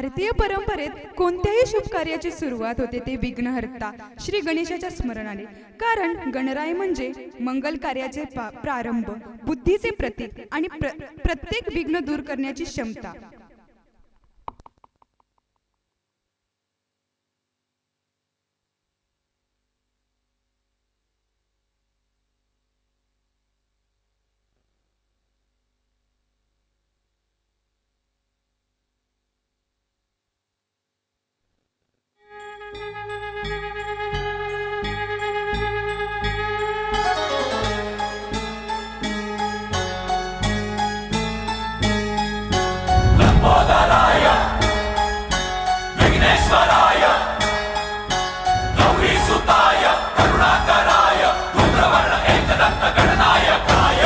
भारतीय परंपरेत कोणत्याही शुभ कार्याची सुरुवात होते ते विघ्नहर्ता श्री गणेशाच्या स्मरणाने. कारण गणराय म्हणजे मंगल कार्याचे प्रारंभ, बुद्धीचे प्रतीक आणि प्रत्येक विघ्न दूर करण्याची क्षमता. लंबोदराय विघ्नेश्वराय गौरीसुताय करुणाकराय धूम्रवर्ण एकदंत गणनायकाय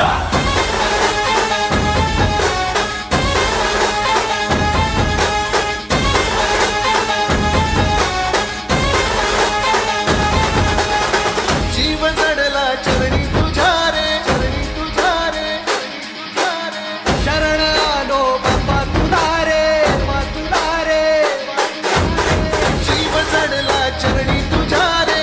जीव जडला चरणी तुझ्या रे, चरणी तुझ्या रे, शरण आलो बाप्पा तुला रे, बाप्पा तुला रे. जीव जडला चरणी तुझ्या रे,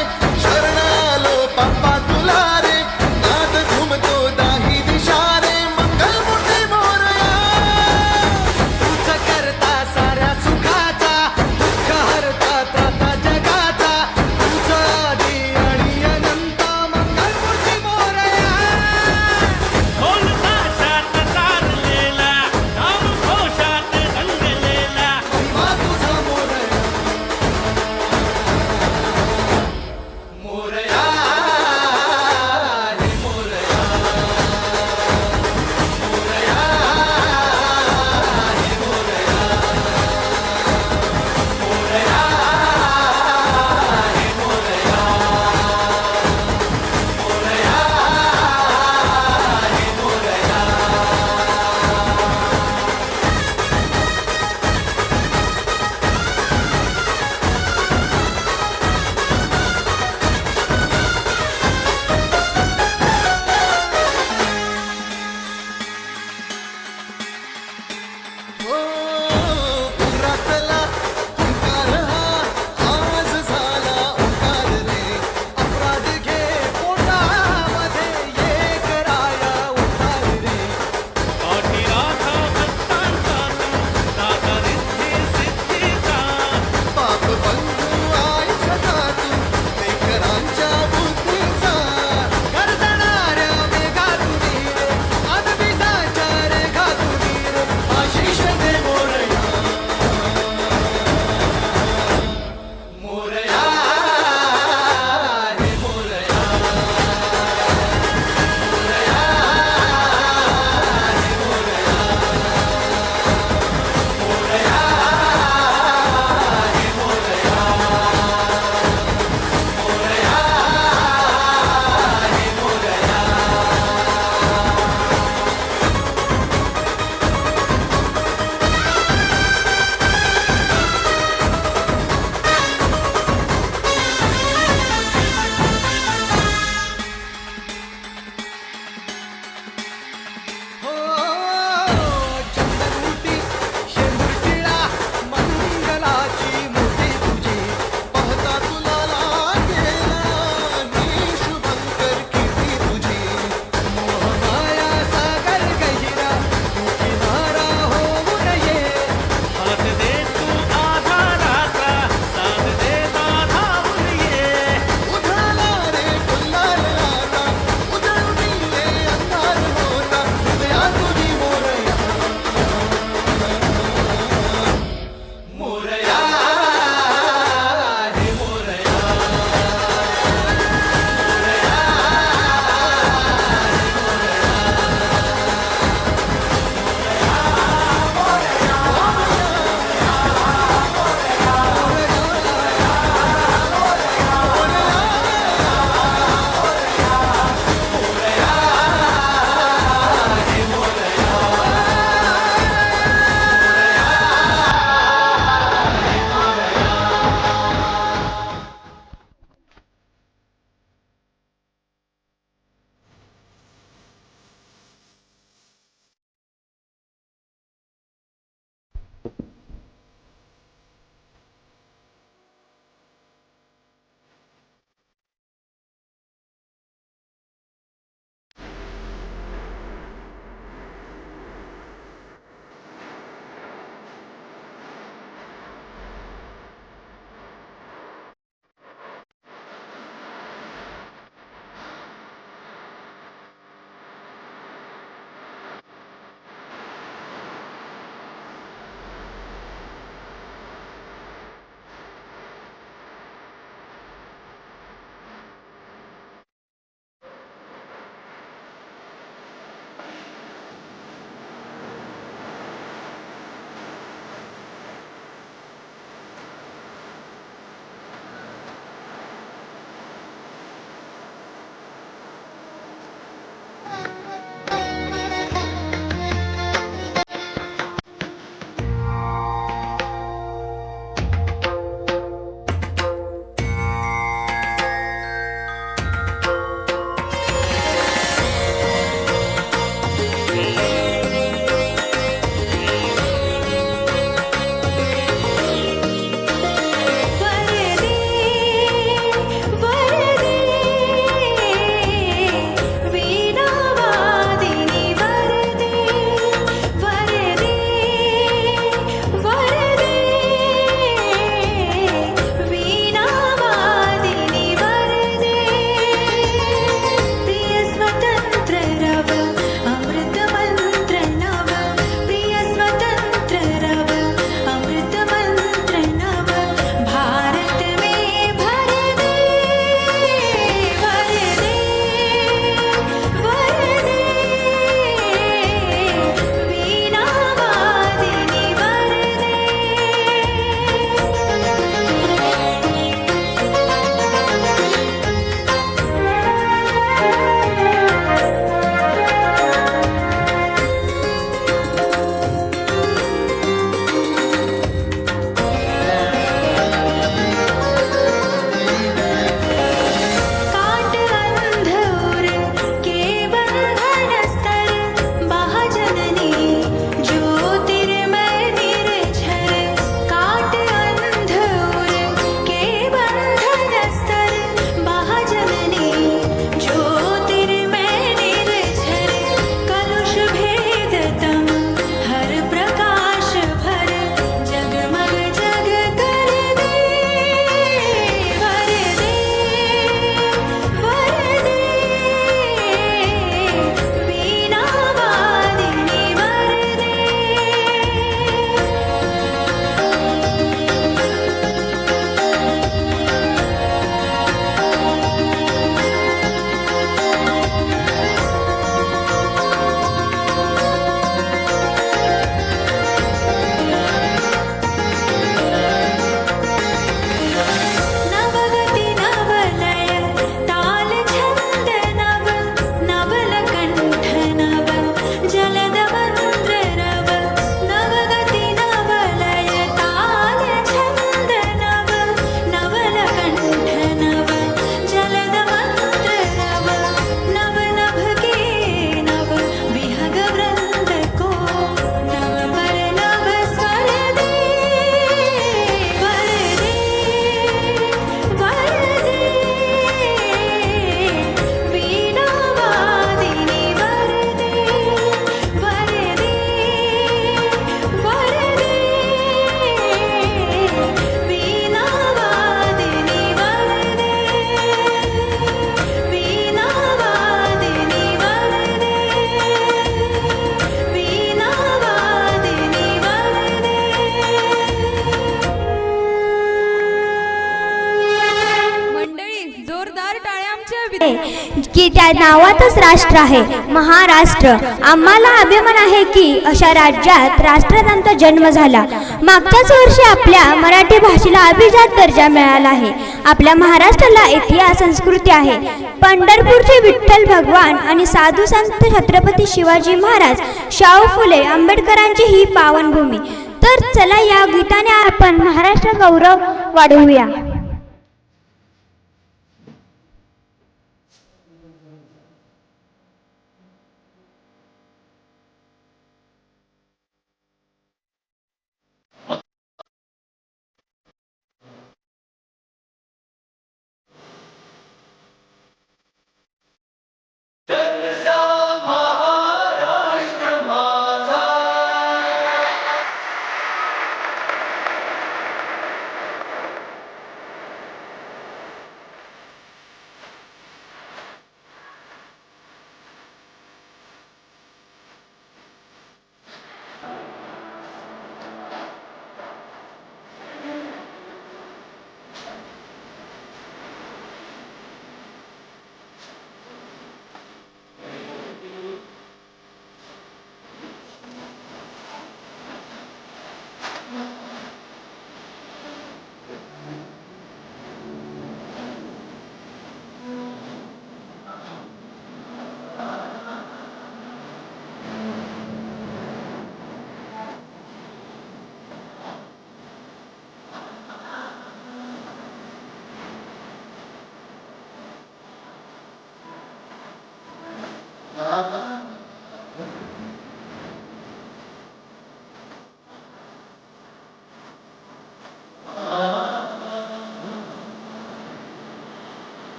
की त्या नावातच राष्ट्र आहे, महाराष्ट्र. आम्हाला अभिमान आहे की अशा राज्यात राष्ट्राचा जन्म झाला. मागच्याच वर्षी आपल्या मराठी भाषेला अभिजात दर्जा मिळाला आहे. आपल्या महाराष्ट्राला इतिहास संस्कृती आहे. पंढरपूरचे विठ्ठल भगवान आणि साधू संत छत्रपती शिवाजी महाराज, शाहू फुले आंबेडकरांची ही पावनभूमी. तर चला या गीताने आपण महाराष्ट्र गौरव वाढवूया.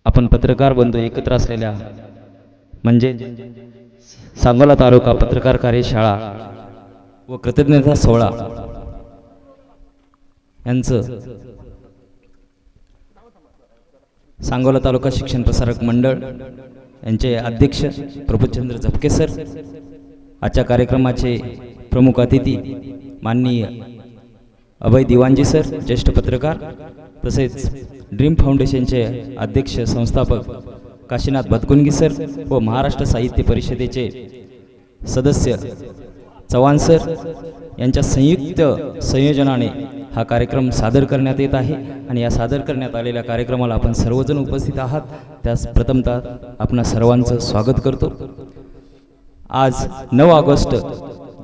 आपण पत्रकार बंधू एकत्र असलेल्या म्हणजे सांगोला तालुका पत्रकार कार्यशाळा व कृतज्ञता सोहळा यांचं सांगोला तालुका शिक्षण प्रसारक मंडळ यांचे अध्यक्ष प्रभुचंद्र झपके सर, आजच्या कार्यक्रमाचे प्रमुख अतिथी माननीय अभय दिवाणजी सर, ज्येष्ठ पत्रकार, तसेच ड्रीम फाउंडेशनचे अध्यक्ष संस्थापक काशीनाथ भतकुंगी सर व महाराष्ट्र साहित्य परिषदेचे सदस्य चव्हाण सर यांच्या संयुक्त संयोजनाने हा कार्यक्रम सादर करण्यात येत आहे आणि या सादर करण्यात आलेल्या कार्यक्रमाला आपण सर्वजण उपस्थित आहात, त्यास प्रथमतः आपणा सर्वांचं स्वागत करतो. आज 9 ऑगस्ट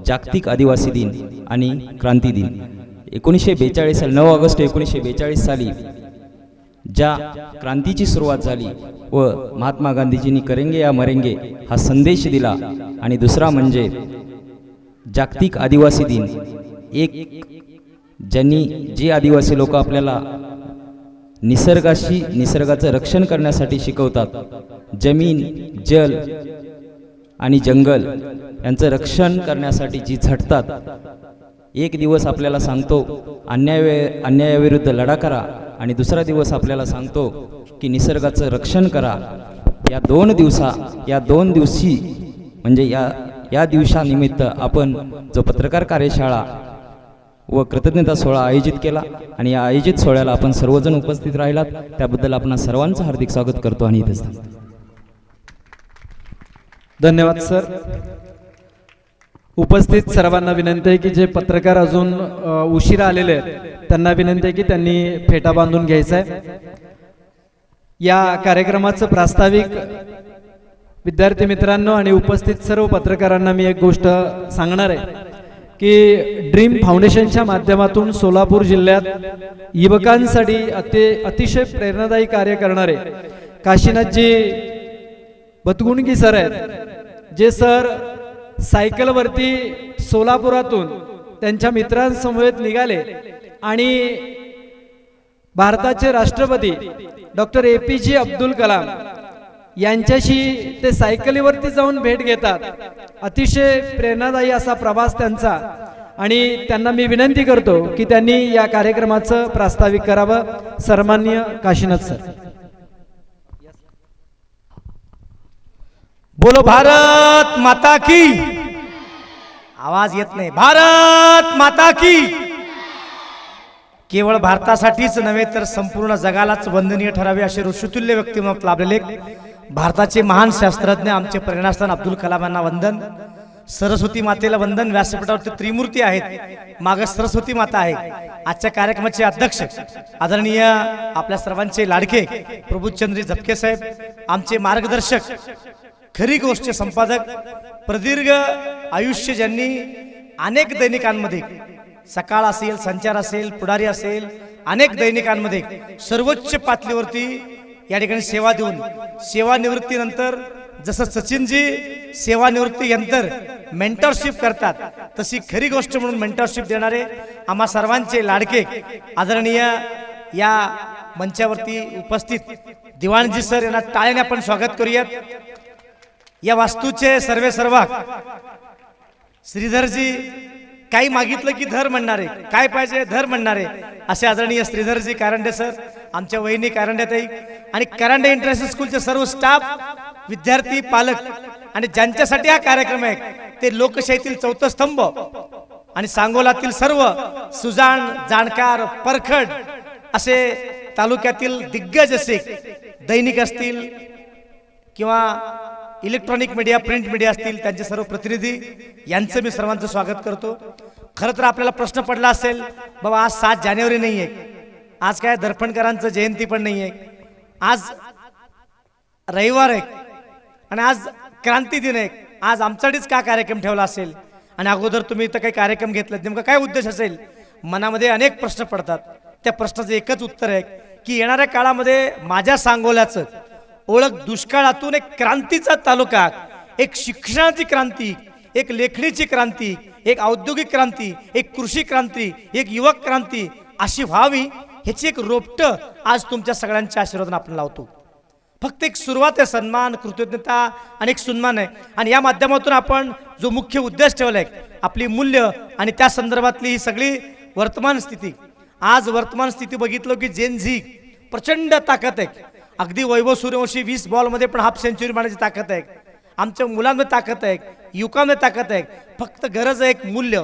जागतिक आदिवासी दिन आणि क्रांती दिन. 1942 साली 9 ऑगस्ट 1942 साली ज्या क्रांतीची सुरुवात झाली व महात्मा गांधीजींनी करेंगे या मरेंगे हा संदेश दिला. आणि दुसरा म्हणजे जागतिक आदिवासी दिन. जे आदिवासी लोक आपल्याला निसर्गाचं रक्षण करण्यासाठी शिकवतात, जमीन, जल आणि जंगल यांचं रक्षण करण्यासाठी जी झटतात, एक दिवस आपल्याला सांगतो अन्यायाविरुद्ध लढा करा आणि दुसरा दिवस आपल्याला सांगतो की निसर्गाचं रक्षण करा. या दोन दिवशी म्हणजे या दिवसानिमित्त आपण जो पत्रकार कार्यशाळा व कृतज्ञता सोहळा आयोजित केला आणि या आयोजित सोहळ्याला आपण सर्वजण उपस्थित राहिलात, त्याबद्दल आपण सर्वांचं हार्दिक स्वागत करतो आणि इथेच थांबतो. धन्यवाद सर. उपस्थित सर्वांना विनंती आहे की जे पत्रकार अजून उशिरा आलेले आहेत त्यांना विनंती आहे की त्यांनी फेटा बांधून घ्यायचा आहे. या कार्यक्रमाचं प्रास्ताविक विद्यार्थी मित्रांनो आणि उपस्थित सर्व पत्रकारांना मी एक गोष्ट सांगणार आहे की ड्रीम फाउंडेशनच्या माध्यमातून सोलापूर जिल्ह्यात युवकांसाठी अतिशय प्रेरणादायी कार्य करणारे काशीनाथजी बतगुणगी सर आहेत. जे सर सायकलवरती सोलापुरातून त्यांच्या मित्रांसमवेत निघाले आणि भारताचे राष्ट्रपती डॉक्टर APJ अब्दुल कलाम यांच्याशी ते सायकलीवरती जाऊन भेट घेतात. अतिशय प्रेरणादायी असा प्रवास त्यांचा. आणि त्यांना मी विनंती करतो की त्यांनी या कार्यक्रमाचं प्रास्ताविक करावं. सन्माननीय काशीनाथ सर. बोलो भारत माता की. आवाज येत नाही. भारत माता की. केवळ भारतासाठीच नव्हे तर संपूर्ण जगालाच वंदनीय ठरावे असे ऋषितुल्य व्यक्तिमत्व लाभलेले भारताचे महान शास्त्रज्ञ आमचे प्रेरणास्थान अब्दुल कलाम यांना वंदन. सरस्वती मातेला वंदन. व्यासपीठावरती त्रिमूर्ती आहेत, मागे सरस्वती माता आहे. आजच्या कार्यक्रमाचे अध्यक्ष आदरणीय आपल्या सर्वांचे लाडके प्रभुचंद्र झपके साहेब, आमचे मार्गदर्शक, खरी गोष्ट संपादक, प्रदीर्घ आयुष्य ज्यांनी अनेक दैनिकांमध्ये, सकाळ असेल, संचार असेल, पुढारी असेल, अनेक दैनिकांमध्ये सर्वोच्च पातळीवरती या ठिकाणी सेवा देऊन सेवानिवृत्तीनंतर जसं सचिनजी सेवानिवृत्तीनंतर मेंटरशिप करतात तशी खरी गोष्ट म्हणून मेंटरशिप देणारे आम्हा सर्वांचे लाडके आदरणीय या मंचावरती उपस्थित दिवाणजी सर यांना टाळ्याने आपण स्वागत करूयात. या वास्तूचे सर्वेसर्वा श्रीधरजी, काही मागितलं की धर म्हणणारे, काय पाहिजे धर म्हणणारे असे आदरणीय श्रीधरजी कारंडे सर, आमच्या वहिनी कारंडेताई आणि कारंडे इंटरनॅशनल स्कूलचे सर्व स्टाफ, विद्यार्थी, पालक आणि ज्यांच्यासाठी हा कार्यक्रम आहे ते लोकशाहीतील चौथा स्तंभ आणि सांगोलातील सर्व सुजाण, जाणकार, परखड असे तालुक्यातील दिग्गज असे दैनिक असतील किंवा इलेक्ट्रॉनिक मीडिया, प्रिंट मीडिया असतील, त्यांचे सर्व प्रतिनिधी यांचं मी सर्वांचं स्वागत करतो. खरं तर आपल्याला प्रश्न पडला असेल, बाबा आज 7 जानेवारी नाही आहे, आज काय दर्पणकरांचं जयंती पण नाही आहे, आज रविवार आहे आणि आज क्रांती दिन आहे, आज आमच्यासाठीच का कार्यक्रम ठेवला असेल आणि अगोदर तुम्ही तर काही कार्यक्रम घेतला, नेमका काय उद्देश असेल. मनामध्ये अनेक प्रश्न पडतात. त्या प्रश्नाचं एकच उत्तर आहे की येणाऱ्या काळामध्ये माझ्या सांगोल्याचं ओळख दुष्काळातून एक क्रांतीचा तालुका, एक शिक्षणाची क्रांती, एक लेखणीची क्रांती, एक औद्योगिक क्रांती, एक कृषी क्रांती, एक युवक क्रांती अशी व्हावी ह्याची एक रोपटं आज तुमच्या सगळ्यांच्या आशीर्वादाने आपण लावतो. फक्त एक सुरुवात आहे, सन्मान, कृतज्ञता आणि एक सन्मान आहे. आणि या माध्यमातून आपण जो मुख्य उद्देश ठेवला आहे, आपली मूल्य आणि त्या संदर्भातली ही सगळी वर्तमान स्थिती. आज वर्तमान स्थिती बघितलं की जेन झी प्रचंड ताकद आहे. अगदी वैभव सूर्यवंशी 20 बॉलमध्ये पण हाफ सेंचुरी मारण्याची ताकद आहे. आमच्या मुलांमध्ये ताकद आहे, युवकांमध्ये ताकद आहे. फक्त गरज आहे एक मूल्य,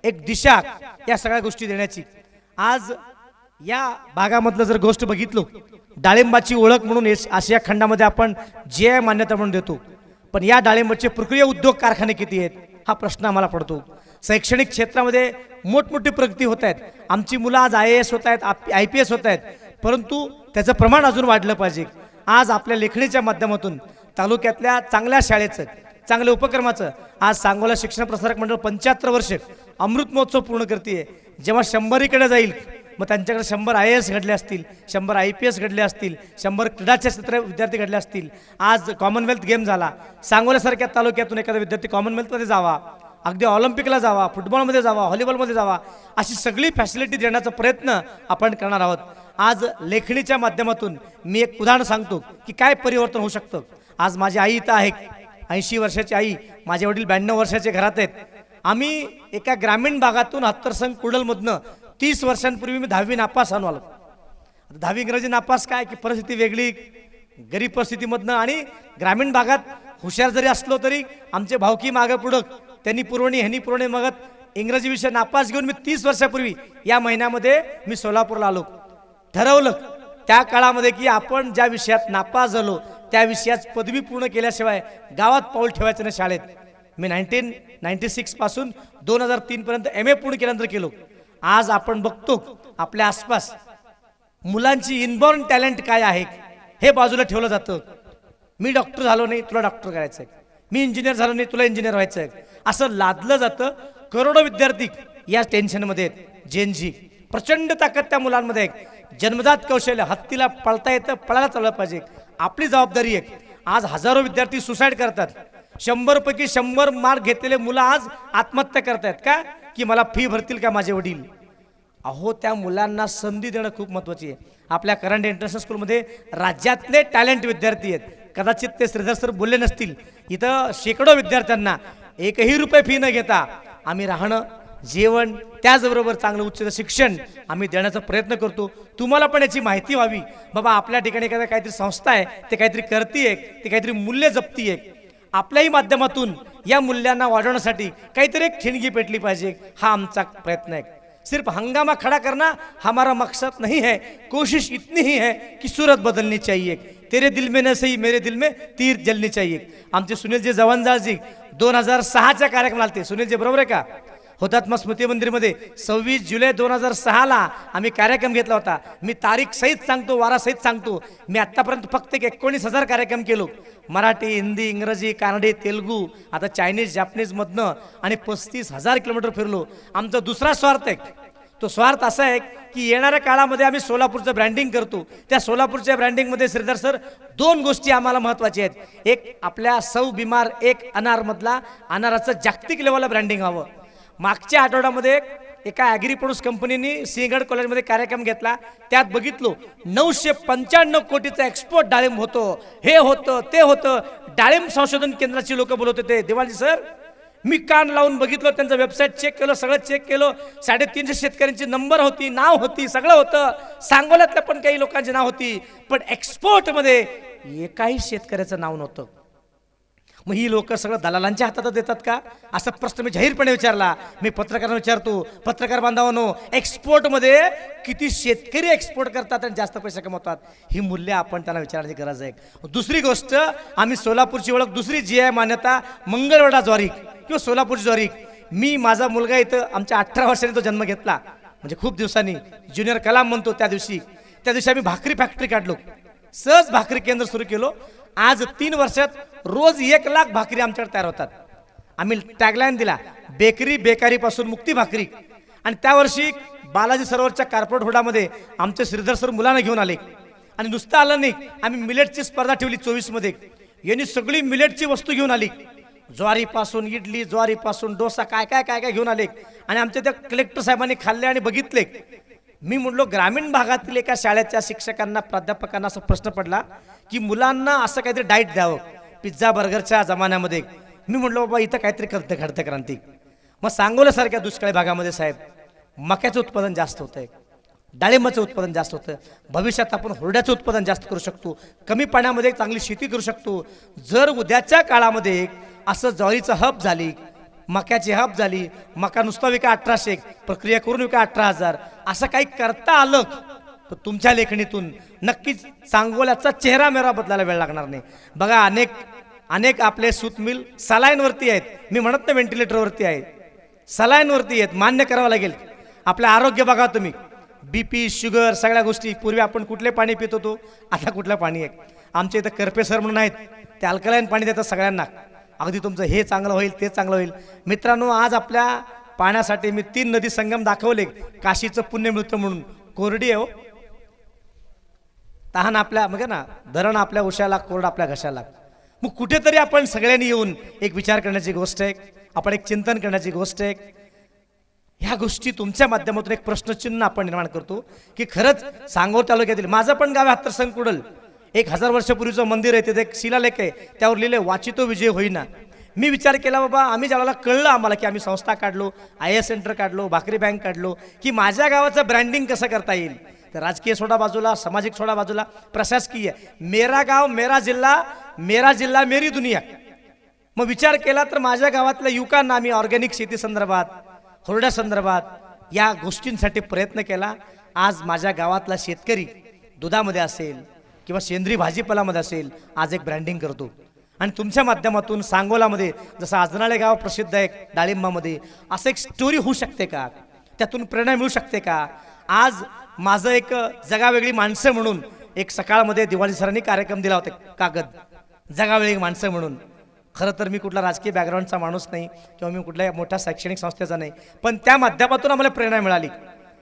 एक दिशा, या सगळ्या गोष्टी देण्याची. आज या भागामधलं जर गोष्ट बघितलो, डाळिंबाची ओळख म्हणून आशिया खंडामध्ये आपण GI मान्यता म्हणून देतो, पण या डाळिंबाचे प्रक्रिया उद्योग कारखाने किती आहेत हा प्रश्न आम्हाला पडतो. शैक्षणिक क्षेत्रामध्ये मोठमोठी प्रगती होत आहेत. आमची मुलं आज IAS होत आहेत, IPS होत आहेत, परंतु त्याचं प्रमाण अजून वाढलं पाहिजे. आज आपल्या लेखणीच्या माध्यमातून तालुक्यातल्या चांगल्या शाळेचं, चांगल्या उपक्रमाचं आज सांगोला शिक्षण प्रसारक मंडळ 75 वर्ष अमृत महोत्सव पूर्ण करते. जेव्हा 100कडे जाईल मग त्यांच्याकडे 100 IAS घडले असतील, 100 IPS घडले असतील, 100 क्रीडाच्या क्षेत्र विद्यार्थी घडले असतील. आज कॉमनवेल्थ गेम झाला. सांगोल्यासारख्या तालुक्यातून एखादा विद्यार्थी कॉमनवेल्थमध्ये जावा, अगदी ऑलिम्पिकला जावा, फुटबॉलमध्ये जावा, व्हॉलीबॉलमध्ये जावा, अशी सगळी फॅसिलिटी देण्याचा प्रयत्न आपण करणार आहोत. आज लेखणीच्या माध्यमातून मी एक उदाहरण सांगतो की काय परिवर्तन होऊ शकतं. आज माझी आई इथं आहे, 80 वर्षाची आई, माझे वडील 92 वर्षाचे घरात आहेत. आम्ही एका ग्रामीण भागातून हत्तरसंग कुडलमधनं 30 वर्षांपूर्वी मी 10वी नापास आणून आलो. 10वी इंग्रजी नापास काय की परिस्थिती वेगळी, गरीब परिस्थितीमधनं, आणि ग्रामीण भागात हुशार जरी असलो तरी आमचे भावकी मागं पुढं, त्यांनी पुरवणी ह्यांनी पुरवणी मागत इंग्रजी विषय नापास घेऊन मी 30 वर्षापूर्वी या महिन्यामध्ये मी सोलापूरला आलो. ठरवलं त्या काळामध्ये की आपण ज्या विषयात नापास झालो त्या विषयात पदवी पूर्ण केल्याशिवाय गावात पाऊल ठेवायचं नाही शाळेत. मी 1996 पासून 2003 पर्यंत MA पूर्ण केल्यानंतर केलो. आज आपण बघतो आपल्या आसपास मुलांची इनबॉर्न टॅलेंट काय आहे हे बाजूला ठेवलं जातं. मी डॉक्टर झालो नाही, तुला डॉक्टर करायचं आहे. मी इंजिनियर झालो नाही, तुला इंजिनियर व्हायचं आहे, असं लादलं जातं. करोडो विद्यार्थी या टेन्शनमध्ये आहेत. जेनजी प्रचंड ताकद त्या मुलांमध्ये आहे. जन्मजात कौशल्य, हत्तीला पळता येतं, पळायला चाललं पाहिजे. आपली जबाबदारी आहे. आज हजारो विद्यार्थी सुसाईड करतात. 100 पैकी 100 मार्क घेतलेले मुलं आज आत्महत्या करतायत. का की मला फी भरतील का माझे वडील. अहो, त्या मुलांना संधी देणं खूप महत्त्वाची आहे. आपल्या करंट इंटरनॅशनल स्कूलमध्ये राज्यातले टॅलेंट विद्यार्थी आहेत. कदाचित ते श्रीधर सर बोलले नसतील. इथं शेकडो विद्यार्थ्यांना 1ही रुपये फी न घेता आम्ही राहणं, जेवण, त्याचबरोबर चांगलं उच्च शिक्षण आम्ही देण्याचा प्रयत्न करतो. तुम्हाला पण याची माहिती व्हावी. बाबा आपल्या ठिकाणी एखादा काहीतरी संस्था आहे, ते काहीतरी करतीये, ते काहीतरी मूल्य जपतीये. आपल्याही माध्यमातून या मूल्यांना वाढवण्यासाठी काहीतरी एक ठिणगी पेटली पाहिजे, हा आमचा प्रयत्न आहे. सिर्फ हंगामा खड़ा करना हमारा मकसद नहीं है. कोशिश इतनी ही है कि सूरत बदलनी चाहिए. तेरे दिल में न सही मेरे दिल में तीर जलनी चाहिए. आमचे सुनीलजी जवंजाळजी 2006च्या कार्यक्रमाला आलते. सुनीलजी बरोबर आहे का? हुतात्मा स्मृती मंदिरमध्ये 26 जुलै 2006ला आम्ही कार्यक्रम घेतला होता. मी तारीख सहित सांगतो, वारा सहित सांगतो. मी आतापर्यंत फक्त 19,000 कार्यक्रम केलो. मराठी, हिंदी, इंग्रजी, कानडी, तेलुगू, आता चायनीज, जापनीज मधनं, आणि 35,000 किलोमीटर फिरलो. आमचा दुसरा स्वार्थ आहे. तो स्वार्थ असा आहे की येणाऱ्या काळामध्ये आम्ही सोलापूरचं ब्रँडिंग करतो. त्या सोलापूरच्या ब्रँडिंगमध्ये श्रीधर सर 2 गोष्टी आम्हाला महत्त्वाच्या आहेत. एक, आपल्या सौ बिमार एक अनारमधला अनाराचं जागतिक लेवलला ब्रँडिंग हवं. मागच्या आठवड्यामध्ये एका ॲग्री प्रोड्यूस कंपनीने सिंहगड कॉलेजमध्ये कार्यक्रम घेतला. त्यात बघितलो 995 कोटीचा एक्सपोर्ट डाळिंब होतो. हे होतं, ते होतं. डाळिंब संशोधन केंद्राची लोक बोलत होते. देवाजी सर, मी कान लावून बघितलं, त्यांचं वेबसाईट चेक केलं, सगळं चेक केलं. 350 शेतकऱ्यांची नंबर होती, नाव होती, सगळं होतं. सांगोल्यातल्या पण काही लोकांची नाव होती, पण एक्सपोर्टमध्ये एकाही शेतकऱ्याचं नाव नव्हतं. मग ही लोक सगळं दलालांच्या हातात देतात का, असा प्रश्न मी जाहीरपणे विचारला. मी पत्रकारांना विचारतो, पत्रकार बांधवांनो, एक्सपोर्टमध्ये किती शेतकरी एक्सपोर्ट करतात आणि जास्त पैसे कमवतात, ही मूल्य आपण त्यांना विचारण्याची गरज आहे. दुसरी गोष्ट, आम्ही सोलापूरची ओळख, दुसरी GI मान्यता मंगळवेढा ज्वारी किंवा सोलापूरची ज्वारी. मी, माझा मुलगा इथं आमच्या 18 वर्षांनी तो जन्म घेतला, म्हणजे खूप दिवसांनी, ज्युनियर कलाम म्हणतो त्या दिवशी आम्ही भाकरी फॅक्टरी काढलो. सहज भाकरी केंद्र सुरू केलो. आज 3 वर्षात रोज 1 लाख भाकरी आमच्याकडे तयार होतात. आम्ही टॅगलाईन दिला, बेकरी बेकारीपासून मुक्ती भाकरी. आणि त्या वर्षी बालाजी सरोवरच्या कार्पोरेट होडामध्ये आमचे श्रीधर सर मुलांना घेऊन आले. आणि नुसतं आलं नाही, आम्ही मिलेटची स्पर्धा ठेवली 24 मध्ये. यांनी सगळी मिलेटची वस्तू घेऊन आली. ज्वारीपासून इडली, ज्वारीपासून डोसा, काय काय काय काय घेऊन आले. आणि आमच्या त्या कलेक्टर साहेबांनी खाल्ले आणि बघितले. मी म्हणलो, ग्रामीण भागातील एका शाळेच्या शिक्षकांना, प्राध्यापकांना असा प्रश्न पडला की मुलांना असं काहीतरी डाएट द्यावं पिझ्झा बर्गरच्या जमान्यामध्ये. मी म्हणलो, बाबा इथं काहीतरी घडतं क्रांती. मग सांगोल्यासारख्या दुष्काळी भागामध्ये साहेब मक्याचं उत्पादन जास्त होतंय, डाळिंबाचं उत्पादन जास्त होतं. भविष्यात आपण हुरड्याचं उत्पादन जास्त करू शकतो, कमी पाण्यामध्ये चांगली शेती करू शकतो. जर उद्याच्या काळामध्ये असं ज्वारीचं हब झाली, मक्याची हब झाली, मका नुसता विका 1800, प्रक्रिया करून विका 18,000, असं काही करता आलं तर तुमच्या लेखणीतून नक्कीच सांगोल्याचा चेहरा मेहरा बदलायला वेळ लागणार नाही. बघा, अनेक आपले सूत मिल सलाईनवरती आहेत, मी म्हणत नाही व्हेंटिलेटरवरती आहे. सलाईनवरती आहेत, मान्य करावं लागेल. आपलं आरोग्य बघा तुम्ही, BP शुगर सगळ्या गोष्टी. पूर्वी आपण कुठले पाणी पित होतो, आता कुठलं पाणी आहे. आमच्या इथं करपे सर म्हणून आहेत, ते अल्कलाईन पाणी देतात सगळ्यांना. अगदी तुमचं हे चांगलं होईल, ते चांगलं होईल. मित्रांनो, आज आपल्या पाण्यासाठी मी 3 नदी संगम दाखवले. काशीचं पुण्य मिळतं म्हणून. कोरडी आहे हो, तहान आपल्या मग ना, धरण आपल्या उशाला, कोरड आपल्या घशाला. मग कुठेतरी आपण सगळ्यांनी येऊन एक विचार करण्याची गोष्ट आहे, आपण एक चिंतन करण्याची गोष्ट आहे. ह्या गोष्टी तुमच्या माध्यमातून एक प्रश्नचिन्ह आपण निर्माण करतो की खरंच सांगोला तालुक्यातील, माझं पण गाव हत्तर संकुडल, 1000 वर्षापूर्वीचं मंदिर आहे, तिथे एक शिलालेख आहे, त्यावर लिहिले वाचितो विजय होईना. मी विचार केला बाबा, आम्ही ज्याला कळलं आम्हाला की आम्ही संस्था काढलो, IAS सेंटर काढलो, भाकरी बँक काढलो, की माझ्या गावाचं ब्रँडिंग कसं करता येईल. तर राजकीय सोडा बाजूला, सामाजिक सोडा बाजूला, प्रशासकीय, मेरा गाव मेरा जिल्हा मेरी दुनिया. मग विचार केला तर माझ्या गावातल्या युवकांना आम्ही ऑर्गॅनिक शेती संदर्भात, हुरड्या संदर्भात या गोष्टींसाठी प्रयत्न केला. आज माझ्या गावातला शेतकरी दुधामध्ये असेल किंवा सेंद्रिय भाजीपाल्यामध्ये असेल, आज एक ब्रँडिंग करतो. आणि तुमच्या माध्यमातून सांगोलामध्ये जसं आजनाळे गाव प्रसिद्ध आहे डाळिंबामध्ये, असं एक स्टोरी होऊ शकते का, त्यातून प्रेरणा मिळू शकते का. आज माझं एक जगावेगळी माणसं म्हणून एक सकाळमध्ये दिवाळी सरांनी कार्यक्रम दिला होता, कागद जगावेगळी माणसं म्हणून. खरं तर मी कुठला राजकीय बॅकग्राऊंडचा माणूस नाही किंवा मी कुठल्या मोठ्या शैक्षणिक संस्थेचा नाही, पण त्या माध्यमातून आम्हाला प्रेरणा मिळाली.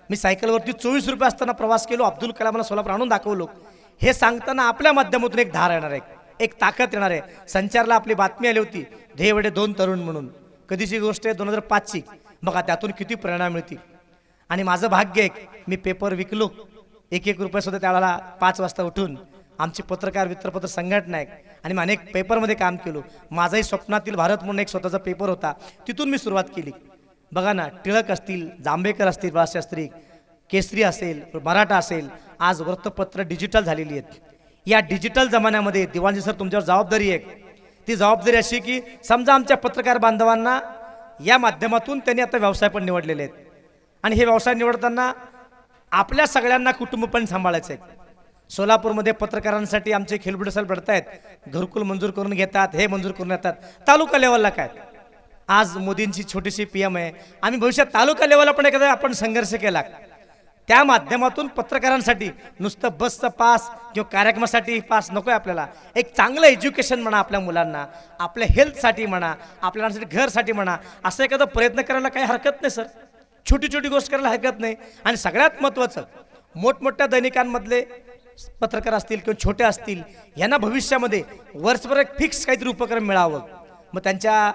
मी सायकलवरती 24 रुपये असताना प्रवास केलो, अब्दुल कलामला सोलापूर आणून दाखवलो. हे सांगताना आपल्या माध्यमातून एक धार येणार आहे, एक ताकद येणार आहे. संचारला आपली बातमी आली होती, ध्येयवडे 2 तरुण म्हणून. कधीची गोष्ट आहे, 2005ची. बघा त्यातून किती प्रेरणा मिळते. आणि माझं भाग्य आहे, मी पेपर विकलो, 1-1 रुपये सुद्धा त्यावेळेला 5 वाजता उठून. आमची पत्रकार मित्रपत्र संघटना आहे आणि मी अनेक पेपरमध्ये काम केलो. माझाही स्वप्नातील भारत म्हणून एक स्वतःचा पेपर होता, तिथून मी सुरुवात केली. बघा ना, टिळक असतील, जांभेकर असतील, बाळशास्त्री, केसरी असेल, मराठा असेल, आज वृत्तपत्र डिजिटल झालेली आहेत. या डिजिटल जमान्यामध्ये दिवाणजी सर तुमच्यावर जबाबदारी आहे. ती जबाबदारी अशी की समजा आमच्या पत्रकार बांधवांना या माध्यमातून त्यांनी आता व्यवसाय पण निवडलेले आहेत. आणि हे व्यवसाय निवडताना आपल्या सगळ्यांना कुटुंब पण सांभाळायचं आहे. सोलापूरमध्ये पत्रकारांसाठी आमचे खेळबुडे साहेब लढत आहेत, घरकुल मंजूर करून घेतात, हे मंजूर करून येतात. तालुका लेवलला काय, आज मोदींची छोटीशी PM आहे. आम्ही भविष्यात तालुका लेवलला पण एखादा आपण संघर्ष केला. त्या माध्यमातून पत्रकारांसाठी नुसतं बसचं पास किंवा कार्यक्रमासाठी पास नको आहे आपल्याला. एक चांगलं एज्युकेशन म्हणा आपल्या मुलांना, आपल्या हेल्थसाठी म्हणा, आपल्या घरसाठी म्हणा, असं एखादा प्रयत्न करायला काही हरकत नाही सर. छोटी छोटी गोष्ट करायला हरकत नाही. आणि सगळ्यात महत्त्वाचं, मोठमोठ्या दैनिकांमधले पत्रकार असतील किंवा छोटे असतील, यांना भविष्यामध्ये वर्षभर एक फिक्स काहीतरी उपक्रम मिळावं. मग त्यांच्या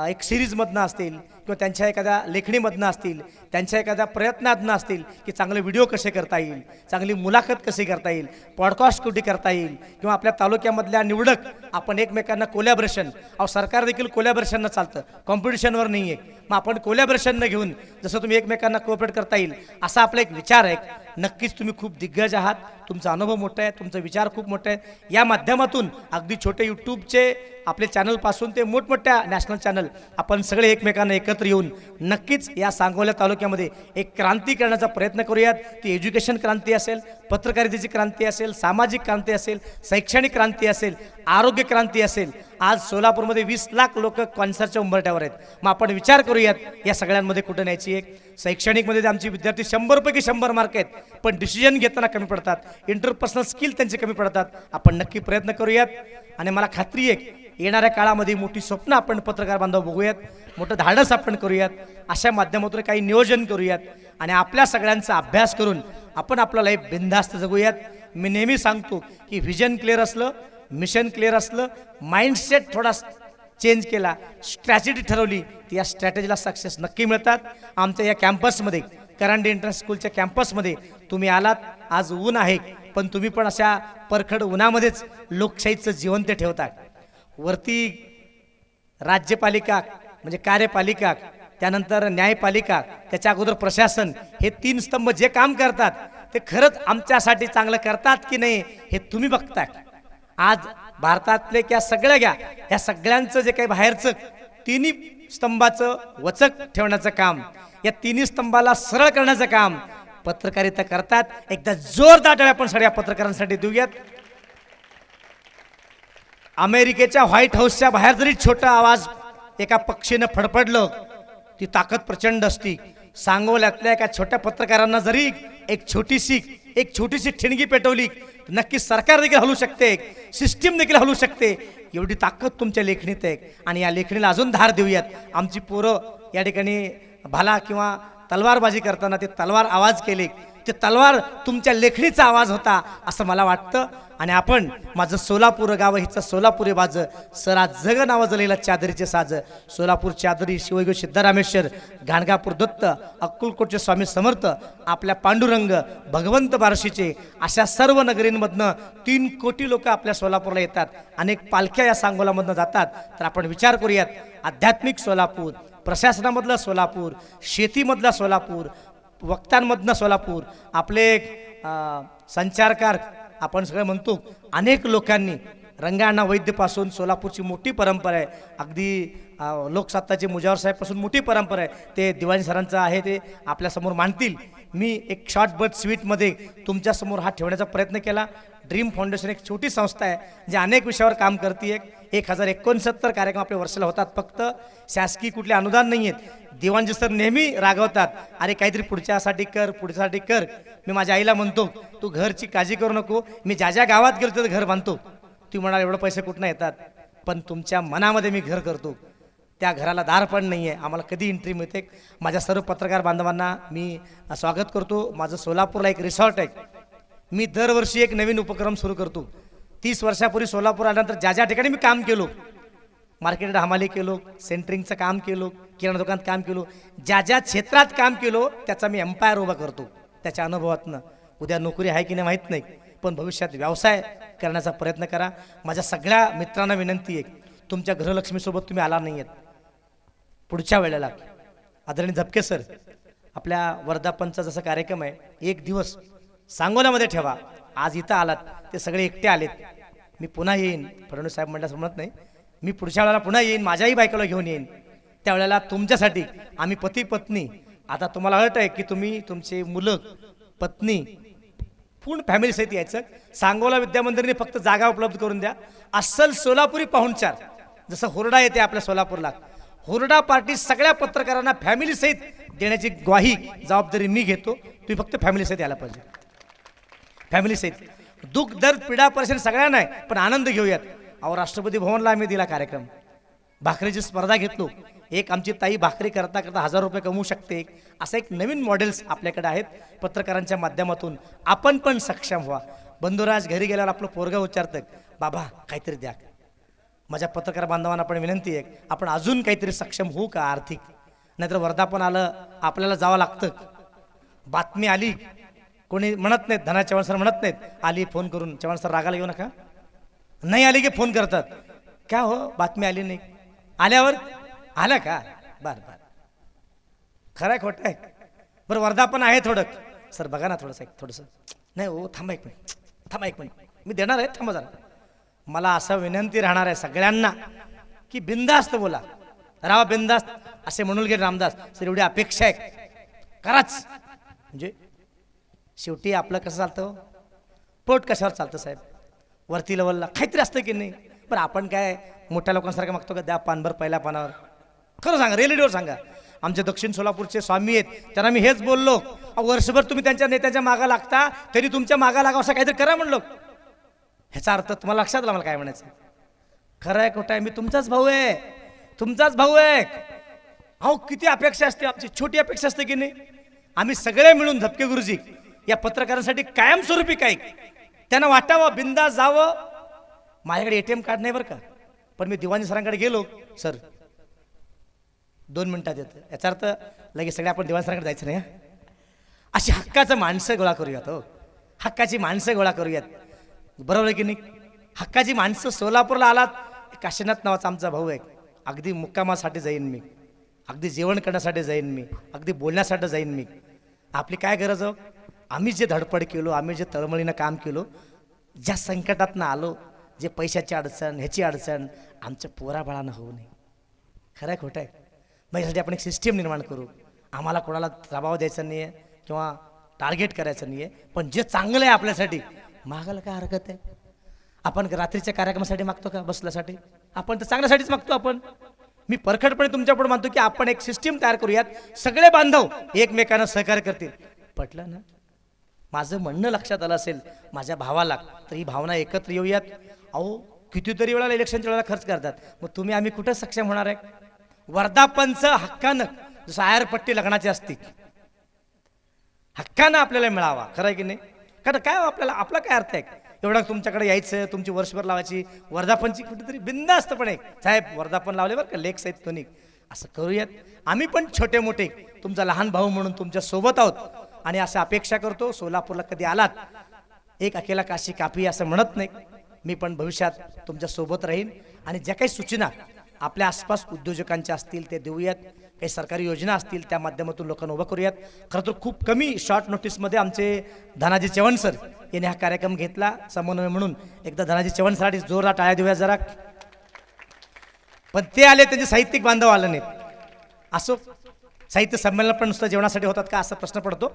एक सिरीजमधनं असतील किंवा त्यांच्या एखाद्या लेखणीमधनं असतील, त्यांच्या एखाद्या प्रयत्नातनं असतील की चांगले व्हिडिओ कसे करता येईल, चांगली मुलाखत कशी करता येईल, पॉडकास्ट कुठे करता येईल, किंवा आपल्या तालुक्यामधल्या निवडक आपण एकमेकांना कोलॅबरेशन. सरकार देखील कोलॅबरेशननं चालतं, कॉम्पिटिशनवर नाही आहे. मग आपण कोलॅबरेशननं घेऊन जसं तुम्ही एकमेकांना कोऑपरेट करता येईल असा आपला एक विचार आहे. नक्कीच तुम्ही खूप दिग्गज आहात, तुमचा अनुभव मोठा आहे, तुमचा विचार खूप मोठा आहे. या माध्यमातून अगदी छोटे यूट्यूबचे आपले चॅनलपासून ते मोठमोठ्या नॅशनल चॅनल आपण सगळे एकमेकांना एकत्र येऊन नक्कीच या सांगोला तालुक्यामध्ये एक क्रांती करण्याचा प्रयत्न करूयात. ती एज्युकेशन क्रांती असेल, पत्रकारितेची क्रांती असेल, सामाजिक क्रांती असेल, शैक्षणिक क्रांती असेल, आरोग्य क्रांती असेल. आज सोलापूरमध्ये 20 लाख लोक कॅन्सरच्या उंबरठ्यावर आहेत. मग आपण विचार करूयात या सगळ्यांमध्ये कुठं न्यायची एक. शैक्षणिकमध्ये आमचे विद्यार्थी 100 पैकी 100 मार्क आहेत, पण डिसिजन घेताना कमी पडतात, इंटरपर्सनल स्किल त्यांचे कमी पडतात. आपण नक्की प्रयत्न करूयात. आणि मला खात्री आहे येणाऱ्या काळामध्ये मोठी स्वप्न आपण पत्रकार बांधव बघूयात, मोठं धाडस आपण करूयात, अशा माध्यमातून काही नियोजन करूयात आणि आपल्या सगळ्यांचा अभ्यास करून आपण आपला लाईफ बिनधास्त जगूयात. मी नेहमी सांगतो की व्हिजन क्लिअर असलं, मिशन क्लिअर असलं, माइंडसेट थोडा चेंज केला, स्ट्रॅटेजी ठरवली, ती या स्ट्रॅटेजीला सक्सेस नक्की मिळतात. आमच्या या कॅम्पसमध्ये, करांडे इंटरनॅशनल स्कूलच्या कॅम्पसमध्ये तुम्ही आलात. आज ऊन आहे, पण तुम्ही पण अशा परखड उन्हामध्येच लोकशाहीचं जिवंत ठेवता. वरती राज्यपालिका म्हणजे कार्यपालिका, त्यानंतर न्यायपालिका, त्याच्या अगोदर प्रशासन, हे 3 स्तंभ जे काम करतात ते खरंच आमच्यासाठी चांगलं करतात की नाही हे तुम्ही बघताय. आज भारतातले क्या सगळ्या घ्या, ह्या सगळ्यांचं जे काही बाहेरचं 3 स्तंभाचं वचक ठेवण्याचं काम, या 3 स्तंभाला सरळ करण्याचं काम पत्रकारिता करतात. एकदा जोरदार टाळ्या आपण सगळ्या पत्रकारांसाठी देऊयात. अमेरिकेच्या व्हाईट हाऊसच्या बाहेर जरी छोटा आवाज एका पक्षीनं फडफडलं ती ताकद प्रचंड असती. सांगोल्यातल्या एका छोट्या पत्रकारांना जरी एक छोटीशी ठिणगी पेटवली, नक्कीच सरकार देखील हलू शकते, सिस्टीम देखील हलू शकते. एवढी ताकद तुमच्या लेखणीत आहे. आणि या लेखणीला अजून धार देऊयात. आमची पोरं या ठिकाणी भाला किंवा तलवारबाजी करताना ते तलवार आवाज केले, ते तलवार तुमच्या लेखणीचा आवाज होता असं मला वाटतं. आणि आपण माझं सोलापूर गाव हिचं सोलापुरी बाज, सरा जग नावाजलेला चादरीचे साज. सोलापूर चादरी, शिवगो सिद्धरामेश्वर, घाणगापूर दत्त, अक्कलकोटचे स्वामी समर्थ, आपल्या पांडुरंग, भगवंत बार्शीचे, अशा सर्व नगरींमधनं 3 कोटी लोक आपल्या सोलापूरला येतात. अनेक पालख्या या सांगोलामधनं जातात. तर आपण विचार करूयात, आध्यात्मिक सोलापूर, प्रशासनामधलं सोलापूर, शेतीमधला सोलापूर, वक्त्यांमधनं सोलापूर, आपले संचारकार आपण सगळे म्हणतो, अनेक लोकांनी, रंगाअण्णा वैद्यपासून सोलापूरची मोठी परंपरा आहे. अगदी लोकसत्ताचे मुजावर साहेबपासून मोठी परंपरा आहे. ते दिवाणी सरांचं आहे, ते आपल्यासमोर मांडतील. मी एक शॉर्ट बट स्वीटमध्ये तुमच्यासमोर हा ठेवण्याचा प्रयत्न केला. ड्रीम फाउंडेशन एक छोटी संस्था आहे, जे अनेक विषयावर काम करते. 1069 कार्यक्रम आपल्या वर्षाला होतात. फक्त शासकीय कुठले अनुदान नाही आहेत. दिवाणजी सर नेहमी रागवतात, अरे काहीतरी पुढच्यासाठी कर. मी माझ्या आईला म्हणतो, तू घरची काळजी करू नको, मी ज्या गावात गेलो तिथं घर बांधतो. ती म्हणाल एवढं पैसे कुठनं येतात, पण तुमच्या मनामध्ये मी घर करतो. त्या घराला दार पण नाही आहे. आम्हाला कधी एंट्री मिळते. माझ्या सर्व पत्रकार बांधवांना मी स्वागत करतो. माझं सोलापूरला एक रिसॉर्ट आहे. मी दरवर्षी एक नवीन उपक्रम सुरू करतो. 30 वर्षापूर्वी सोलापूर आल्यानंतर ज्या ठिकाणी मी काम केलो, मार्केट हमाली केलो, सेंटरिंगचं काम केलो, किराणा दुकानात काम केलो, ज्या क्षेत्रात काम केलो त्याचा मी एम्पायर उभा करतो त्याच्या अनुभवातनं. उद्या नोकरी आहे की नाही माहीत नाही, पण भविष्यात व्यवसाय करण्याचा प्रयत्न करा. माझ्या सगळ्या मित्रांना विनंती आहे, तुमच्या गृहलक्ष्मीसोबत तुम्ही आला नाही आहेत, पुढच्या वेळेला आदरणीय झपके सर, आपल्या वर्धापनचा जसा कार्यक्रम आहे, 1 दिवस सांगोल्यामध्ये ठेवा. आज इथं आलात, ते सगळे एकटे आलेत. मी पुन्हा येईन, फडणवीस साहेब म्हणल्यास म्हणत नाही, मी पुढच्या वेळेला पुन्हा येईन, माझ्याही बायकोला घेऊन येईन. त्यावेळेला तुमच्यासाठी आम्ही पती पत्नी, आता तुम्हाला अट आहे की तुम्ही तुमचे मुलं, पत्नी, पूर्ण फॅमिली सहित यायचं. सांगोला विद्यामंदिरने फक्त जागा उपलब्ध करून द्या. अस्सल सोलापुरी पाहुणचार, जसं हुरडा येते आपल्या सोलापूरला, हुरडा पार्टी सगळ्या पत्रकारांना फॅमिली सहित देण्याची ग्वाही, जबाबदारी मी घेतो. तुम्ही फक्त फॅमिली सहित यायला पाहिजे. फॅमिली सहित दुःख दर्द पीडा परेशानी सगळ्यांना आहे, पण आनंद घेऊयात. अहो, राष्ट्रपती भवनला आम्ही दिला कार्यक्रम, भाकरीची स्पर्धा घेतलो. एक आमची ताई भाकरी करता करता 1000 रुपये कमवू शकते. असं एक नवीन मॉडेल्स आपल्याकडे आहेत. पत्रकारांच्या माध्यमातून आपण पण सक्षम व्हा. बंधुराज घरी गेल्यावर आपलं पोरगा उच्चारतं, बाबा काहीतरी द्या. माझ्या पत्रकार बांधवांना पण विनंती आहे, आपण अजून काहीतरी सक्षम होऊ का आर्थिक, नाहीतर वर्धापन आलं आपल्याला जावं लागतं. बातमी आली, कोणी म्हणत नाहीत, धना चव्हाण सर म्हणत नाहीत, आली फोन करून, चव्हाण सर रागाला येऊ नका, नाही आली की फोन करतात, क्या हो बातमी आली नाही, आल्यावर आलं का, बरं खरं आहे खोटं आहे, बरं वर्धापन आहे थोडं, सर बघा ना थोडंसं नाही हो, थांबा एक मिनिट, मी देणार आहे, थांबा जरा. मला असं विनंती राहणार आहे सगळ्यांना की बिंदास्त बोला, राहा बिंदास्त. असे म्हणून गेले रामदास सर, एवढी अपेक्षा आहे कराच. म्हणजे शेवटी आपलं कसं चालतं, पोट कशावर चालतं साहेब, वरती लेवलला काहीतरी असतं की नाही. पण आपण काय मोठ्या लोकांसारखं मागतो का, द्या पानभर पहिल्या पानावर. खरं सांगा, रिअलिटीवर सांगा. आमचे दक्षिण सोलापूरचे स्वामी आहेत, त्यांना मी हेच बोललो, वर्षभर तुम्ही त्यांच्या नेत्यांच्या मागा लागता, तरी तुमच्या मागा लागा असं काहीतरी करा म्हणलो. ह्याचा अर्थ तुम्हाला लक्षात आला मला काय म्हणायचं. खरं आहे खोटं आहे, मी तुमचाच भाऊ आहे. अहो किती अपेक्षा असते आमची, छोटी अपेक्षा असते की नाही. आम्ही सगळे मिळून झपके गुरुजी या पत्रकारांसाठी कायमस्वरूपी काय त्यांना वाटावं, बिंदास जावं. माझ्याकडे ATM कार्ड नाही बरं का, पण मी दिवाणी सरांकडे गेलो, सर 2 मिनिटात येतं, याचा अर्थ लगेच सगळे आपण दिवाणी सरांकडे जायचं नाही. अशी हक्काचं माणसं गोळा करूयात, हो हक्काची माणसं गोळा करूयात, बरोबर आहे की नाही. हक्काची माणसं. सोलापूरला आलात, काशीनाथ नावाचा आमचा भाऊ आहे, अगदी मुक्कामासाठी जाईन मी, अगदी जेवण करण्यासाठी जाईन मी, अगदी बोलण्यासाठी जाईन मी. आपली काय गरज हो, आम्ही जे धडपड केलो, आम्ही जे तळमळीनं काम केलो, ज्या संकटातनं आलो, जे पैशाची अडचण, ह्याची अडचण आमच्या पोराबाळांना होऊ नये. खरं आहे खोटं आहे. मग यासाठी आपण एक सिस्टीम निर्माण करू. आम्हाला कोणाला दबाव द्यायचा नाही आहे किंवा टार्गेट करायचं नाही आहे, पण जे चांगलं आहे आपल्यासाठी मागायला काय हरकत आहे. आपण रात्रीच्या कार्यक्रमासाठी मागतो का, बसल्यासाठी, आपण तर चांगल्यासाठीच मागतो. आपण मी परखडपणे तुमच्यापुढे मानतो की आपण एक सिस्टीम तयार करूयात, सगळे बांधव एकमेकांना सहकार्य करतील. पटलं ना? माझं म्हणणं लक्षात आलं असेल माझ्या भावाला, तर ही भावना एकत्र येऊयात. अहो कितीतरी वेळेला इलेक्शनच्या वेळेला खर्च करतात, मग तुम्ही आम्ही कुठं सक्षम होणार आहे? वर्धापनचं हक्कानं, जसं आयरपट्टी लग्नाची असती, हक्कानं आपल्याला मिळावा. खरं आहे की नाही? कारण काय आपल्याला आपला काय अर्थ आहे एवढा तुमच्याकडे यायचं, तुमची वर्षभर लावायची, वर्धापनची कुठेतरी बिनधास्तपणे साहेब वर्धापन लावले बरं का, लेख सहित कोणी असं करूयात. आम्ही पण छोटे मोठे तुमचा लहान भाऊ म्हणून तुमच्या सोबत आहोत आणि असं अपेक्षा करतो सोलापूरला कधी आलात एक अकेला काशी कापी असं म्हणत नाही. मी पण भविष्यात तुमच्या सोबत राहीन आणि ज्या काही सूचना आपल्या आसपास उद्योजकांच्या असतील ते देऊयात, काही सरकारी योजना असतील त्या माध्यमातून लोकांना उभं करूयात. खरं तर खूप कमी शॉर्ट नोटीसमध्ये आमचे धनाजी चव्हाण सर यांनी हा कार्यक्रम घेतला समन्वय म्हणून. एकदा धनाजी चव्हाण सरांसाठी जोरदार टाळ्या देऊया जरा. पण ते आले, त्यांचे साहित्यिक बांधव आले नाहीत. असो, साहित्य संमेलन पण नुसतं जेवणासाठी होतात का असा प्रश्न पडतो.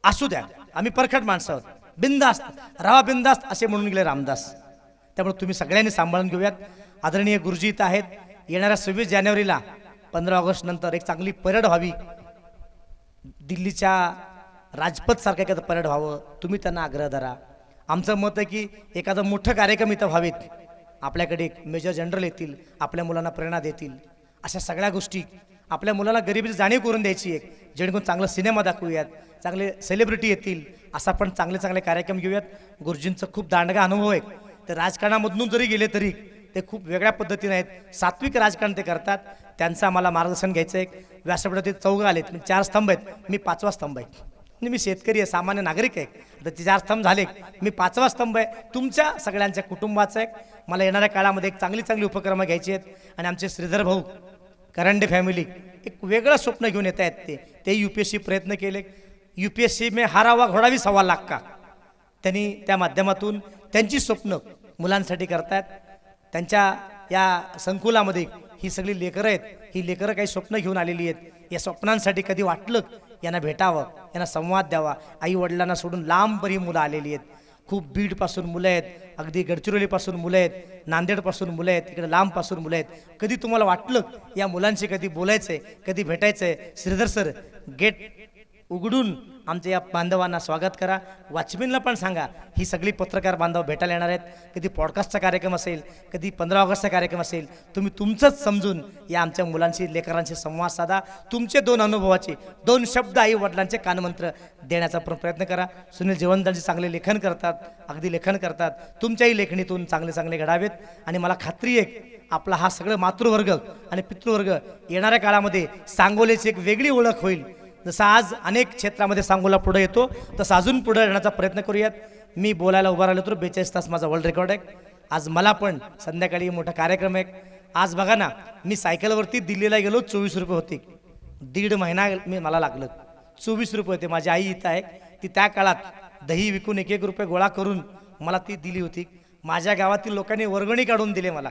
असू द्या, आम्ही परखड माणसं आहोत, बिंदास्त राहा, बिंदास्त असे म्हणून गेले रामदास. त्यामुळे तुम्ही सगळ्यांनी सांभाळून घेऊयात. आदरणीय गुरुजी इथं आहेत. येणाऱ्या 26 जानेवारीला 15 ऑगस्ट नंतर एक चांगली परेड व्हावी, दिल्लीच्या राजपथ सारखं एखादं परेड व्हावं, तुम्ही त्यांना आग्रह धरा. आमचं मत आहे की एखादं मोठं कार्यक्रम इथं व्हावेत, आपल्याकडे मेजर जनरल येतील, आपल्या मुलांना प्रेरणा देतील. अशा सगळ्या गोष्टी आपल्या मुलांना गरिबीची जाणीव करून द्यायची आहे, जेणेकरून चांगलं सिनेमा दाखवूयात, चांगले सेलिब्रिटी येतील, असा पण चांगले चांगले कार्यक्रम घेऊयात. गुरुजींचं खूप दांडगा अनुभव आहे. ते राजकारणामधून जरी गेले तरी ते खूप वेगळ्या पद्धतीने आहेत, सात्विक राजकारण ते करतात. त्यांचं आम्हाला मार्गदर्शन घ्यायचं आहे. व्यासपीठात 4 आलेत, 4 स्तंभ आहेत, मी 5वा स्तंभ आहे. आणि मी शेतकरी आहे, सामान्य नागरिक आहे, तर ते 4 स्तंभ झाले, मी 5वा स्तंभ आहे. तुमच्या सगळ्यांच्या कुटुंबाचं आहे. मला येणाऱ्या काळामध्ये एक चांगली उपक्रम घ्यायची आहेत. आणि आमचे श्रीधर भाऊ करंडे फॅमिली एक वेगळं स्वप्न घेऊन येत आहेत. ते UPSC प्रयत्न केले. UPSC में हारावा घोडा भी 1.25 लाख का. त्यांनी त्या माध्यमातून त्यांची स्वप्न मुलांसाठी करतात. त्यांच्या या संकुलामध्ये ही सगळी लेकरं आहेत. ही लेकरं काही स्वप्न घेऊन आलेली आहेत. या स्वप्नांसाठी कधी वाटलं यांना भेटावं, यांना संवाद द्यावा. आई वडिलांना सोडून लांब ही मुलं आलेली आहेत. खूप बीडपासून मुलं आहेत, अगदी गडचिरोलीपासून मुलं आहेत, नांदेडपासून मुलं आहेत, इकडे लांबपासून मुलं आहेत. कधी तुम्हाला वाटलं या मुलांशी कधी बोलायचं आहे, कधी भेटायचं आहे, श्रीधर सर गेट उघडून आमच्या या बांधवांना स्वागत करा. वॉचमॅनला पण सांगा ही सगळी पत्रकार बांधव भेटायला येणार आहेत. कधी पॉडकास्टचा कार्यक्रम असेल, कधी 15 ऑगस्टचा कार्यक्रम असेल, तुम्ही तुमचंच समजून या आमच्या मुलांशी लेकरांशी संवाद साधा. तुमचे 2 अनुभवाचे 2 शब्द आई वडिलांचे कानमंत्र देण्याचा प्रयत्न करा. सुनील जेवणदारजी चांगले लेखन करतात, अगदी लेखन करतात. तुमच्याही लेखणीतून चांगले चांगले घडावेत. आणि मला खात्री आहे आपला हा सगळं मातृवर्ग आणि पितृवर्ग येणाऱ्या काळामध्ये सांगोलेची एक वेगळी ओळख होईल. जसं आज अनेक क्षेत्रामध्ये सांगोला पुढे येतो, तसं अजून पुढे येण्याचा प्रयत्न करूयात. मी बोलायला उभा राहिलो तर 42 तास माझा वर्ल्ड रेकॉर्ड आहे. आज मला पण संध्याकाळी मोठा कार्यक्रम आहे. आज बघा ना, मी सायकलवरती दिल्लीला गेलो, 24 रुपये होते. 1.5 महिना मला लागलं, 24 रुपये होते. माझी आई इथं आहे, ती त्या काळात दही विकून 1-1 रुपये गोळा करून मला ती दिली होती. माझ्या गावातील लोकांनी वर्गणी काढून दिले मला.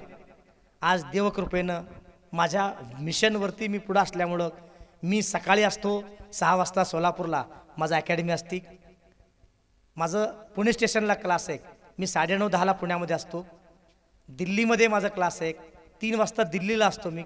आज देवकृपेनं माझ्या मिशनवरती मी पुढं असल्यामुळं मी सकाळी असतो 6 वाजता सोलापूरला, माझा अकॅडमी असती. माझं पुणे स्टेशनला क्लास आहे. मी 9:30-10ला पुण्यामध्ये असतो. दिल्लीमध्ये माझा क्लास आहे. 3 वाजता दिल्लीला असतो मी.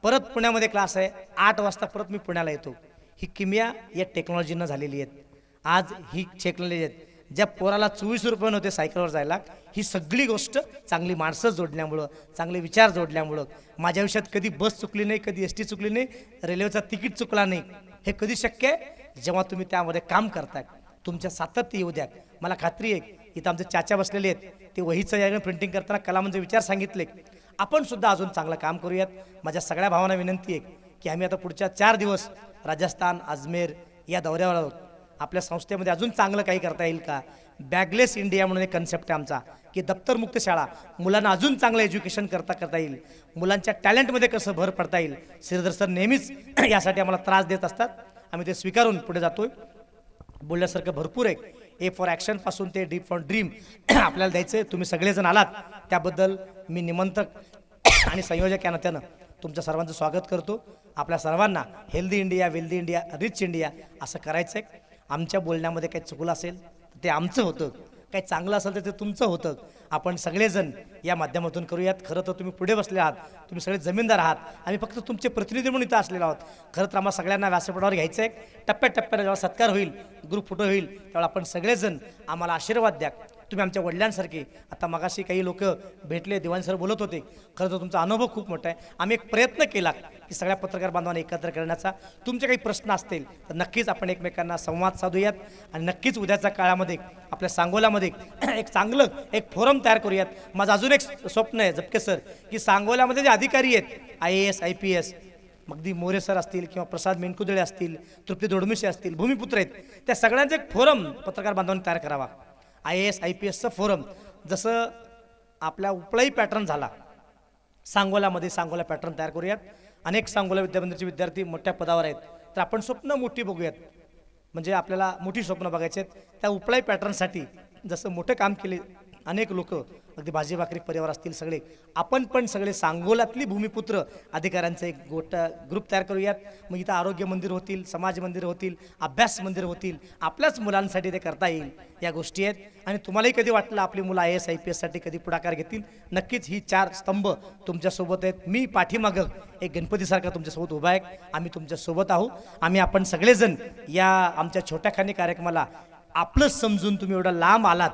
परत पुण्यामध्ये क्लास आहे. 8 वाजता परत मी पुण्याला येतो. ही किमया या टेक्नॉलॉजीनं झालेली आहेत. आज ही टेक्नॉलॉजी आहेत. ज्या पोराला 24 रुपये नव्हते सायकलवर जायला, ही सगळी गोष्ट चांगली माणसं जोडल्यामुळं, चांगले विचार जोडल्यामुळं. माझ्या आयुष्यात कधी बस चुकली नाही, कधी ST चुकली नाही, रेल्वेचा तिकीट चुकला नाही. हे कधी शक्य आहे जेव्हा तुम्ही त्यामध्ये काम करताय. तुमच्या सातत्य येऊ द्या. मला खात्री आहे इथं आमचे चाचा बसलेले आहेत, ते वहीचं या प्रिंटिंग करताना कलामांचे विचार सांगितले. आपण सुद्धा अजून चांगलं काम करूयात. माझ्या सगळ्या भावांना विनंती आहे की आम्ही आता पुढच्या 4 दिवस राजस्थान, अजमेर या दौऱ्यावर आहोत. आपल्या संस्थेमध्ये अजून चांगलं काही करता येईल का? बॅगलेस इंडिया म्हणून एक कन्सेप्ट आहे आमचा, की दप्तरमुक्त शाळा, मुलांना अजून चांगलं एज्युकेशन करता येईल. मुलांच्या टॅलेंटमध्ये कसं भर पडता येईल. श्रीधर सर नेहमीच यासाठी आम्हाला त्रास देत असतात. आम्ही ते स्वीकारून पुढे जातोय. बोलण्यासारखं भरपूर आहे. A फॉर ॲक्शनपासून ते D फॉर ड्रीम आपल्याला द्यायचं आहे. तुम्ही सगळेजण आलात त्याबद्दल मी निमंत्रक आणि संयोजक या नात्यानं तुमच्या सर्वांचं स्वागत करतो. आपल्या सर्वांना healthy India, wealthy India, rich India असं करायचं आहे. आमच्या बोलण्यामध्ये काही चुकलं असेल तर ते आमचं होतं. काही चांगलं असेल तर ते तुमचं होतं. आपण सगळेजण या माध्यमातून करूयात. खरं तर तुम्ही पुढे बसले आहात, तुम्ही सगळे जमीनदार आहात, आम्ही फक्त तुमचे प्रतिनिधी म्हणून इथं असलेलो आहोत. खरं तर आम्हाला सगळ्यांना व्यासपीठावर घ्यायचं आहे. टप्प्याटप्प्याने जेव्हा सत्कार होईल, ग्रुप फोटो होईल, तेव्हा आपण सगळेजण आम्हाला आशीर्वाद द्या. तुम्ही आमच्या वडिलांसारखे. आता मगाशी काही लोक भेटले, दिवाण सर बोलत होते. खरं तर तुमचा अनुभव खूप मोठा आहे. आम्ही एक प्रयत्न केला की सगळ्या पत्रकार बांधवांना एकत्र करण्याचा. तुमचे काही प्रश्न असतील तर नक्कीच आपण एकमेकांना संवाद साधूयात आणि नक्कीच उद्याच्या काळामध्ये आपल्या सांगोल्यामध्ये एक चांगलं एक फोरम तयार करूयात. माझं अजून एक स्वप्न आहे झपके सर, की सांगोल्यामध्ये जे अधिकारी आहेत IAS IPS, अगदी मोरे सर असतील किंवा प्रसाद मेनकुदळे असतील, तृप्ती दोडमिशे असतील, भूमिपुत्र आहेत, त्या सगळ्यांचं एक फोरम पत्रकार बांधवांनी तयार करावा. IAS IPSचं फोरम जसं आपल्या उपळाई पॅटर्न झाला, सांगोल्यामध्ये सांगोला पॅटर्न तयार करूयात. अनेक सांगोला विद्यामंदिरचे विद्यार्थी मोठ्या पदावर आहेत, तर आपण स्वप्न मोठी बघूयात. म्हणजे आपल्याला मोठी स्वप्न बघायचे आहेत. त्या उपळाई पॅटर्नसाठी जसं मोठं काम केले अनेक लोक, अगदी भाजी भाकरी परिवार असतील सगळे, आपण पण सगळे सांगोल्यातली भूमिपुत्र अधिकाऱ्यांचं एक ग्रुप तयार करूयात. मग इथं आरोग्य मंदिर होतील, समाज मंदिर होतील, अभ्यास मंदिर होतील, आपल्याच मुलांसाठी ते करता येईल. या गोष्टी आहेत. आणि तुम्हालाही कधी वाटलं आपली मुलं IAS IPSसाठी कधी पुढाकार घेतील, नक्कीच ही 4 स्तंभ तुमच्यासोबत आहेत. मी पाठीमागं एक गणपतीसारखा तुमच्यासोबत उभा आहे. आम्ही तुमच्यासोबत आहोत. आम्ही आपण सगळेजण या आमच्या छोट्याखानी कार्यक्रमाला आपलंच समजून तुम्ही एवढा लांब आलात.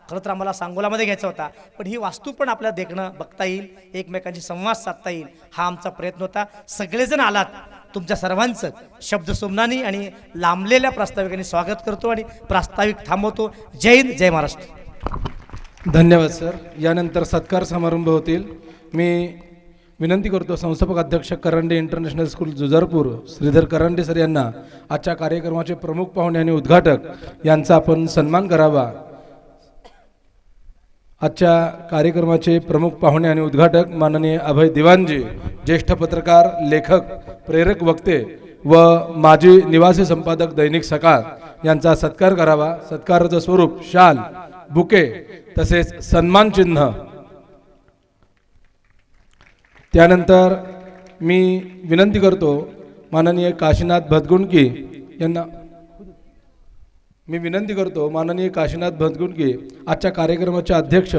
खरं तर आम्हाला सांगोलामध्ये घ्यायचा होता, पण ही वास्तू पण आपल्याला देखणं बघता येईल, एकमेकांशी संवाद साधता येईल, हा आमचा प्रयत्न होता. सगळेजण आलात. तुमच्या सर्वांचं शब्द सोमनानी आणि लांबलेल्या प्रास्ताविकांनी स्वागत करतो आणि प्रास्ताविक थांबवतो. जय हिंद, जय महाराष्ट्र. धन्यवाद सर. यानंतर सत्कार समारंभ होतील. मी विनंती करतो संस्थापक अध्यक्ष Karande international school जुजारपूर Shridhar Karande sir यांना आजच्या कार्यक्रमाचे प्रमुख पाहुणे आणि उद्घाटक यांचा आपण सन्मान करावा. आजच्या कार्यक्रमाचे प्रमुख पाहुणे आणि उद्घाटक माननीय अभय दिवाणजी, ज्येष्ठ पत्रकार, लेखक, प्रेरक वक्ते व माजी निवासी संपादक दैनिक सकाळ यांचा सत्कार करावा. सत्काराचं स्वरूप शाल, बुके तसेच सन्मान चिन्ह. त्यानंतर मी विनंती करतो माननीय काशीनाथ भदगुंडकी यांना आजच्या कार्यक्रमाचे अध्यक्ष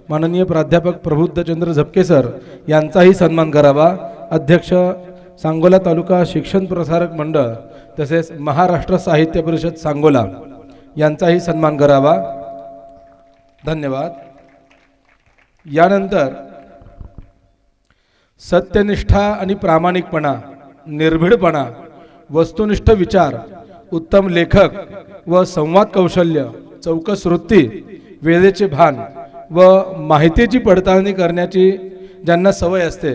माननीय प्राध्यापक प्रबुद्धचंद्र झपके सर यांचाही सन्मान करावा. अध्यक्ष सांगोला तालुका शिक्षण प्रसारक मंडळ तसेच महाराष्ट्र साहित्य परिषद सांगोला यांचाही सन्मान करावा. धन्यवाद. यानंतर सत्यनिष्ठा आणि प्रामाणिकपणा, निर्भीडपणा, वस्तुनिष्ठ विचार, उत्तम लेखक व संवाद कौशल्य, चौकस वृत्ती, वेळेचे भान व माहितीची पडताळणी करण्याची ज्यांना सवय असते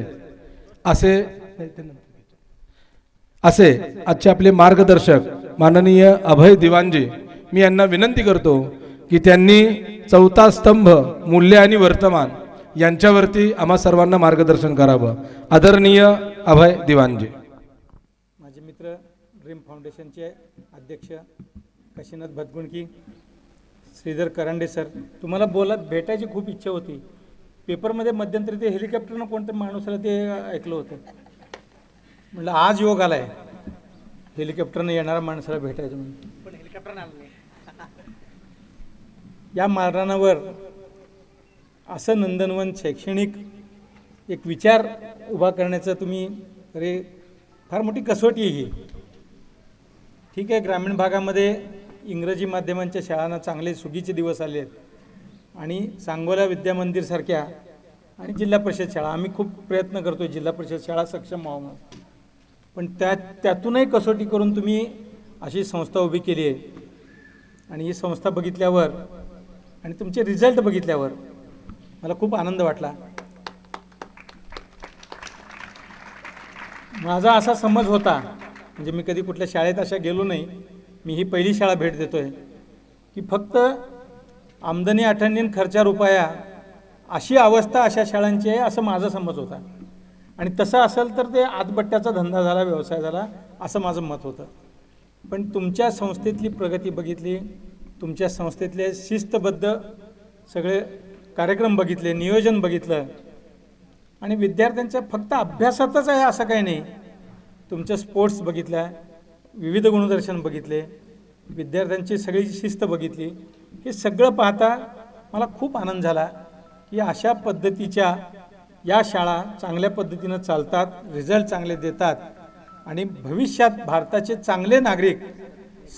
असे आजचे आपले मार्गदर्शक माननीय अभय दिवाणजी, मी यांना विनंती करतो की त्यांनी 4था स्तंभ मूल्य आणि वर्तमान यांच्यावरती आम्हा सर्वांना मार्गदर्शन करावं. आदरणीय अभय दिवाणजी. माझे मित्र ड्रीम फाउंडेशनचे अध्यक्ष काशीनाथ भदगुंडकी, श्रीधर करंडे सर, तुम्हाला भेटायची खूप इच्छा होती. पेपरमध्ये मध्यंतरी ते हेलिकॉप्टरनं कोणत्या माणूसाला ते ऐकलं होतं. म्हटलं आज योग आलाय हेलिकॉप्टरनं येणाऱ्या माणसाला भेटायचं म्हणून. पण हेलिकॉप्टर या मारणावर असं नंदनवन शैक्षणिक एक विचार उभा करण्याचं तुम्ही अरे फार मोठी कसोटी आहे ही. ठीक आहे, ग्रामीण भागामध्ये इंग्रजी माध्यमांच्या शाळांना चांगले सुगीचे दिवस आले आहेत आणि सांगोला विद्यामंदिरसारख्या आणि जिल्हा परिषद शाळा आम्ही खूप प्रयत्न करतो जिल्हा परिषद शाळा सक्षम व्हावं, पण त्यातूनही कसोटी करून तुम्ही अशी संस्था उभी केली आहे. आणि ही संस्था बघितल्यावर आणि तुमचे रिझल्ट बघितल्यावर मला खूप आनंद वाटला. माझा असा समज होता, म्हणजे मी कधी कुठल्या शाळेत अशा गेलो नाही, मी ही पहिली शाळा भेट देतोय, की फक्त आमदनी अठ्ठ्याण्णव खर्चा रुपया अशी अवस्था अशा शाळांची आहे असं माझा समज होता. आणि तसं असेल तर ते आतबट्ट्याचा धंदा झाला, व्यवसाय झाला असं माझं मत होतं. पण तुमच्या संस्थेतली प्रगती बघितली, तुमच्या संस्थेतले शिस्तबद्ध सगळे कार्यक्रम बघितले, नियोजन बघितलं आणि विद्यार्थ्यांच्या फक्त अभ्यासातच आहे असं काही नाही. तुमच्या स्पोर्ट्स बघितल्या, विविध गुणदर्शन बघितले, विद्यार्थ्यांची सगळी शिस्त बघितली, हे सगळं पाहता मला खूप आनंद झाला की अशा पद्धतीच्या या शाळा चांगल्या पद्धतीनं चालतात, रिझल्ट चांगले देतात आणि भविष्यात भारताचे चांगले नागरिक,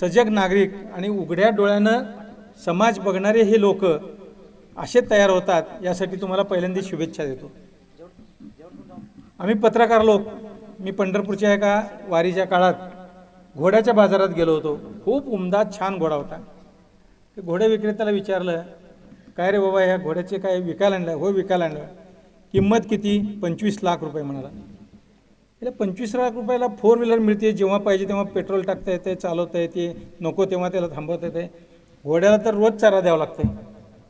सजग नागरिक आणि उघड्या डोळ्यानं समाज बघणारे हे लोक असे तयार होतात. यासाठी तुम्हाला पहिल्यांदा शुभेच्छा देतो. आम्ही पत्रकार लोक, मी पंढरपूरच्या एका वारीच्या काळात घोड्याच्या बाजारात गेलो होतो. खूप उमदा छान घोडा होता. ते घोडे विक्रेत्याला विचारलं, काय रे बाबा ह्या घोड्याचे काय विकायला आणलं? हो विकायला आणलं. किंमत किती? 25 लाख रुपये म्हणाला. એટલે 25 लाख रुपयाला 4 व्हीलर मिळते, जेव्हा पाहिजे तेव्हा पेट्रोल टाकता येते, चालवता येते, नको तेव्हा त्याला थांबवता येते. घोड्याला तर रोज चारा द्यावा लागते,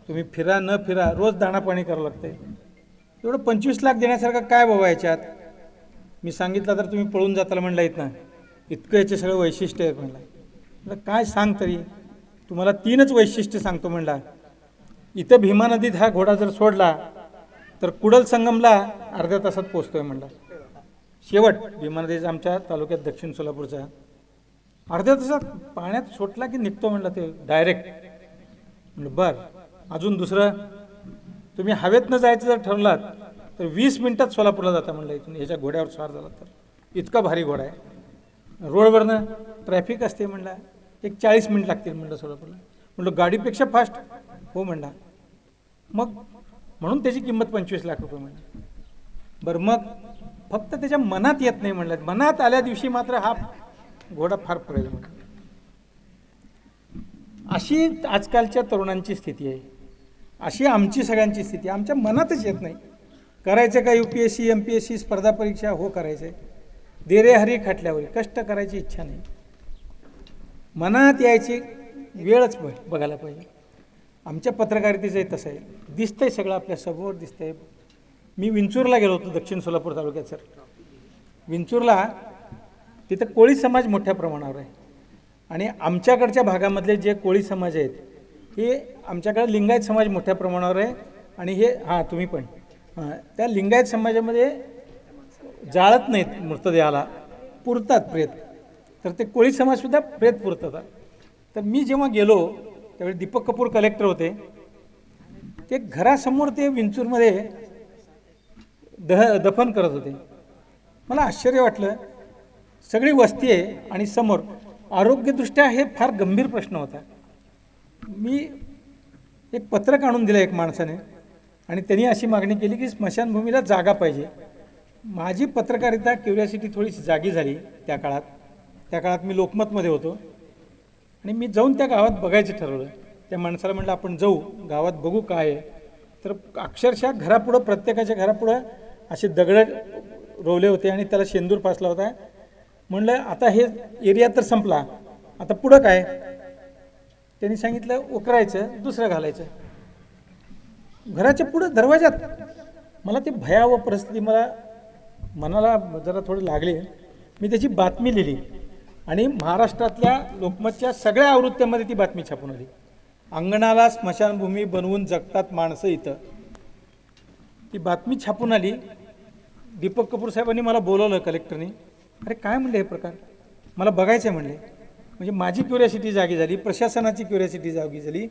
तुम्ही फिरा न फिरा रोज दाणा पाणी करावं लागते. एवढं 25 लाख देण्यासारखं काय बाबा याच्यात? मी सांगितलं तर तुम्ही पळून जाताला म्हणला येत ना, इतकं याचे सगळं वैशिष्ट्य आहेत म्हणला. म्हटलं काय सांग तरी, तुम्हाला 3च वैशिष्ट्य सांगतो म्हणला. इथं भीमा नदीत हा घोडा जर सोडला तर कुडल संगमला अर्ध्या तासात पोचतोय म्हणला. शेवट भीमा नदीचा आमच्या तालुक्यात दक्षिण सोलापूरचा अर्ध्या तासात पाण्यात सोडला की निघतो म्हणलं ते डायरेक्ट. म्हणलं बरं, अजून दुसरं, तुम्ही हवेतनं जायचं जर ठरलात तर 20 मिनिटात सोलापूरला जाता म्हणलं इथून, ह्याच्या घोड्यावर स्वार झाला तर. इतका भारी घोडा आहे. रोडवरनं ट्रॅफिक असते म्हणला, एक 40 मिनिट लागतील म्हणलं सोलापूरला. म्हणलं गाडीपेक्षा फास्ट? हो म्हणला. मग म्हणून त्याची किंमत 25 लाख रुपये म्हणली. बरं मग फक्त त्याच्या मनात येत नाही म्हणलं, मनात आल्या दिवशी मात्र हा घोडा फार पळेल म्हणलं. अशी आजकालच्या तरुणांची स्थिती आहे, अशी आमची सगळ्यांची स्थिती. आमच्या मनातच येत नाही. करायचं का UPSC MPSC स्पर्धा परीक्षा? हो करायचं आहे. देरे हरी खटल्यावर कष्ट करायची इच्छा नाही. मनात यायची वेळच बघायला पाहिजे. आमच्या पत्रकारितेचं तसं आहे, दिसतंय सगळं आपल्या समोर दिसतंय. मी विंचूरला गेलो होतो, दक्षिण सोलापूर तालुक्यात. सर विंचूरला तिथं कोळी समाज मोठ्या प्रमाणावर आहे आणि आमच्याकडच्या भागामधले जे कोळी समाज आहेत हे आमच्याकडे लिंगायत समाज मोठ्या प्रमाणावर आहे. आणि हे तुम्ही पण त्या लिंगायत समाजामध्ये जाळत नाहीत मृतदेहाला, पुरतात प्रेत. तर ते कोळी समाजसुद्धा प्रेत पुरतात. तर मी जेव्हा गेलो त्यावेळी दीपक कपूर कलेक्टर होते. ते घरासमोर ते विंचूरमध्ये दफन करत होते. मला आश्चर्य वाटलं. सगळी वस्ती आहे आणि समोर आरोग्यदृष्ट्या हे फार गंभीर प्रश्न होता. मी एक पत्रक आणून दिलं एक माणसाने आणि त्यांनी अशी मागणी केली की स्मशानभूमीला जागा पाहिजे. माझी पत्रकारिता क्युरियासिटी थोडीशी जागी झाली त्या काळात. त्या काळात मी लोकमतमध्ये होतो आणि मी जाऊन त्या गावात बघायचं ठरवलं. त्या माणसाला म्हटलं आपण जाऊ गावात बघू काय आहे. तर अक्षरशः घरापुढं, प्रत्येकाच्या घरापुढं असे दगड रोवले होते आणि त्याला शेंदूर पासला होता. म्हणलं आता हे एरिया तर संपला, आता पुढं काय? त्यांनी सांगितलं उकरायचं, दुसरं घालायचं. घराच्या पुढं दरवाजात. मला ते भयावह परिस्थिती मनाला जरा थोडी लागली. मी त्याची बातमी लिहिली आणि महाराष्ट्रातल्या लोकमतच्या सगळ्या आवृत्त्यांमध्ये ती बातमी छापून आली. अंगणाला स्मशानभूमी बनवून जगतात माणसं इथं, ती बातमी छापून आली. दीपक कपूर साहेबांनी मला बोलवलं कलेक्टरनी. अरे काय म्हणले हे प्रकार, मला बघायचं आहे म्हणले. म्हणजे माझी क्युरियासिटी जागी झाली, प्रशासनाची क्युरियासिटी जागी झाली.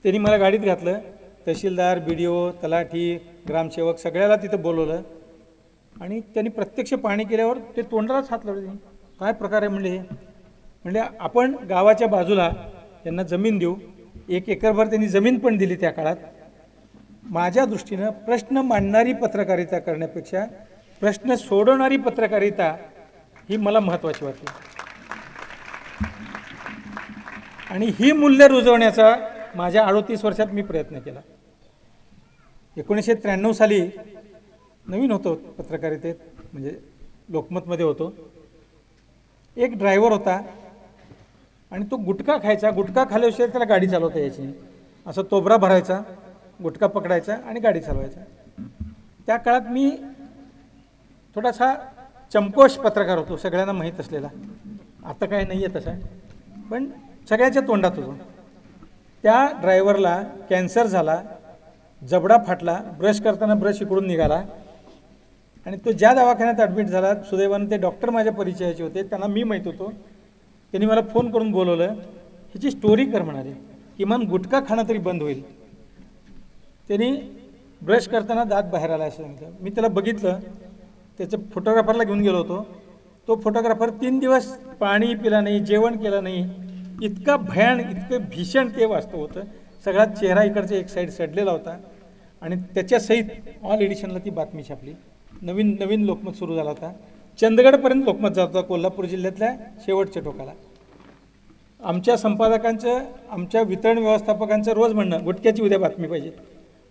त्यांनी मला गाडीत घातलं. तहसीलदार, BDO, तलाठी, ग्रामसेवक सगळ्याला तिथं बोलवलं आणि त्यांनी प्रत्यक्ष पाहणी केल्यावर ते तोंडालाच हात लावले. काय प्रकार आहे म्हणले हे. म्हणजे आपण गावाच्या बाजूला त्यांना जमीन देऊ. 1 एकरभर त्यांनी जमीन पण दिली त्या काळात. माझ्या दृष्टीनं प्रश्न मांडणारी पत्रकारिता करण्यापेक्षा प्रश्न सोडवणारी पत्रकारिता ही मला महत्त्वाची वाटली. आणि ही मूल्य रुजवण्याचा माझ्या 38 वर्षात मी प्रयत्न केला. 1993 साली नवीन होतो पत्रकारितेत, म्हणजे लोकमतमध्ये होतो. एक ड्रायव्हर होता आणि तो गुटखा खायचा. गुटखा खाल्ल्याशिवाय त्याला गाडी चालवता यायची नाही. असं तोबरा भरायचा, गुटखा पकडायचा आणि गाडी चालवायचा. त्या काळात मी थोडासा चमकोश पत्रकार होतो, सगळ्यांना माहीत असलेला. आता काय नाही आहे तसा, पण सगळ्याच्या तोंडात होतो. त्या ड्रायव्हरला कॅन्सर झाला, जबडा फाटला, ब्रश करताना ब्रश इकडून निघाला आणि तो ज्या दवाखान्यात ॲडमिट झाला, सुदैवानं ते डॉक्टर माझ्या परिचयाचे होते, त्यांना मी माहीत होतो. त्यांनी मला फोन करून बोलवलं, ह्याची स्टोरी कर म्हणाले. किमान गुटखा खाणं तरी बंद होईल. त्यांनी ब्रश करताना दात बाहेर आला असं सांगितलं. मी त्याला बघितलं, त्याचं फोटोग्राफरला घेऊन गेलो होतो. तो फोटोग्राफर 3 दिवस पाणी पिला नाही, जेवण केलं नाही. इतका भयान, इतकं भीषण ते वास्तव होतं. सगळा चेहरा इकडचा एक साईड सडलेला होता आणि त्याच्यासहित ऑल एडिशनला ती बातमी छापली. नवीन लोकमत सुरू झाला होता. चंदगडपर्यंत लोकमत जात होता, कोल्हापूर जिल्ह्यातल्या शेवटच्या टोकाला. आमच्या संपादकांचं, आमच्या वितरण व्यवस्थापकांचं रोज म्हणणं, गुटख्याची उद्या बातमी पाहिजे.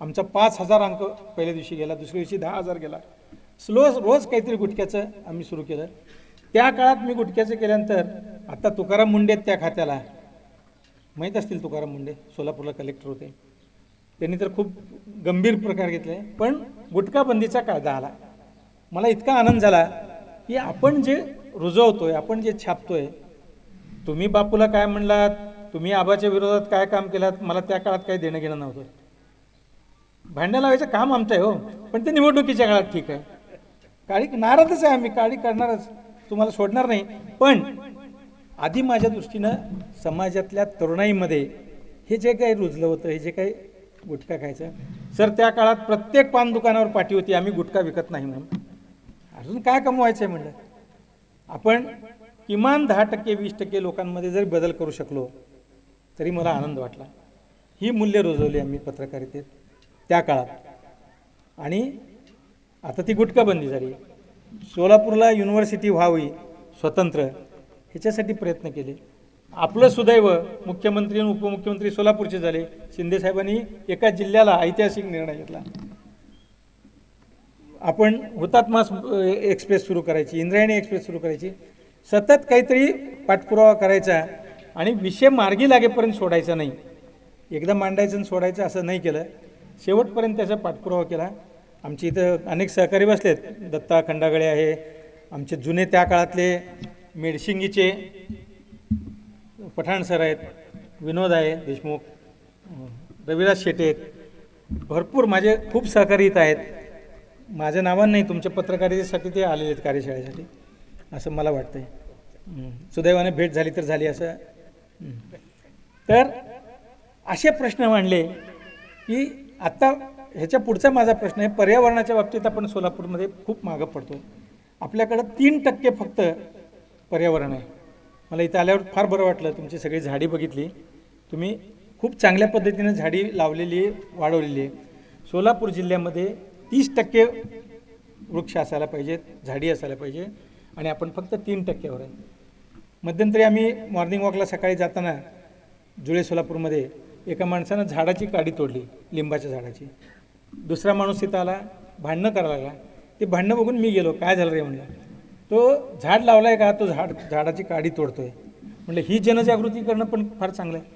आमचा 5,000 अंक पहिल्या दिवशी गेला, दुसऱ्या दिवशी 10,000 गेला. रोज काहीतरी गुटख्याचं आम्ही सुरू केलं. त्या काळात मी गुटख्याचं केल्यानंतर आता तुकाराम मुंडे आहेत त्या खात्याला, माहीत असतील तुकाराम मुंडे, सोलापूरला कलेक्टर होते. त्यांनी तर खूप गंभीर प्रकार घेतले. पण गुटखा बंदीचा कायदा आला. मला इतका आनंद झाला की आपण जे रुजवतोय, आपण जे छापतोय, तुम्ही बापूला काय म्हणलात, तुम्ही आबाच्या विरोधात काय काम केलात, मला त्या काळात काही देणं घेणं नव्हतं. भांडण लावायचं काम आमचं आहे हो, पण ते निवडणुकीच्या काळात ठीक आहे. काळी नाराजच आहे आम्ही, काळी करणारच, तुम्हाला सोडणार नाही. पण आधी माझ्या दृष्टीनं समाजातल्या तरुणाईमध्ये हे जे काही रुजलं होतं, हे जे काही गुटखा खायचं, सर त्या काळात प्रत्येक पान दुकानावर पाटी होती, आम्ही गुटखा विकत नाही म्हणून. अजून काय कमवायचं आहे म्हणलं. आपण किमान 10% 20% लोकांमध्ये जरी बदल करू शकलो तरी मला आनंद वाटला. ही मूल्य रुजवली आम्ही पत्रकारितेत त्या काळात. आणि आता ती गुटखा बंदी झाली. सोलापूरला युनिव्हर्सिटी व्हावी स्वतंत्र, ह्याच्यासाठी प्रयत्न केले. आपलं सुदैव मुख्यमंत्री आणि उपमुख्यमंत्री सोलापूरचे झाले. शिंदे साहेबांनी एका जिल्ह्याला ऐतिहासिक निर्णय घेतला. आपण हुतात्मा एक्सप्रेस सुरू करायची, इंद्रायणी एक्सप्रेस सुरू करायची. सतत काहीतरी पाठपुरावा करायचा आणि विषय मार्गी लागेपर्यंत सोडायचा नाही. एकदा मांडायचं आणि सोडायचं असं नाही केलं. शेवटपर्यंत त्याचा पाठपुरावा केला. आमची इथं अनेक सहकारी बसलेत. दत्ता खंडागळे आहे, आमचे जुने त्या काळातले मेडशिंगीचे पठाण सर आहेत, विनोद आहे देशमुख, रविराज शेटे आहेत. भरपूर माझे खूप सहकारी इथं आहेत. माझ्या नावानं नाही, तुमच्या पत्रकारितेसाठी ते आलेले आहेत कार्यशाळेसाठी, असं मला वाटतं आहे. सुदैवाने भेट झाली तर झाली असं. तर असे प्रश्न मांडले की आत्ता ह्याच्या पुढचा माझा प्रश्न आहे, पर्यावरणाच्या बाबतीत आपण सोलापूरमध्ये खूप मागं पडतो. आपल्याकडं 3% फक्त पर्यावरण आहे. मला इथं आल्यावर फार बरं वाटलं, तुमची सगळी झाडी बघितली. तुम्ही खूप चांगल्या पद्धतीनं झाडी लावलेली आहे, वाढवलेली आहे. सोलापूर जिल्ह्यामध्ये 30% वृक्ष असायला पाहिजेत, झाडी असायला पाहिजे, आणि आपण फक्त 3%वर आहे. मध्यंतरी आम्ही मॉर्निंग वॉकला सकाळी जाताना जुळे सोलापूरमध्ये एका माणसानं झाडाची काडी तोडली, लिंबाच्या झाडाची. दुसरा माणूस तिथं आला, भांडणं करायला लागला. ते भांडणं बघून मी गेलो, काय झालं रे म्हणलं. तो झाड लावला आहे का, तो झाडाची काडी तोडतोय. म्हणलं ही जनजागृती करणं पण फार चांगलं आहे,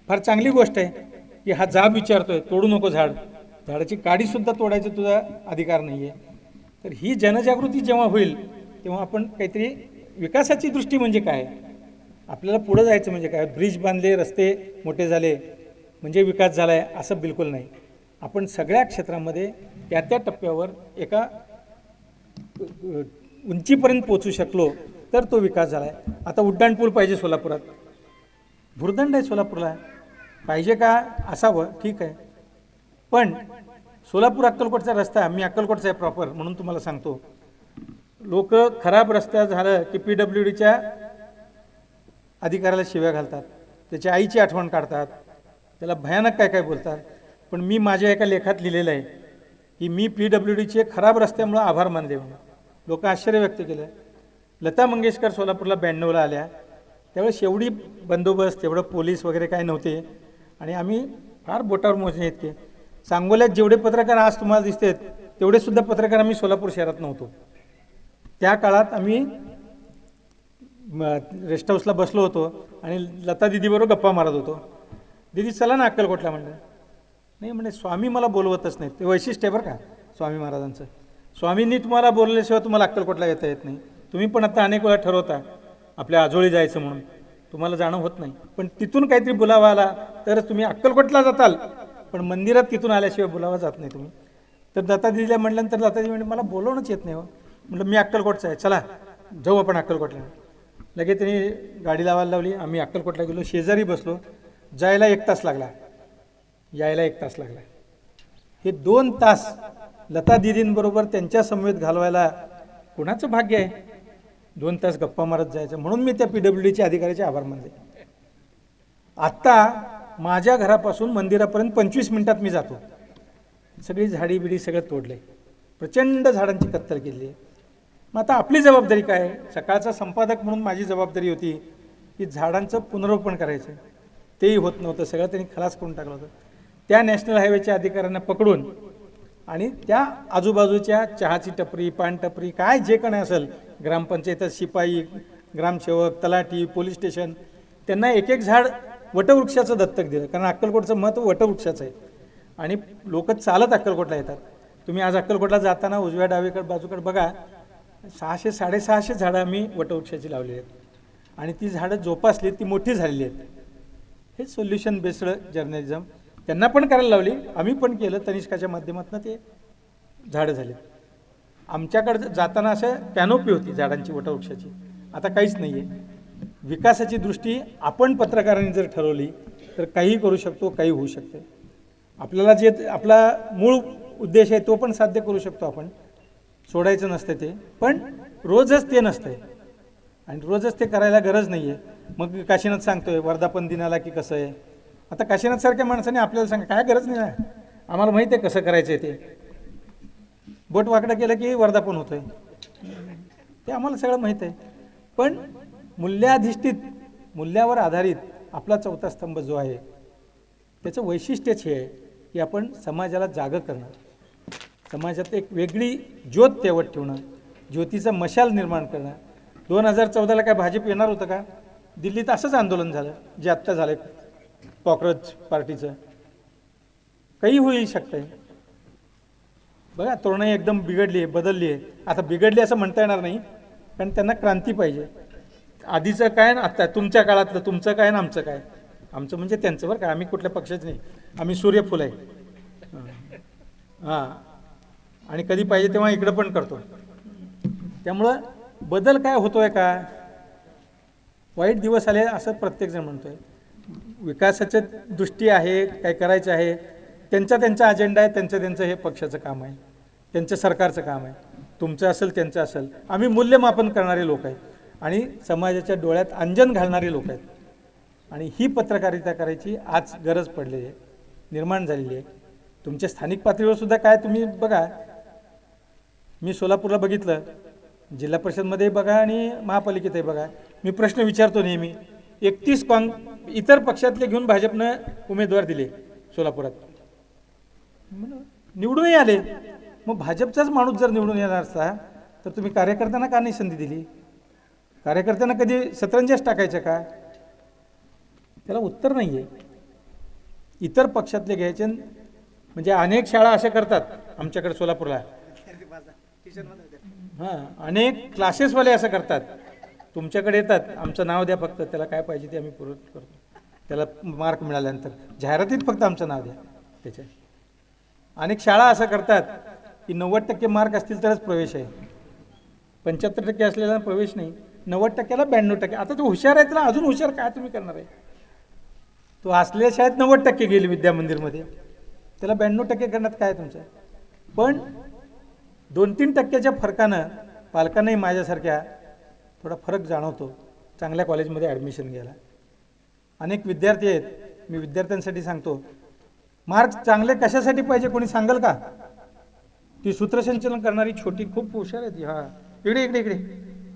फार चांगली गोष्ट आहे की हा जाब विचारतोय, तोडू नको झाड, झाडाची काडीसुद्धा तोडायचा तुझा अधिकार नाही आहे. तर ही जनजागृती जेव्हा होईल तेव्हा आपण काहीतरी विकासाची दृष्टी म्हणजे काय, आपल्याला पुढं जायचं म्हणजे काय, ब्रिज बांधले, रस्ते मोठे झाले म्हणजे विकास झाला आहे असं बिलकुल नाही. आपण सगळ्या क्षेत्रामध्ये त्या त्या टप्प्यावर एका उंचीपर्यंत पोचू शकलो तर तो विकास झाला आहे. आता उड्डाणपूल पाहिजे सोलापुरात, भुर्दंड आहे सोलापूरला, पाहिजे का, असावं, ठीक आहे. पण सोलापूर अक्कलकोटचा रस्ता, मी अक्कलकोटचा आहे प्रॉपर म्हणून तुम्हाला सांगतो, लोक खराब रस्ता झालं की PWDच्या अधिकाऱ्याला शिव्या घालतात, त्याच्या आईची आठवण काढतात, त्याला भयानक काय काय बोलतात. पण मी माझ्या एका लेखात लिहिलेलं आहे की मी PWDचे खराब रस्त्यामुळं आभार मानले म्हणून. लोक आश्चर्य व्यक्त केलं. लता मंगेशकर सोलापूरला 92ला आल्या, त्यावेळेस एवढी बंदोबस्त, एवढं पोलीस वगैरे काय नव्हते, आणि आम्ही फार बोटावर मोजणे इतके. सांगोल्यात जेवढे पत्रकार आज तुम्हाला दिसतात तेवढेसुद्धा पत्रकार आम्ही सोलापूर शहरात नव्हतो. त्या काळात आम्ही रेस्ट हाऊसला बसलो होतो आणि लता दिदीबरोबर गप्पा मारत होतो. दिदी चला ना अक्कलकोटला म्हणलं. नाही म्हणजे स्वामी मला बोलवतच नाहीत, ते वैशिष्ट्य आहे बरं का स्वामी महाराजांचं. स्वामींनी तुम्हाला बोलल्याशिवाय तुम्हाला अक्कलकोटला येता येत नाही. तुम्ही पण आता अनेक वेळा ठरवता आपल्या आजोळी जायचं म्हणून, तुम्हाला जाणं होत नाही. पण तिथून काहीतरी बुलावा आला तरच तुम्ही अक्कलकोटला जाताल, पण मंदिरात तिथून आल्याशिवाय बुलावा जात नाही तुम्ही. तर दत्ता दिदीला म्हटल्यानंतर दत्ता दिदी म्हणजे मला बोलवणंच येत नाही हो. म्हटलं मी अक्कलकोटचा आहे, चला जाऊ आपण अक्कलकोटला. लगेच त्यांनी गाडी लावायला लावली, आम्ही अक्कलकोटला गेलो, शेजारी बसलो. जायला 1 तास लागला, यायला 1 तास लागला. हे 2 तास लता दिदींबरोबर त्यांच्या समवेत घालवायला कुणाचं भाग्य आहे? 2 तास गप्पा मारत जायचं. म्हणून मी त्या PWDच्या अधिकाऱ्याचे आभार मानले. आत्ता माझ्या घरापासून मंदिरापर्यंत 25 मिनिटात मी जातो. सगळी झाडी बिडी सगळं तोडले, प्रचंड झाडांची कत्तल केली आहे. मग आता आपली जबाबदारी काय? सकाळचा संपादक म्हणून माझी जबाबदारी होती की झाडांचं पुनरोपण करायचं. तेही होत नव्हतं, सगळं त्यांनी खलास करून टाकलं होतं. त्या नॅशनल हायवेच्या अधिकाऱ्यांना पकडून आणि त्या आजूबाजूच्या चहाची टपरी, पान टपरी, काय जे काही असेल, ग्रामपंचायत शिपाई, ग्रामसेवक, तलाठी, पोलीस स्टेशन, त्यांना एक एक झाड वटवृक्षाचं दत्तक दिलं. कारण अक्कलकोटचं महत्त्व वटवृक्षाचं आहे आणि लोक चालत अक्कलकोटला येतात. तुम्ही आज अक्कलकोटला जाताना उजव्या डावीकडे बाजूकडे बघा, 600-650 झाडं आम्ही वटवृक्षाची लावलेली आहेत आणि ती झाडं जोपासली, ती मोठी झालेली आहेत. हे सोल्युशन बेस्ड जर्नलिझम त्यांना पण करायला लावली, आम्ही पण केलं. तनिष्काच्या माध्यमातून ते झाडं झाले. आमच्याकडे जाताना असं कॅनोपी होती झाडांची, वटवृक्षाची. आता काहीच नाही आहे. विकासाची दृष्टी आपण पत्रकारांनी जर ठरवली तर काही करू शकतो, काही होऊ शकते. आपल्याला जे आपला मूळ उद्देश आहे तो पण साध्य करू शकतो आपण. सोडायचं नसतं ते, पण रोजच ते नसतंय आणि रोजच ते करायला गरज नाही आहे. मग काशीनाथ सांगतोय वर्धापन दिनाला की कसं आहे. आता काशीनाथसारख्या माणसाने आपल्याला सांगा काय गरज नाही आहे, आम्हाला माहिती आहे कसं करायचं आहे. ते बोट वाकडं केलं की वर्धापन होतंय, ते आम्हाला सगळं माहीत आहे. पण मूल्याधिष्ठित, मूल्यावर आधारित आपला चौथा स्तंभ जो आहे त्याचं वैशिष्ट्यच हे आहे की आपण समाजाला जागं करणं, समाजात एक वेगळी ज्योत तेवत ठेवणं, ज्योतीचं मशाल निर्माण करणं. 2014ला काय भाजप येणार होतं का? दिल्लीत असंच आंदोलन झालं जे आत्ता झालं कॉक्रोच पार्टीचं. काही होऊ शकतंय. बघा तरुणाई एकदम बिघडली आहे, बदलली आहे. आता बिघडली असं म्हणता येणार नाही, कारण त्यांना क्रांती पाहिजे. आधीचं काय ना आता तुमच्या काळातलं तुमचं काय ना आमचं काय. आमचं म्हणजे त्यांचं बरं का, आम्ही कुठल्या पक्षाचं नाही, आम्ही सूर्यफूल आहे. हां, आणि कधी पाहिजे तेव्हा इकडं पण करतो. त्यामुळं बदल काय होतोय का? वाईट दिवस आले असं प्रत्येकजण म्हणतोय. विकासाच्या दृष्टी आहे, काय करायचं आहे, त्यांचा अजेंडा आहे, त्यांचं हे पक्षाचं काम आहे, त्यांचं सरकारचं काम आहे. तुमचं असेल त्यांचं असेल. आम्ही मूल्यमापन करणारे लोक आहेत आणि समाजाच्या डोळ्यात अंजन घालणारे लोक आहेत. आणि ही पत्रकारिता करायची आज गरज पडलेली आहे, निर्माण झालेली आहे. तुमच्या स्थानिक पातळीवर सुद्धा काय तुम्ही बघा, मी सोलापूरला बघितलं, जिल्हा परिषदमध्ये बघा आणि महापालिकेतही बघा. मी प्रश्न विचारतो नेहमी. 31 इतर पक्षातले घेऊन भाजपनं उमेदवार दिले सोलापुरात, निवडूनही आले. मग भाजपचाच माणूस जर निवडून येणार असता तर तुम्ही कार्यकर्त्यांना का नाही संधी दिली? कार्यकर्त्यांना कधी सतरंजाच टाकायचं का? त्याला उत्तर नाही आहे. इतर पक्षातले घ्यायचे. म्हणजे अनेक शाळा अशा करतात आमच्याकडे सोलापूरला. हां, अनेक क्लासेसवाले असं करतात. तुमच्याकडे येतात, आमचं नाव द्या फक्त, त्याला काय पाहिजे ते आम्ही पूर्ण करतो. त्याला मार्क मिळाल्यानंतर जाहिरातीत फक्त आमचं नाव द्या त्याच्या. अनेक शाळा असं करतात की 90% मार्क असतील तरच प्रवेश आहे, 75% असलेला प्रवेश नाही, 90%ला 92%. आता तो हुशार आहे, त्याला अजून हुशार काय तुम्ही करणार आहे? तो असलेल्या शाळेत 90% गेले विद्या मंदिरमध्ये, त्याला 92% करण्यात काय तुमचं? पण 2-3% फरकानं पालकांनाही माझ्यासारख्या थोडा फरक जाणवतो चांगल्या कॉलेजमध्ये ॲडमिशन घ्यायला. अनेक विद्यार्थी आहेत, मी विद्यार्थ्यांसाठी सांगतो, मार्क्स चांगले कशासाठी पाहिजे कोणी सांगाल का? ती सूत्रसंचलन करणारी छोटी खूप हुशार आहे ती. हां, इकडे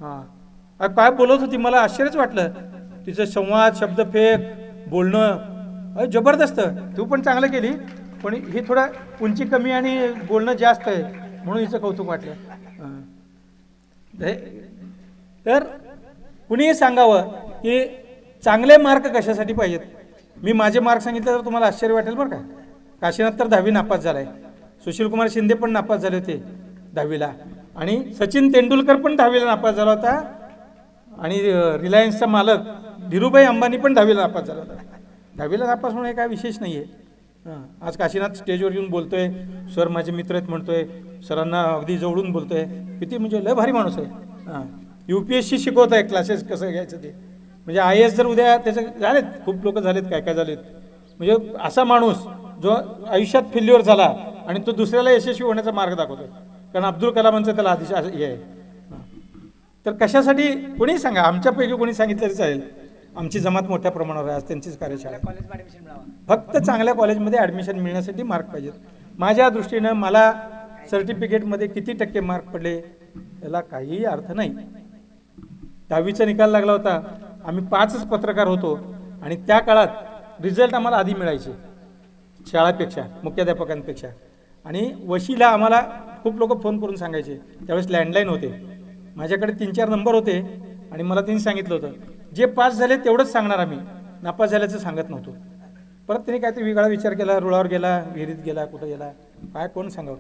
हां, काय बोलत होती, मला आश्चर्यच वाटलं. तिचं संवाद, शब्दफेक, बोलणं जबरदस्त. तू पण चांगलं केली, पण ही थोडं उंची कमी आणि बोलणं जास्त आहे म्हणून हिचं कौतुक वाटलं. तर कुणीही सांगावं की चांगले मार्क कशासाठी पाहिजेत. मी माझे मार्क सांगितलं तर तुम्हाला आश्चर्य वाटेल बरं का. काशीनाथ तर 10वी नापास झाला आहे, सुशीलकुमार शिंदे पण नापास झाले होते 10वीला, आणि सचिन तेंडुलकर पण 10वीला नापास झाला होता, आणि रिलायन्सचा मालक धीरूभाई अंबानी पण 10वीला नापास झाला होता. 10वीला नापास होणं हे काय विशेष नाही आहे. आज काशीनाथ स्टेजवर येऊन बोलतोय, सर माझे मित्र आहेत म्हणतोय, सरांना अगदी जवळून बोलतोय, किती म्हणजे लय भारी माणूस आहे. UPSC शिकवत आहे, क्लासेस कसं घ्यायचं ते. म्हणजे IAS जर उद्या त्याचे झालेत, खूप लोक झालेत, काय काय झालेत, म्हणजे असा माणूस जो आयुष्यात फेल्युअर झाला आणि तो दुसऱ्याला यशस्वी होण्याचा मार्ग दाखवतो. कारण अब्दुल कलामांचं त्याला आदेश हे आहे. तर कशासाठी कोणी सांगा, आमच्यापैकी कोणी सांगितलं तरी चालेल. आमची जमात मोठ्या प्रमाणावर आहे, आज त्यांचीच कार्यशाळा. फक्त चांगल्या कॉलेजमध्ये ॲडमिशन मिळण्यासाठी मार्क पाहिजेत. माझ्या दृष्टीनं मला सर्टिफिकेटमध्ये किती टक्के मार्क पडले याला काहीही अर्थ नाही. 10वीचा निकाल लागला होता, आम्ही 5च पत्रकार होतो आणि त्या काळात रिझल्ट आम्हाला आधी मिळायचे शाळापेक्षा, मुख्याध्यापकांपेक्षा. आणि वशीला आम्हाला खूप लोक फोन करून सांगायचे. त्यावेळेस लँडलाईन होते, माझ्याकडे 3-4 नंबर होते आणि मला त्यांनी सांगितलं होतं जे पास झाले तेवढंच सांगणार, आम्ही नापास झाल्याचं सांगत नव्हतो. परत त्यांनी काहीतरी वेगळा विचार केला, रुळावर गेला, विहिरीत गेला, कुठं गेला, काय कोण सांगावं.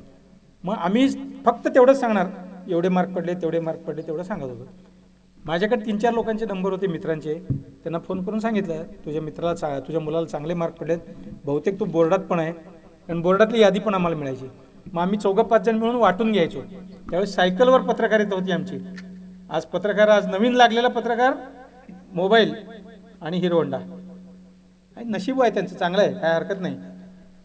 मग आम्ही फक्त तेवढंच सांगणार, एवढे मार्क पडले, तेवढे मार्क पडले, तेवढं सांगत होतो. माझ्याकडे 3-4 लोकांचे नंबर होते मित्रांचे, त्यांना फोन करून सांगितलं तुझ्या मित्राला तुझ्या मुलाला चांगले मार्क पडलेत, बहुतेक तू बोर्डात पण आहे. कारण बोर्डातली यादी पण आम्हाला मिळायची. मग आम्ही 4-5 जण मिळून वाटून घ्यायचो. त्यावेळेस सायकलवर पत्रकारिता होती आमची. आज पत्रकार, आज नवीन लागलेला पत्रकार मोबाईल आणि हिरो होंडा. नशीब आहे त्यांचं, चांगलं आहे, काय हरकत नाही.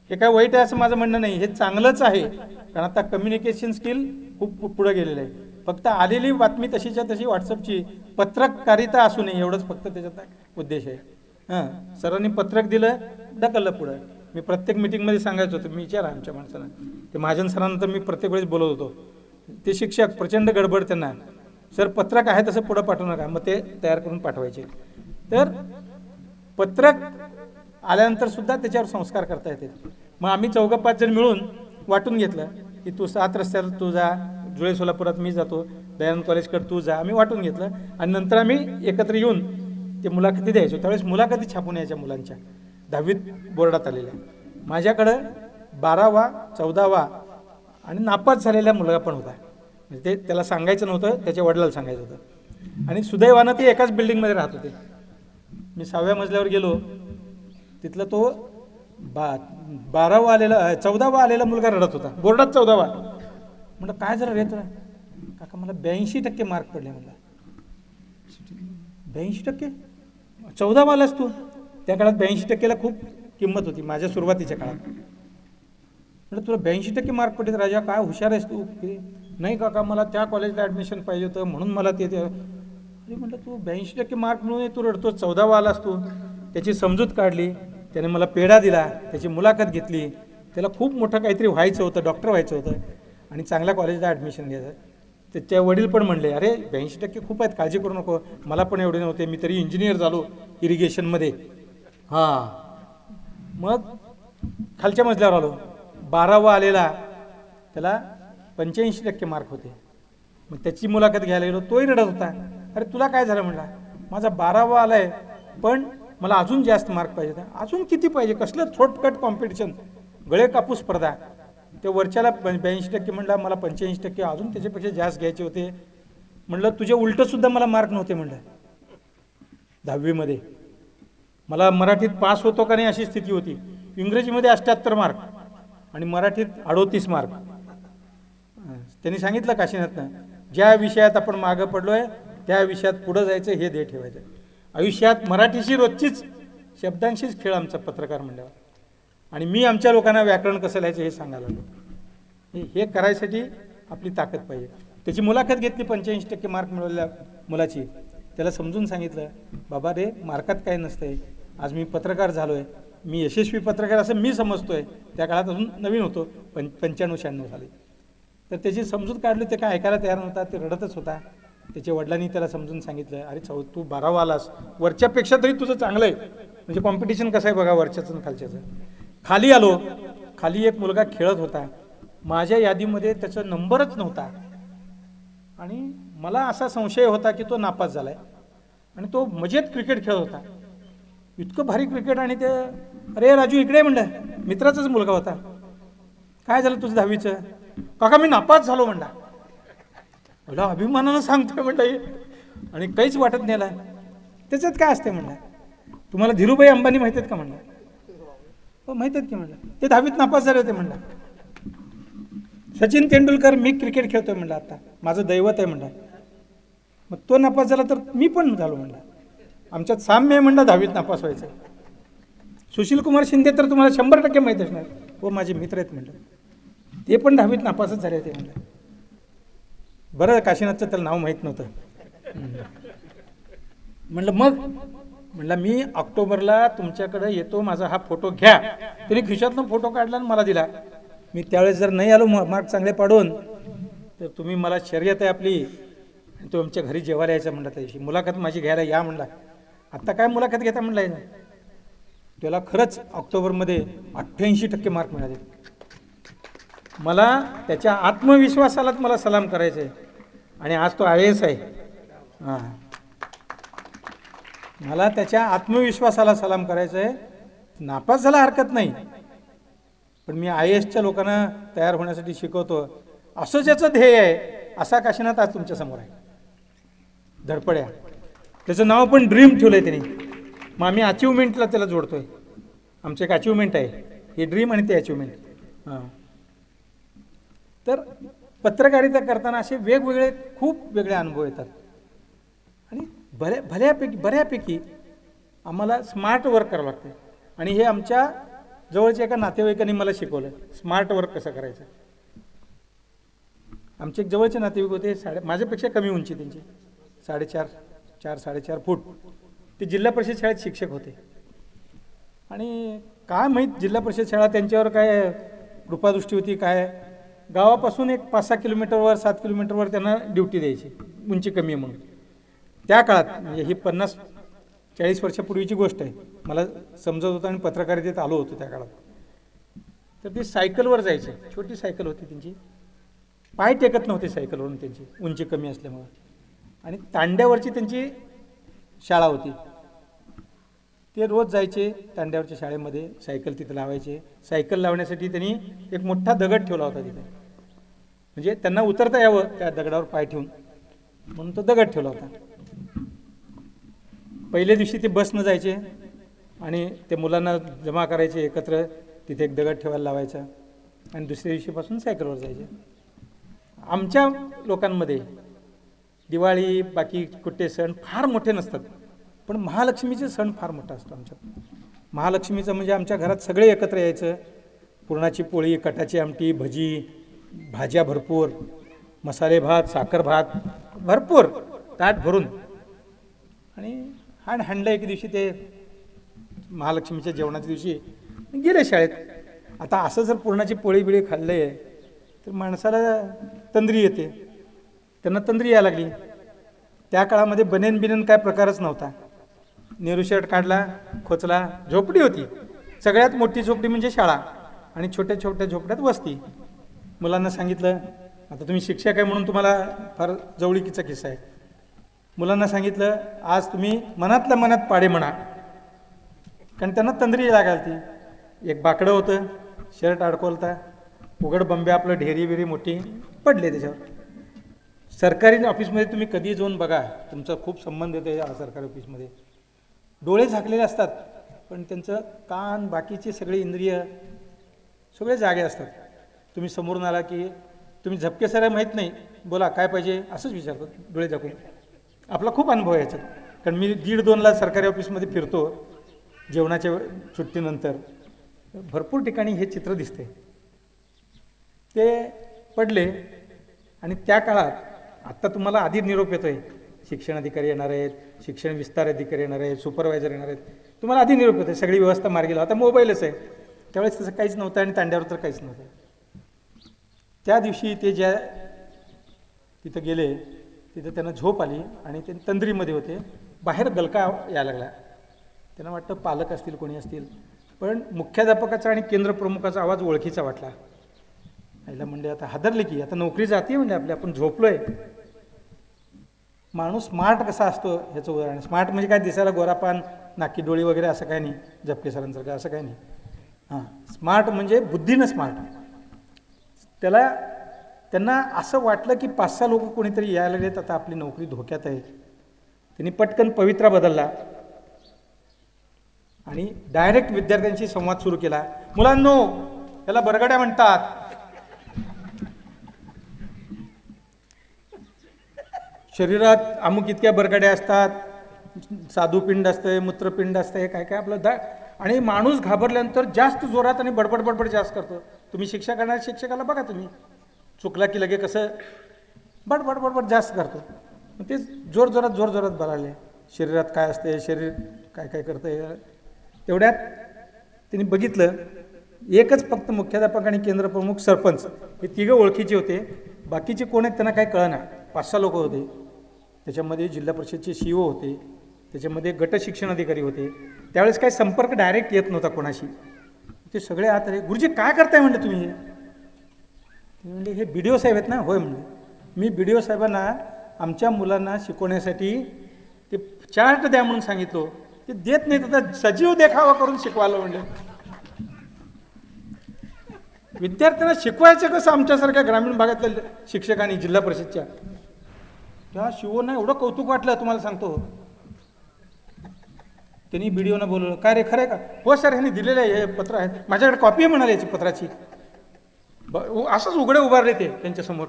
हे काय वाईट आहे असं माझं म्हणणं नाही, हे चांगलंच आहे. कारण आता कम्युनिकेशन स्किल खूप पुढे गेलेलं आहे. फक्त आलेली बातमी तशीच्या तशी व्हॉट्सअपची पत्रकारिता असू नये एवढंच फक्त त्याच्यात उद्देश आहे. सरांनी पत्रक दिलं, ढकललं पुढं. मी प्रत्येक मिटिंगमध्ये सांगायचं होतं, मी विचारा आमच्या माणसाला, ते महाजन सरांना तर मी प्रत्येक वेळेस बोलत होतो. ते शिक्षक प्रचंड गडबड त्यांना, सर पत्रक आहे तसं पुढं पाठवू नका, मग ते तयार करून पाठवायचे. तर पत्रक आल्यानंतर सुद्धा त्याच्यावर संस्कार करता येते. मग आम्ही 4-5 जण मिळून वाटून घेतलं की तू 7 रस्त्याला तू जा, जुळे सोलापुरात मी जातो, दयानंद कॉलेजकडे तू जा. आम्ही वाटून घेतलं आणि नंतर आम्ही एकत्र येऊन ते मुलाखती द्यायचो. त्यावेळेस मुलाखती छापून यायच्या मुलांच्या 10वीत बोर्डात आलेल्या. माझ्याकडं 12वा 14वा आणि नापास झालेला मुलगा पण होता. म्हणजे ते त्याला सांगायचं नव्हतं, त्याच्या वडिलाला सांगायचं होतं. आणि सुदैवानं ते एकाच बिल्डिंगमध्ये राहत होते. मी 6व्या मजल्यावर गेलो, तिथला तो 12वा आलेला 14वा आलेला मुलगा रडत होता, बोर्डात 14वा. म्हटलं काय झालं रे तुला? काका मला 82% मार्क पडले. म्हणला 82%? 14वा आलास तू? त्या काळात 82%ला खूप किंमत होती माझ्या सुरुवातीच्या काळात. म्हटलं तुला 82% मार्क पडले राजा, काय हुशार आहेस तू? नाही काका मला त्या कॉलेजला ॲडमिशन पाहिजे होतं म्हणून मला ते म्हटलं तू 82% मार्क मिळून तू रडतो, 14वा आलास तू. त्याची समजूत काढली, त्याने मला पेढा दिला, त्याची मुलाखत घेतली. त्याला खूप मोठं काहीतरी व्हायचं होतं, डॉक्टर व्हायचं होतं आणि चांगल्या कॉलेजला ॲडमिशन घ्यायचं. त्याचे वडील पण म्हणले अरे 82% खूप आहेत, काळजी करू नको, मला पण एवढे नव्हते, मी तरी इंजिनियर झालो इरिगेशनमध्ये. हां, मग खालच्या मजल्यावर आलो, 12वा आलेला त्याला 85% मार्क होते. मग त्याची मुलाखत घ्यायला गेलो, तोही रडत होता. अरे तुला काय झालं? म्हणला माझा 12वा आलाय पण मला अजून जास्त मार्क पाहिजे होता. अजून किती पाहिजे? कसलं थ्रोटकट कॉम्पिटिशन, गळे कापूस स्पर्धा. ते वरच्याला 82% म्हणला, मला 85%, अजून त्याच्यापेक्षा जास्त घ्यायचे होते. म्हणलं तुझे उलटंसुद्धा मला मार्क नव्हते. म्हणलं 10वीमध्ये मला मराठीत पास होतो का नाही अशी स्थिती होती. इंग्रजीमध्ये 78 मार्क आणि मराठीत 38 मार्क. त्यांनी सांगितलं काशीनाथनं, ज्या विषयात आपण मागं पडलो आहे त्या विषयात पुढं जायचं, हे ध्येय ठेवायचं. आयुष्यात मराठीशी रोजचीच शब्दांशीच खेळ आमचा पत्रकार म्हणल्यावर. आणि मी आमच्या लोकांना व्याकरण कसं लिहायचं हे सांगायला लागलो. हे करायसाठी आपली ताकद पाहिजे. त्याची मुलाखत घेतली 85% मार्क मिळवलेल्या मुलाची. त्याला समजून सांगितलं बाबा रे मार्कात काय नसतंय, आज मी पत्रकार झालो आहे, मी यशस्वी पत्रकार असं मी समजतोय. त्या काळात अजून नवीन होतो, 95-96 साली. तर त्याची समजूत काढली, ते काय ऐकायला तयार नव्हता, ते रडतच होता. त्याच्या वडिलांनी त्याला समजून सांगितलं अरे तू 12वा आलास, वरच्यापेक्षा तरी तुझं चांगलं आहे. म्हणजे कॉम्पिटिशन कसं आहे बघा, वरच्याचं आणि खालच्याचं. खाली आलो, खाली एक मुलगा खेळत होता, माझ्या यादीमध्ये त्याचा नंबरच नव्हता. आणि मला असा संशय होता की तो नापास झालाय. आणि तो मजेत क्रिकेट खेळत होता, इतकं भारी क्रिकेट. आणि ते अरे राजू इकडे म्हणलं, मित्राचाच मुलगा होता. काय झालं तुझं 10वीचं? काका मी नापास झालो म्हणला. मला अभिमानानं सांगतोय म्हणलं, आणि काहीच वाटत नाही. त्याच्यात काय असते म्हणलं, तुम्हाला धीरूभाई अंबानी माहित आहेत का म्हणलं? हो माहित आहेत की म्हणलं, ते 10वीत नापास झाले होते म्हणलं. सचिन तेंडुलकर मी क्रिकेट खेळतोय म्हणलं, आता माझं दैवत आहे म्हणलं. मग तो नापास झाला तर मी पण झालो म्हणलं. आमच्यात साम्य आहे म्हणलं 10वीत नापास व्हायचं. सुशीलकुमार शिंदे तर तुम्हाला 100% माहीत असणार. हो माझे मित्र आहेत म्हणलं, ते पण 10वीत नापासच झाले ते म्हणलं. बरं काशीनाथचं त्याला नाव माहीत नव्हतं. म्हणलं मग म्हणलं मी ऑक्टोबरला तुमच्याकडे येतो, माझा हा फोटो घ्या. त्यांनी खिशातनं फोटो काढला आणि मला दिला. मी त्यावेळेस जर नाही आलो मार्क चांगले पाडून तर तुम्ही मला शर्यत आहे आपली, तो आमच्या घरी जेवायला यायचा म्हणला. त्या दिवशी मुलाखत माझी घ्यायला या म्हणला. आत्ता काय मुलाखत घेता म्हणला ना. त्याला खरंच ऑक्टोबरमध्ये 88% मार्क मिळाले. मला त्याच्या आत्मविश्वासालाच मला सलाम करायचं आहे. आणि आज तो IAS आहे. हां, मला त्याच्या आत्मविश्वासाला सलाम करायचं आहे. नापास झाला हरकत नाही, पण मी IASच्या लोकांना तयार होण्यासाठी शिकवतो, असं ज्याचं ध्येय आहे असा काशीनाथ आज तुमच्यासमोर आहे. धडपड्या, त्याचं नाव पण ड्रीम ठेवलं आहे त्यांनी. मग आम्ही अचिव्हमेंटला त्याला जोडतोय. आमचं एक अचिव्हमेंट आहे, हे ड्रीम आणि ते अचिव्हमेंट. हां, तर पत्रकारिता करताना असे वेगवेगळे खूप वेगळे अनुभव येतात. आणि बऱ्यापैकी आम्हाला स्मार्ट वर्क करावं लागतं. आणि हे आमच्या जवळच्या एका नातेवाईकांनी मला शिकवलं स्मार्ट वर्क कसं करायचं. आमचे एक जवळचे नातेवाईक होते, माझ्यापेक्षा कमी उंची त्यांची, 4.5 फूट. ते जिल्हा परिषद शाळेत शिक्षक होते. आणि काय माहीत जिल्हा परिषद शाळा त्यांच्यावर काय कृपादृष्टी होती काय, गावापासून एक 5-6 किलोमीटरवर 7 किलोमीटरवर त्यांना ड्युटी द्यायची, उंची कमी आहे म्हणून. त्या काळात म्हणजे ही 50-40 वर्षापूर्वीची गोष्ट आहे, मला समजत होतं आणि पत्रकारितेत आलो होतो त्या काळात. तर ते सायकलवर जायचे, छोटी सायकल होती त्यांची, पाय टेकत नव्हते सायकलवरून त्यांची उंची कमी असल्यामुळं. आणि तांड्यावरची त्यांची शाळा होती. ते रोज जायचे तांड्यावरच्या शाळेमध्ये, सायकल तिथं लावायचे. सायकल लावण्यासाठी त्यांनी एक मोठा दगड ठेवला होता तिथे, म्हणजे त्यांना उतरता यावं त्या दगडावर पाय ठेवून, म्हणून तो दगड ठेवला होता. पहिल्या दिवशी ते बसनं जायचे आणि ते मुलांना जमा करायचे एकत्र, तिथे एक दगड ठेवायला लावायचा आणि दुसऱ्या दिवशीपासून सायकलवर जायचे. आमच्या लोकांमध्ये दिवाळी बाकी कुठे सण फार मोठे नसतात, पण महालक्ष्मीचे सण फार मोठा असतो आमच्यात. महालक्ष्मीचं म्हणजे आमच्या घरात सगळे एकत्र यायचं. पुरणाची पोळी, कटाची आमटी, भजी, भाज्या भरपूर, मसाले भात, साखर भात भरपूर ताट भरून. आणि हाणलं एक दिवशी ते महालक्ष्मीच्या जेवणाच्या दिवशी गेले शाळेत. आता असं जर पुरणाची पोळी बिळी खाल्ले तर माणसाला तंद्री येते. त्यांना तंद्री यायला लागली. त्या काळामध्ये बनेन बिनेन काय प्रकारच नव्हता. नेहरू शर्ट काढला, खोचला, झोपडी होती. सगळ्यात मोठी झोपडी म्हणजे शाळा आणि छोट्या छोट्या झोपड्यात वस्ती. मुलांना सांगितलं, आता तुम्ही शिक्षक आहे म्हणून तुम्हाला फार जवळीकीचा किस्सा आहे. मुलांना सांगितलं आज तुम्ही मनातल्या मनात पाडे म्हणा, कारण त्यांना तंद्री लागायला ती. एक बाकडं होतं, शर्ट अडकवलता, उघड बंबे आपलं ढेरी बिरी मोठी पडले त्याच्यावर. सरकारी ऑफिसमध्ये तुम्ही कधी जाऊन बघा, तुमचा खूप संबंध येतो या सरकारी ऑफिसमध्ये. डोळे झाकलेले असतात पण त्यांचं कान बाकीचे सगळे इंद्रिय सगळे जागे असतात. तुम्ही समोरून आला की तुम्ही झपके सर आहे माहीत नाही, बोला काय पाहिजे असंच विचारतो डोळे झाकून. आपला खूप अनुभव आहे याच्यात, कारण मी 1:30-2ला सरकारी ऑफिसमध्ये फिरतो जेवणाच्या सुट्टीनंतर. भरपूर ठिकाणी हे चित्र दिसते. ते पडले आणि त्या काळात आत्ता तुम्हाला आधी निरोप येतो आहे, शिक्षण अधिकारी येणार आहेत, शिक्षण विस्तार अधिकारी येणार आहेत, सुपरवायझर येणार आहेत, तुम्हाला आधी निरोप येतो आहे, सगळी व्यवस्था मार्गी लावा. आता मोबाईलच आहे, त्यावेळेस तसं काहीच नव्हतं आणि तांड्यावर तर काहीच नव्हतं. त्या दिवशी ते ज्या तिथं गेले तिथं त्यांना झोप आली आणि ते तंद्रीमध्ये होते. बाहेर गलका यायला लागला. त्यांना वाटतं पालक असतील कोणी असतील, पण मुख्याध्यापकाचा आणि केंद्र प्रमुखाचा आवाज ओळखीचा वाटला. आईला म्हणले आता हादरले की आता नोकरी जाते म्हणजे आपली, आपण झोपलोय. माणूस स्मार्ट कसा असतो ह्याचं उदाहरण. स्मार्ट म्हणजे काय, दिसायला गोरापान नाकी डोळी वगैरे असं काय नाही, झपके सरांसारखं असं काय नाही. हां, स्मार्ट म्हणजे बुद्धीनं स्मार्ट. त्यांना असं वाटलं की 5-6 लोक कोणीतरी यायला लागलेत, आता आपली नोकरी धोक्यात आहे. त्यांनी पटकन पवित्रा बदलला आणि डायरेक्ट विद्यार्थ्यांशी संवाद सुरू केला. मुलांनो, याला बरगड्या म्हणतात. शरीरात अमुक इतक्या बरगड्या असतात, साधुपिंड असतंय, मूत्रपिंड असतंय, काय काय आपलं आणि माणूस घाबरल्यानंतर जास्त जोरात आणि बडबड बडबड जास्त करतो. तुम्ही शिक्षा करणाऱ्या शिक्षकाला बघा, तुम्ही चुकला की लगे कसं बडबड बडबड जास्त करतो. ते जोरात बोलायले, शरीरात काय असते, शरीर काय काय करतंय. तेवढ्यात त्यांनी बघितलं, एकच फक्त मुख्याध्यापक आणि केंद्रप्रमुख सरपंच हे तिघं ओळखीचे होते. बाकीचे कोण आहेत त्यांना काही कळना. 5-6 लोक होते. त्याच्यामध्ये जिल्हा परिषदचे CEO होते, त्याच्यामध्ये गट शिक्षण अधिकारी होते. त्यावेळेस काही संपर्क डायरेक्ट येत नव्हता कोणाशी. ते सगळे आत आले, गुरुजी काय करताय म्हणलं तुम्ही? ते म्हणले हे BDO साहेब आहेत ना? होय म्हणले. मी BDO साहेबांना आमच्या मुलांना शिकवण्यासाठी ते चार्ट द्या म्हणून सांगितलं, ते देत नाहीत, आता सजीव देखावा करून शिकवायला म्हणले. विद्यार्थ्यांना शिकवायचं कसं आमच्यासारख्या ग्रामीण भागातल्या शिक्षकांनी, जिल्हा परिषदच्या. त्या शिवोना एवढं कौतुक वाटलं तुम्हाला सांगतो. त्यांनी BDOना बोलवलं, काय रे खरं आहे का? हो सर, ह्यांनी दिलेलं आहे, हे पत्र आहे माझ्याकडे, कॉपी आहे म्हणाले याची पत्राची. असंच उघडे उभारले ते त्यांच्यासमोर.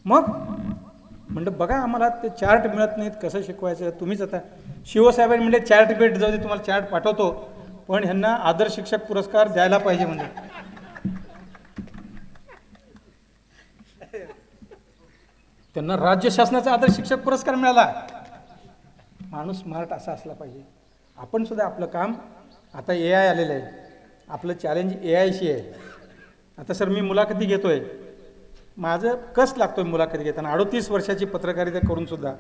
मग म्हणलं बघा, आम्हाला ते चार्ट मिळत नाहीत, कसं शिकवायचं तुम्हीच. आता शिवसाहेबांनी म्हणले चार्ट भेट जाऊ दे, तुम्हाला चार्ट पाठवतो, पण ह्यांना आदर्श शिक्षक पुरस्कार द्यायला पाहिजे म्हणजे. त्यांना राज्य शासनाचा आदर्श शिक्षक पुरस्कार मिळाला. माणूस स्मार्ट असा असला पाहिजे. आपण सुद्धा आपलं काम, आता AI आलेलं आहे, आपलं चॅलेंज AIशी आहे. आता सर मी मुलाखती घेतोय, माझं कस लागतोय मुलाखती घेताना. 38 वर्षाची पत्रकारिता करून सुद्धा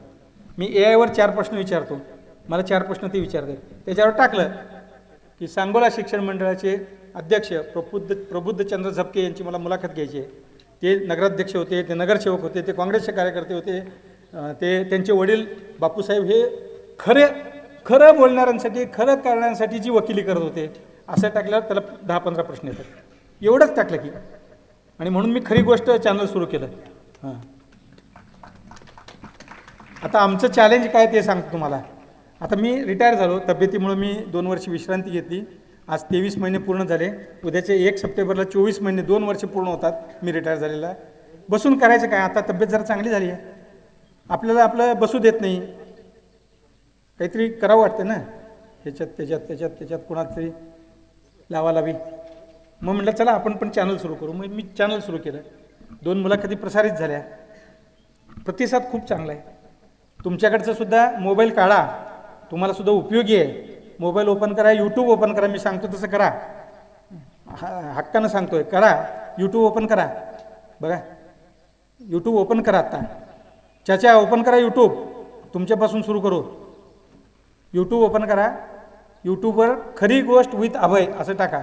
मी AI वर 4 प्रश्न विचारतो, मला 4 प्रश्न ते विचारते. त्याच्यावर टाकलं की सांगोला शिक्षण मंडळाचे अध्यक्ष प्रबुद्धचंद्र झपके यांची मला मुलाखत घ्यायची आहे. ते नगराध्यक्ष होते, ते नगरसेवक होते, ते काँग्रेसचे कार्यकर्ते होते, ते त्यांचे वडील बापूसाहेब हे खरं बोलणाऱ्यांसाठी, खरं करण्यासाठी जी वकिली करत होते. असं टाकल्यावर त्याला 10-15 प्रश्न येतात. एवढंच टाकलं की, आणि म्हणून मी खरी गोष्ट चॅनल सुरू केलं. हां, आता आमचं चॅलेंज काय ते सांगतो तुम्हाला. आता मी रिटायर झालो, तब्येतीमुळे मी 2 वर्ष विश्रांती घेतली. आज 23 महिने पूर्ण झाले. उद्याचे 1 सप्टेंबरला 24 महिने, 2 वर्ष पूर्ण होतात मी रिटायर झालेला. बसून करायचं काय, आता तब्येत जरा चांगली झाली आहे, आपल्याला आपलं बसू देत नाही, काहीतरी करावं वाटतं ना, त्याच्यात कोणाच तरी लावालावी. मग म्हटलं चला आपण पण चॅनल सुरू करू. मग मी चॅनल सुरू केलं. 2 मुलाखती प्रसारित झाल्या. प्रतिसाद खूप चांगला आहे. तुमच्याकडचं सुद्धा मोबाईल काढा, तुम्हाला सुद्धा उपयोगी आहे. मोबाईल ओपन करा, YouTube ओपन करा, मी सांगतो तसं करा, हक्कानं सांगतोय करा. YouTube ओपन करा, बघा YouTube ओपन करा. आता चाचा ओपन करा YouTube, तुमच्यापासून सुरू करू. YouTube ओपन करा, YouTubeवर खरी गोष्ट विथ अभय असं टाका.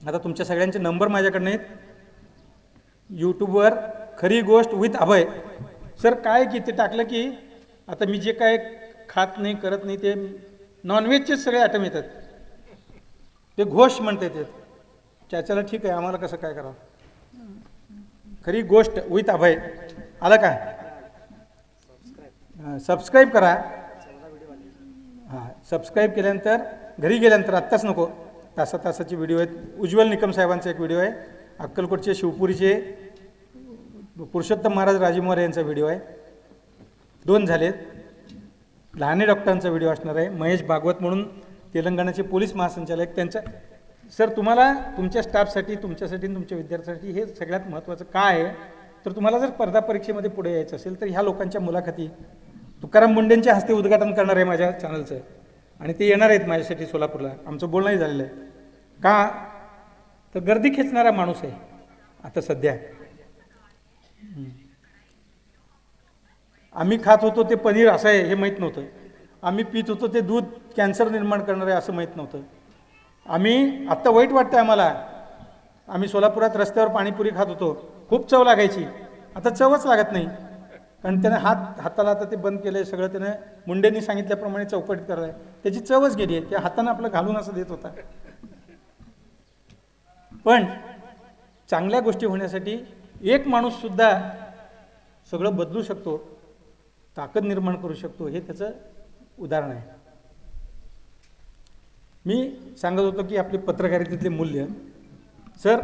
आता तुमच्या सगळ्यांचे नंबर माझ्याकडे आहेत. YouTubeवर खरी गोष्ट विथ अभय. सर काय की ते टाकलं की आता मी जे काय खात नाही करत नाही ते नॉनव्हेजचेच सगळे आयटम येतात. ते घोष म्हणते ते. चाच्याला ठीक आहे, आम्हाला कसं काय करावं. खरी गोष्ट विथ अभय आलं का? सबस्क्राईब करा. हां, सबस्क्राईब केल्यानंतर घरी गेल्यानंतर, आत्ताच नको, तासाची व्हिडिओ आहेत. उज्ज्वल निकम साहेबांचा एक व्हिडिओ आहे. अक्कलकोटचे शिवपुरीचे पुरुषोत्तम महाराज राजीमोरे यांचा व्हिडिओ आहे. 2 झालेत. लहाने डॉक्टरांचा व्हिडिओ असणार आहे. महेश भागवत म्हणून तेलंगणाचे पोलीस महासंचालक, त्यांचा. सर तुम्हाला तुमच्या स्टाफसाठी, तुमच्यासाठी, तुमच्या विद्यार्थ्यांसाठी हे सगळ्यात महत्त्वाचं काय आहे, तर तुम्हाला जर स्पर्धा परीक्षेमध्ये पुढे यायचं असेल तर ह्या लोकांच्या मुलाखती तुकाराम मुंडेंच्या हस्ते उद्घाटन करणार आहे माझ्या चॅनलचं, आणि ते येणार आहेत माझ्यासाठी सोलापूरला. आमचं बोलणंही झालेलं आहे. का तर गर्दी खेचणारा माणूस आहे आता सध्या. आम्ही खात होतो ते पनीर असं आहे हे माहीत नव्हतं. आम्ही पित होतो ते दूध कॅन्सर निर्माण करणार आहे असं माहीत नव्हतं. आम्ही आत्ता वाईट वाटतं आम्हाला. आम्ही सोलापुरात रस्त्यावर पाणीपुरी खात होतो, खूप चव लागायची. आता चवच लागत नाही, कारण त्यानं हाताला आता ते बंद केलं आहे सगळं. त्यानं मुंडेंनी सांगितल्याप्रमाणे चौकटीत करायला आहे, त्याची चवच गेली आहे. त्या हातानं आपलं घालून असं देत होता. पण चांगल्या गोष्टी होण्यासाठी एक माणूससुद्धा सगळं बदलू शकतो, ताकद निर्माण करू शकतो, हे त्याचं उदाहरण आहे. मी सांगत होतो की आपली पत्रकारितेतले मूल्य. सर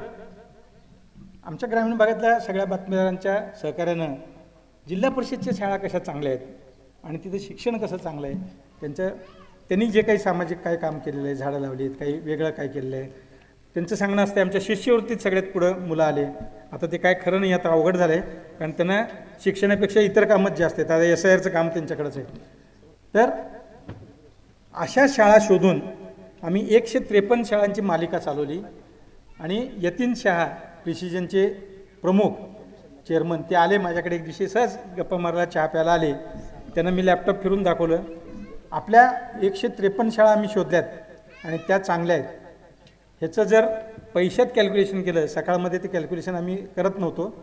आमच्या ग्रामीण भागातल्या सगळ्या बातमीदारांच्या सहकार्यानं जिल्हा परिषदच्या शाळा कशा चांगल्या आहेत आणि तिथं शिक्षण कसं चांगलं आहे, त्यांनी जे काही सामाजिक काय काम केलेलं आहे, झाडं लावली आहेत, काही वेगळं काय केलेलं आहे, त्यांचं सांगणं असते. आमच्या शिष्यवृत्तीत सगळ्यात पुढं मुलं आले. आता ते काय खरं नाही, आता अवघड झालं आहे, कारण त्यांना शिक्षणापेक्षा इतर कामच जास्त आहेत. आता SIRचं काम त्यांच्याकडेच आहे. तर अशा शाळा शोधून आम्ही 153 शाळांची मालिका चालवली आणि यतीन शहा प्रिसिजनचे प्रमुख चेअरमन ते आले माझ्याकडे एक दिवशी, सहज गप्पा मारायला, चहा प्यायला आले. त्यांना मी लॅपटॉप फिरून दाखवलं. आपल्या 153 शाळा आम्ही शोधल्यात आणि त्या चांगल्या आहेत. ह्याचं जर पैशात कॅल्क्युलेशन केलं, सकाळमध्ये ते कॅल्क्युलेशन आम्ही करत नव्हतो,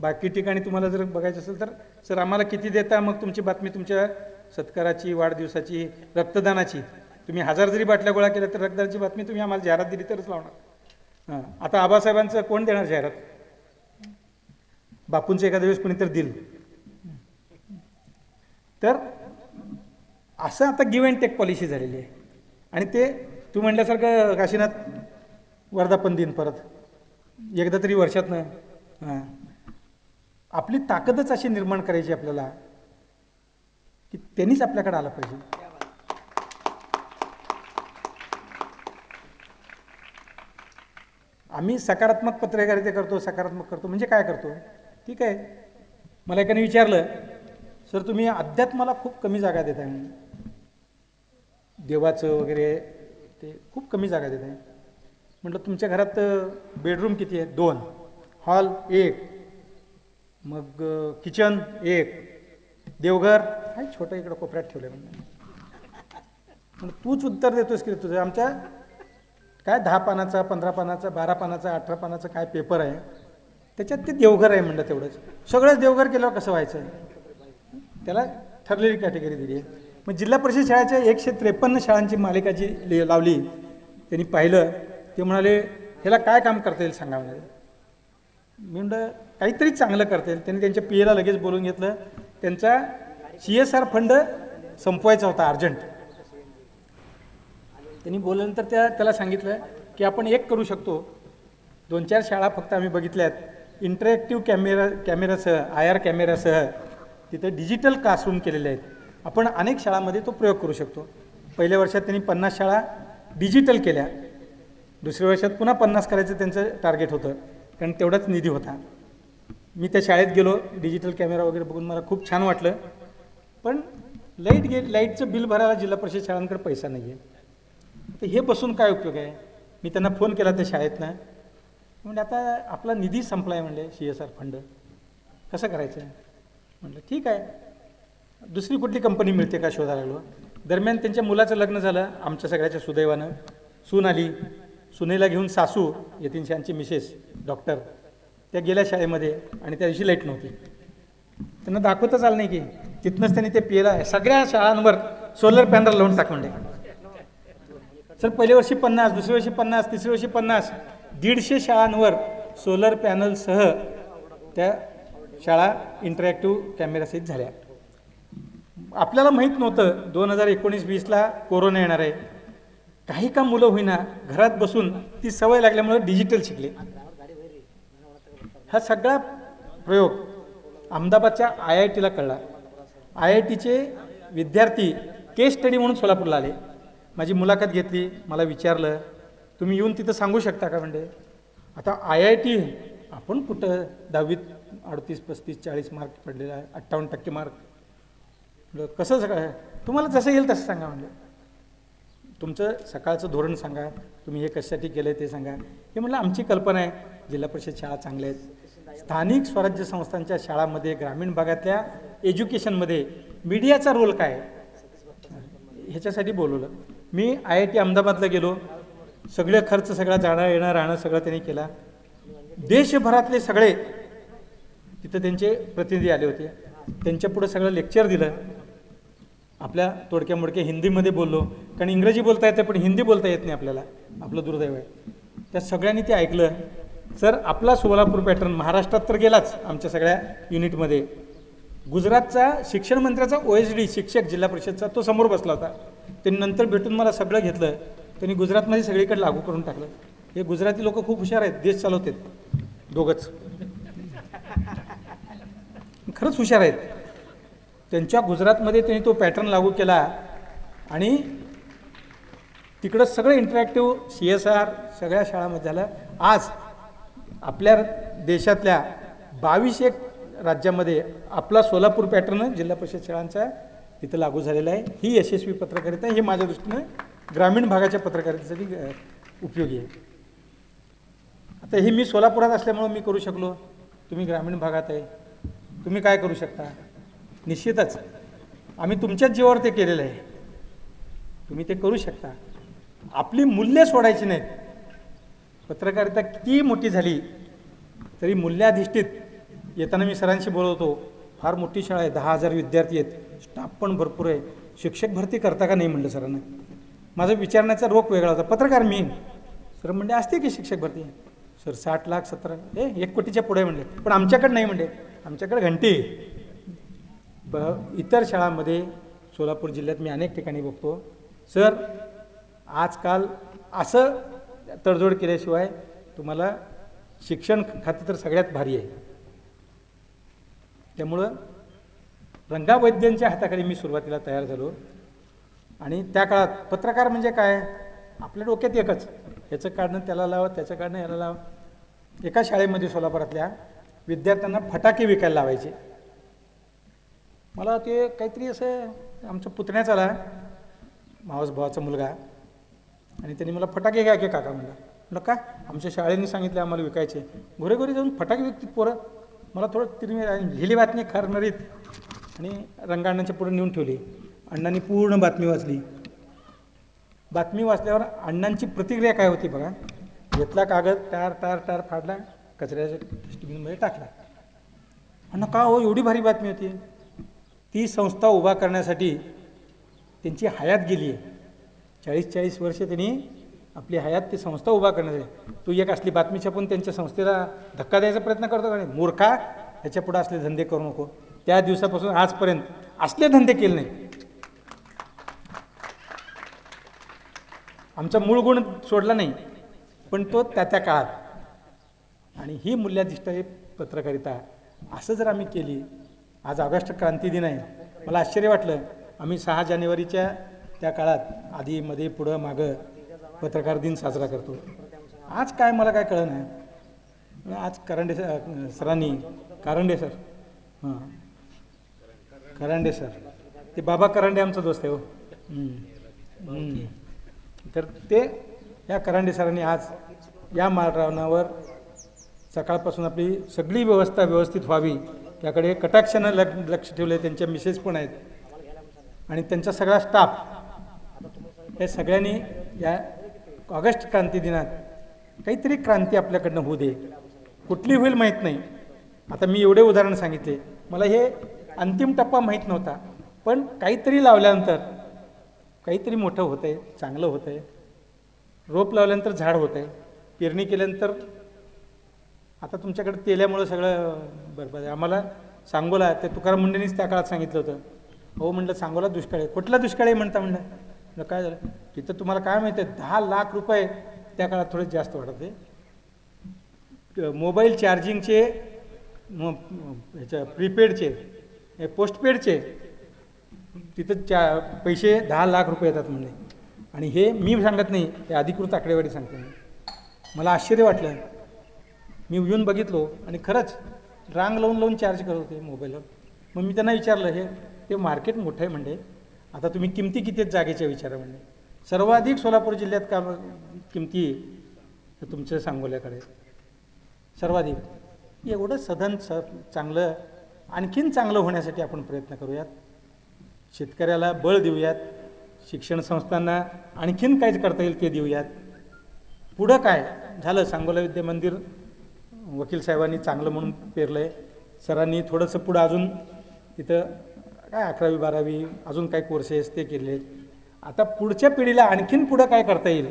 बाकी ठिकाणी तुम्हाला जर बघायचं असेल तर सर आम्हाला किती देता, मग तुमची बातमी तुमच्या सत्काराची, वाढदिवसाची, रक्तदानाची, तुम्ही 1000 जरी बाटल्या गोळा केल्या तर रक्तदानाची बातमी तुम्ही आम्हाला जाहिरात दिली तरच लावणार. हां, आता आबासाहेबांचं कोण देणार जाहिरात? बापूंचं एखाद्या वेळेस कोणीतरी दिल. तर असं आता गिव्ह अँड टेक पॉलिसी झालेली आहे. आणि ते तू म्हटल्यासारखं काशीनाथ वर्धापन दिन परत एकदा तरी वर्षातनं. हां, आपली ताकदच अशी निर्माण करायची आपल्याला की त्यांनीच आपल्याकडे आलं पाहिजे. आम्ही सकारात्मक पत्रकारिता करतो, सकारात्मक करतो म्हणजे काय करतो? ठीक आहे, मला एकाने विचारलं, सर तुम्ही अध्यात्माला खूप कमी जागा देत आहे, देवाचं वगैरे ते खूप कमी जागा देत आहे. म्हटलं तुमच्या घरात बेडरूम किती आहे? 2, हॉल 1, मग किचन 1, देवघर आहे छोटं इकडं कोपऱ्यात ठेवलं. म्हणून तूच उत्तर देतोस की तुझं आमच्या काय 10 पानाचा, 15 पानाचा, 12 पानाचा, 18 पानाचा काय पेपर आहे, त्याच्यात ते देवघर आहे म्हणलं. तेवढंच सगळंच देवघर केल्यावर कसं व्हायचं? त्याला ठरलेली कॅटेगरी दिली आहे. मग जिल्हा परिषद शाळेच्या 153 शाळांची मालिका जी लावली, त्यांनी पाहिलं, ते म्हणाले ह्याला काय काम करता येईल सांगा म्हणाले. मी म्हणलं काहीतरी चांगलं करता येईल. त्यांनी त्यांच्या PA ला लगेच बोलून घेतलं. त्यांचा CSR फंड संपवायचा होता अर्जंट. त्यांनी बोलल्यानंतर त्याला सांगितलं की आपण एक करू शकतो, 2-4 शाळा फक्त आम्ही बघितल्यात, इंटरॅक्टिव्ह कॅमेरासह IR कॅमेरासह तिथं डिजिटल क्लासरूम केलेले आहेत. आपण अनेक शाळांमध्ये तो प्रयोग करू शकतो. पहिल्या वर्षात त्यांनी 50 शाळा डिजिटल केल्या, दुसऱ्या वर्षात पुन्हा 50 करायचं त्यांचं टार्गेट होतं, कारण तेवढाच निधी होता. मी त्या शाळेत गेलो, डिजिटल कॅमेरा वगैरे बघून मला खूप छान वाटलं. पण लाईटचं बिल भरायला जिल्हा परिषद शाळांकडे पैसा नाही आहे. तर हे बसून काय उपयोग आहे? मी त्यांना फोन केला त्या शाळेतनं, म्हणजे आता आपला निधी संपला आहे म्हणले, CSR फंड कसं करायचं आहे? म्हटलं ठीक आहे, दुसरी कुठली कंपनी मिळते का शोधायला लागलो. दरम्यान त्यांच्या मुलाचं लग्न झालं, आमच्या सगळ्याच्या सुदैवानं. सून आली, सुनेला घेऊन सासू, यतीन शांची मिसेस डॉक्टर, त्या गेल्या शाळेमध्ये आणि त्या दिवशी लाईट नव्हती. त्यांना दाखवताच आलं नाही की तिथनंच त्यांनी ते PA ला सगळ्या शाळांवर सोलर पॅनल लावून टाकून. सर पहिल्या वर्षी 50, दुसऱ्या वर्षी 50, तिसऱ्या वर्षी 50, 150 शाळांवर सोलर पॅनलसह त्या शाळा इंटरॅक्टिव्ह कॅमेरासहित झाल्या. आपल्याला माहीत नव्हतं 2019-20ला कोरोना येणार आहे. काही का मुलं होईना घरात बसून ती सवय लागल्यामुळे डिजिटल शिकले. हा सगळा प्रयोग अहमदाबादच्या IITला कळला. IITचे विद्यार्थी केस स्टडी म्हणून सोलापूरला आले. माझी मुलाखत घेतली, मला विचारलं तुम्ही येऊन तिथं सांगू शकता का? म्हणजे आता IIT आपण कुठं 10वीत 38, 35, 40 मार्क पडलेला आहे, 58% मार्क. कसं सगळं तुम्हाला जसं येईल तसं सांगा. म्हणजे तुमचं सकाळचं धोरण सांगा, तुम्ही हे कशासाठी केलं आहे ते सांगा. हे म्हटलं आमची कल्पना आहे, जिल्हा परिषद शाळा चांगल्या आहेत, स्थानिक स्वराज्य संस्थांच्या शाळांमध्ये, ग्रामीण भागातल्या एज्युकेशनमध्ये मीडियाचा रोल काय आहे ह्याच्यासाठी बोलवलं. मी IIT अहमदाबादला गेलो, सगळे खर्च सगळा जाणं येणं राहणं सगळं त्यांनी केला. देशभरातले सगळे तिथं त्यांचे प्रतिनिधी आले होते, त्यांच्या पुढं सगळं लेक्चर दिलं. आपल्या तोडक्या मोडक्या हिंदीमध्ये बोललो, कारण इंग्रजी बोलता येतं पण हिंदी बोलता येत नाही आपल्याला, आपलं दुर्दैव आहे. त्या सगळ्यांनी ते ऐकलं. सर आपला सोलापूर पॅटर्न महाराष्ट्रात तर गेलाच आमच्या सगळ्या युनिटमध्ये. गुजरातचा शिक्षण मंत्र्याचा OSD शिक्षक जिल्हा परिषदचा तो समोर बसला होता. त्यांनी नंतर भेटून मला सगळं घेतलं. त्यांनी गुजरातमध्ये सगळीकडे लागू करून टाकलं. हे गुजराती लोक खूप हुशार आहेत, देश चालवतात दोघंच, खरंच हुशार आहेत. त्यांच्या गुजरातमध्ये त्यांनी तो पॅटर्न लागू केला आणि तिकडं सगळं इंटरॅक्टिव्ह CSR सगळ्या शाळांमध्ये झालं. आज आपल्या देशातल्या 22 राज्यामध्ये आपला सोलापूर पॅटर्न जिल्हा परिषद शाळांचा तिथं लागू झालेला आहे. ही यशस्वी पत्रकारिता हे माझ्या दृष्टीनं ग्रामीण भागाच्या पत्रकारितेसाठी उपयोगी आहे. आता हे मी सोलापुरात असल्यामुळं मी करू शकलो, तुम्ही ग्रामीण भागात आहे, तुम्ही काय करू शकता? निश्चितच आम्ही तुमच्याच जीवावर ते केलेलं आहे, तुम्ही ते करू शकता. आपली मूल्ये सोडायची नाहीत. पत्रकारिता किती मोठी झाली तरी मूल्याधिष्ठित. येताना मी सरांशी बोलवतो, फार मोठी शाळा आहे, 10,000 विद्यार्थी आहेत, स्टाफ पण भरपूर आहे, शिक्षक भरती करता का नाही म्हणलं सरांना. माझा विचारण्याचा रोख वेगळा होता, पत्रकार मी. सर म्हणले असते की शिक्षक भरती. सर 60 लाख 17 1 कोटीच्या पुढे म्हणले, पण आमच्याकडे नाही म्हणले, आमच्याकडे घंटी. इतर शाळांमध्ये सोलापूर जिल्ह्यात मी अनेक ठिकाणी बघतो. सर आजकाल असं तडजोड केल्याशिवाय तुम्हाला शिक्षण खाते तर सगळ्यात भारी आहे. त्यामुळं रंगा वैद्यांच्या हाताखाली मी सुरुवातीला तयार झालो आणि त्या काळात पत्रकार म्हणजे काय, आपल्या डोक्यात एकच, ह्याचं काढणं त्याला लाव, त्याचं काढणं याला लाव. एका शाळेमध्ये सोलापुरातल्या विद्यार्थ्यांना फटाके विकायला लावायचे. मला ते काहीतरी असं आमच्या पुतण्याचा आला, मावस भावाचा मुलगा, आणि त्यांनी मला फटाके घ्या की काका म्हणलं का, आमच्या शाळेने सांगितलं आम्हाला विकायचे. घोरेघोरी जाऊन फटाके विकतील पोरं. मला थोडं तिरमी लिहिली बातमी खरनरीत आणि रंगाअण्णांच्या पुढे नेऊन ठेवली. अण्णांनी पूर्ण बातमी वाचली. बातमी वाचल्यावर अण्णांची प्रतिक्रिया काय होती बघा. घेतला कागद, टार टार टार फाडला, कचऱ्याच्या डस्टबिनमध्ये टाकला. अण्णा का हो, एवढी भारी बातमी होती. ती संस्था उभा करण्यासाठी त्यांची हयात गेली आहे. 40-40 वर्ष त्यांनी आपली हयात ती संस्था उभा करण्यासाठी. तू एक असली बातमी छापून त्यांच्या संस्थेला धक्का द्यायचा प्रयत्न करतो का नाही? मूर्खा, ह्याच्या पुढे असले धंदे करू नको. त्या दिवसापासून आजपर्यंत असले धंदे केले नाही. आमचा मूळ गुण सोडला नाही, पण तो त्या काळात. आणि ही मूल्याधिष्ठ पत्रकारिता असं जर आम्ही केली. आज ऑगस्ट क्रांती दिन आहे. मला आश्चर्य वाटलं, आम्ही 6 जानेवारीच्या त्या काळात आधी मध्ये पुढं मागं पत्रकार दिन साजरा करतो. आज काय मला काय कळलं नाही. आज करंडे सरांनी, कारंडे सर, हां करांडे सर, ते बाबा करांडे आमचा दोस्त आहे हो. तर ते या करांडे सरांनी आज या माळरानावर सकाळपासून आपली सगळी व्यवस्था व्यवस्थित व्हावी त्याकडे कटाक्षानं लक्ष ठेवलं. त्यांच्या मिसेस पण आहेत आणि त्यांचा सगळा स्टाफ. हे सगळ्यांनी या ऑगस्ट क्रांती दिनात काहीतरी क्रांती आपल्याकडनं होऊ दे. कुठली होईल माहीत नाही. आता मी एवढे उदाहरण सांगितले, मला हे अंतिम टप्पा माहीत नव्हता, पण काहीतरी लावल्यानंतर काहीतरी मोठं होतं आहे, चांगलं होतं आहे. रोप लावल्यानंतर झाड होतं आहे, पेरणी केल्यानंतर आता तुमच्याकडे तेल्यामुळं सगळं बरबाद आहे. आम्हाला सांगोला ते तुकाराम मुंडेंनीच त्या काळात सांगितलं होतं. हो म्हणलं सांगोला दुष्काळ आहे. कुठला दुष्काळ आहे म्हणता म्हणलं. काय झालं तिथं तुम्हाला काय माहिती आहे, 10 लाख रुपये त्या काळात थोडे जास्त वाटत आहे. मोबाईल चार्जिंगचे, ह्याच्या प्रीपेडचे, पोस्टपेडचे तिथं पैसे 10 लाख रुपये येतात म्हणले. आणि हे मी सांगत नाही, हे अधिकृत आकडेवारी सांगते मी. मला आश्चर्य वाटलं. मी येऊन बघितलो आणि खरंच रांग लावून चार्ज करत होते मोबाईलवर. मग मी त्यांना विचारलं, हे ते मार्केट मोठं आहे म्हणले, आता तुम्ही किमती किती आहेत जागेच्या विचारा म्हणले. सर्वाधिक सोलापूर जिल्ह्यात का किमती तुमच्या सांगोल्याकडे सर्वाधिक. एवढं सधन चांगलं, आणखीन चांगलं होण्यासाठी आपण प्रयत्न करूयात. शेतकऱ्याला बळ देऊयात, शिक्षण संस्थांना आणखीन काय करता येईल ते देऊयात. पुढं काय झालं, सांगोला विद्या मंदिर वकील साहेबांनी चांगलं म्हणून पेरलं आहे. सरांनी थोडंसं पुढं अजून तिथं काय 11वी 12वी अजून काय कोर्सेस ते केले. आता पुढच्या पिढीला आणखीन पुढं काय करता येईल,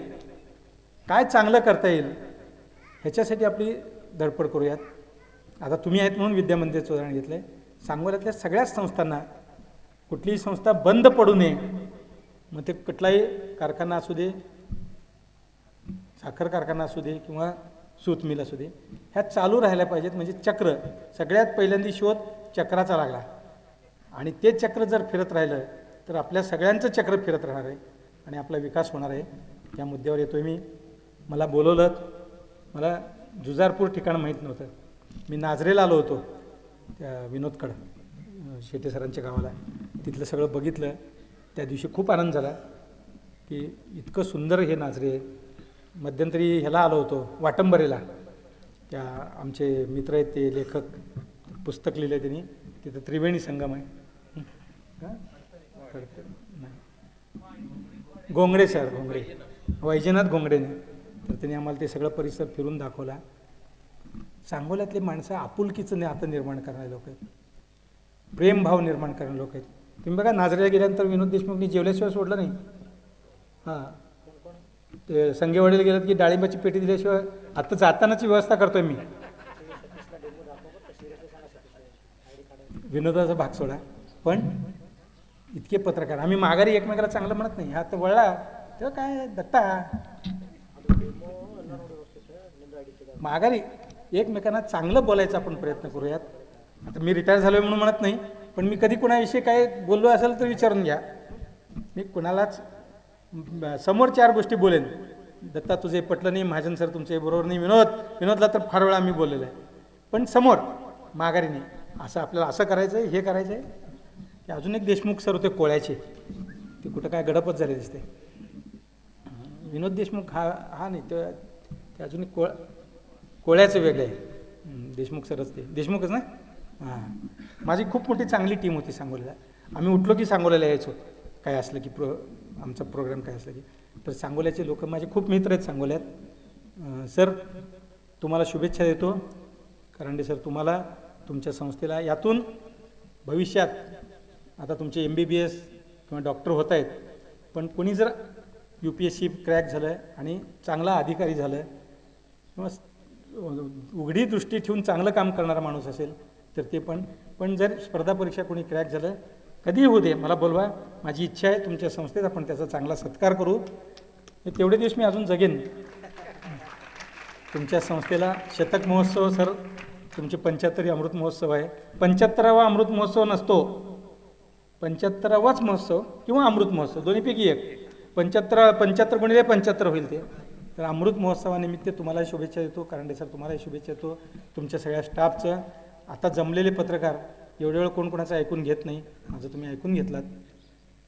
काय चांगलं करता येईल, ह्याच्यासाठी आपली धडपड करूयात. आता तुम्ही आहेत म्हणून विद्या मंदिराचं उदाहरण घेतलं आहे. सांगोल्यातल्या सगळ्याच संस्थांना, कुठलीही संस्था बंद पडू नये. मग ते कुठलाही कारखाना असू दे, साखर कारखाना असू दे किंवा सूत मिल असू दे, ह्या चालू राहायला पाहिजेत. म्हणजे चक्र, सगळ्यात पहिल्यांदा शोध चक्राचा लागला. आणि ते चक्र जर फिरत राहिलं तर आपल्या सगळ्यांचं चक्र फिरत राहणार आहे आणि आपला विकास होणार आहे. या मुद्द्यावर येतो मी. मला बोलवलं, मला जुजारपूर ठिकाण माहीत नव्हतं. मी नाझरेला आलो होतो त्या विनोदकडं शेटे सरांच्या गावाला. तिथलं सगळं बघितलं. त्या दिवशी खूप आनंद झाला की इतकं सुंदर हे नाझरे आहे. मध्यंतरी ह्याला आलो होतो वाटंबरेला. त्या आमचे मित्र आहेत ते लेखक, पुस्तक लिहिलं त्यांनी. तिथं त्रिवेणी संगम आहे. घोंगडे सर, घोंगडे, वैजनाथ घोंगडेने. तर त्यांनी आम्हाला ते सगळं परिसर फिरून दाखवला. सांगोल्यातले माणसं आपुलकीचं नातं निर्माण करणारे लोक आहेत, प्रेमभाव निर्माण करणारे लोक आहेत. तुम्ही बघा नाझरेला गेल्यानंतर विनोद देशमुखनी जेवल्याशिवाय सोडलं नाही. हां, ते संगेवाडीला गेलं की डाळिंबाची पेटी दिल्याशिवाय आता जातानाची व्यवस्था करतोय मी. विनोदाचा भाग सोडा. पण इतके पत्रकार आम्ही माघारी एकमेकाला चांगलं म्हणत नाही. हा तर वळला तेव्हा काय दत्ता माघारी एकमेकांना चांगलं बोलायचा आपण प्रयत्न करूयात. आता मी रिटायर झालोय म्हणून म्हणत नाही, पण मी कधी कुणाविषयी काय बोललो असेल तर विचारून घ्या. मी कुणालाच समोर 4 गोष्टी बोलेन. दत्ता तुझे पटलं नाही, महाजन सर तुमचे बरोबर नाही, विनोदला तर फार वेळा मी बोललेलं आहे. पण समोर माघारी नाही. असं आपल्याला असं करायचं आहे, हे करायचं आहे. ते अजून एक देशमुख सर होते कोळ्याचे, ते कुठं काय गडपच झाले दिसते. विनोद देशमुख हा नाही, ते अजून एक कोळ्याचं वेगळं आहे. देशमुख सरच, ते देशमुखच ना. हां, माझी खूप मोठी चांगली टीम होती सांगोल्याला. आम्ही उठलो की सांगोल्याला यायचो, काय असलं की आमचा प्रोग्राम काय असलं की. तर सांगोल्याचे लोक माझे खूप मित्र आहेत सांगोल्यात. सर तुम्हाला शुभेच्छा देतो. करंडे सर तुम्हाला, तुमच्या संस्थेला. यातून भविष्यात आता तुमचे MBBS किंवा डॉक्टर होत आहेत, पण कोणी जर UPSC क्रॅक झालं आणि चांगला अधिकारी झालं किंवा उघडी दृष्टी ठेवून चांगलं काम करणारा माणूस असेल तर ते पण जर स्पर्धा परीक्षा कोणी क्रॅक झालं कधीही होऊ दे, मला बोलवा. माझी इच्छा आहे तुमच्या संस्थेत आपण त्याचा चांगला सत्कार करू. तेवढे दिवस मी अजून जगेन. तुमच्या संस्थेला शतक महोत्सव सर, तुमचे 75 अमृत महोत्सव आहे. 75वा अमृत महोत्सव नसतो, 75वाच महोत्सव किंवा अमृत महोत्सव दोन्हीपैकी एक. 75 गुणिले 75 होईल ते. तर अमृत महोत्सवानिमित्त तुम्हाला शुभेच्छा देतो. करंडे सर तुम्हालाही शुभेच्छा देतो, तुमच्या सगळ्या स्टाफचं. आता जमलेले पत्रकार एवढ्या वेळ कोण कोणाचं ऐकून घेत नाही, माझं तुम्ही ऐकून घेतलात.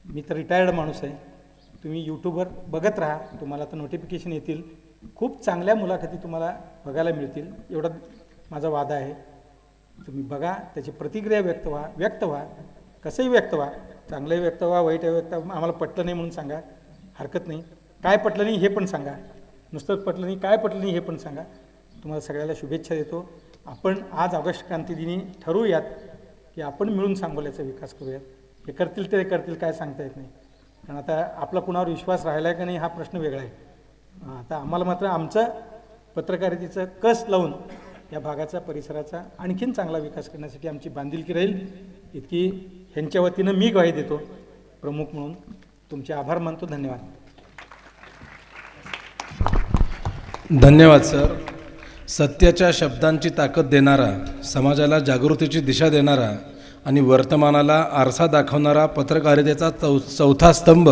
मी तर रिटायर्ड माणूस आहे. तुम्ही यूट्यूबवर बघत राहा, तुम्हाला तर नोटिफिकेशन येतील. खूप चांगल्या मुलाखती तुम्हाला बघायला मिळतील, एवढा माझा वादा आहे. तुम्ही बघा, त्याची प्रतिक्रिया व्यक्त व्हा, कसंही व्यक्त व्हा. चांगलंही व्यक्त व्हा, वाईटही व्यक्त व्हा. आम्हाला पटलं नाही म्हणून सांगा, हरकत नाही. काय पटलं नाही हे पण सांगा. नुसतंच पटलं नाही, काय पटलं नाही हे पण सांगा. तुम्हाला सगळ्याला शुभेच्छा देतो. आपण आज ऑगस्ट क्रांती दिनी ठरवूयात की आपण मिळून सांगोल्याचा विकास करूयात. हे करतील ते करतील, काय सांगता येत नाही. कारण आता आपला कुणावर विश्वास राहिला आहे का नाही हा प्रश्न वेगळा आहे. आता आम्हाला मात्र आमचं पत्रकारितेचं कस लावून या भागाचा, परिसराचा आणखीन चांगला विकास करण्यासाठी आमची बांधिलकी राहील, इतकी ह्यांच्या वतीनं मी ग्वाही देतो प्रमुख म्हणून. तुमचे आभार मानतो. धन्यवाद. धन्यवाद सर. सत्याच्या शब्दांची ताकद देणारा, समाजाला जागृतीची दिशा देणारा आणि वर्तमानाला आरसा दाखवणारा पत्रकारितेचा चौथा स्तंभ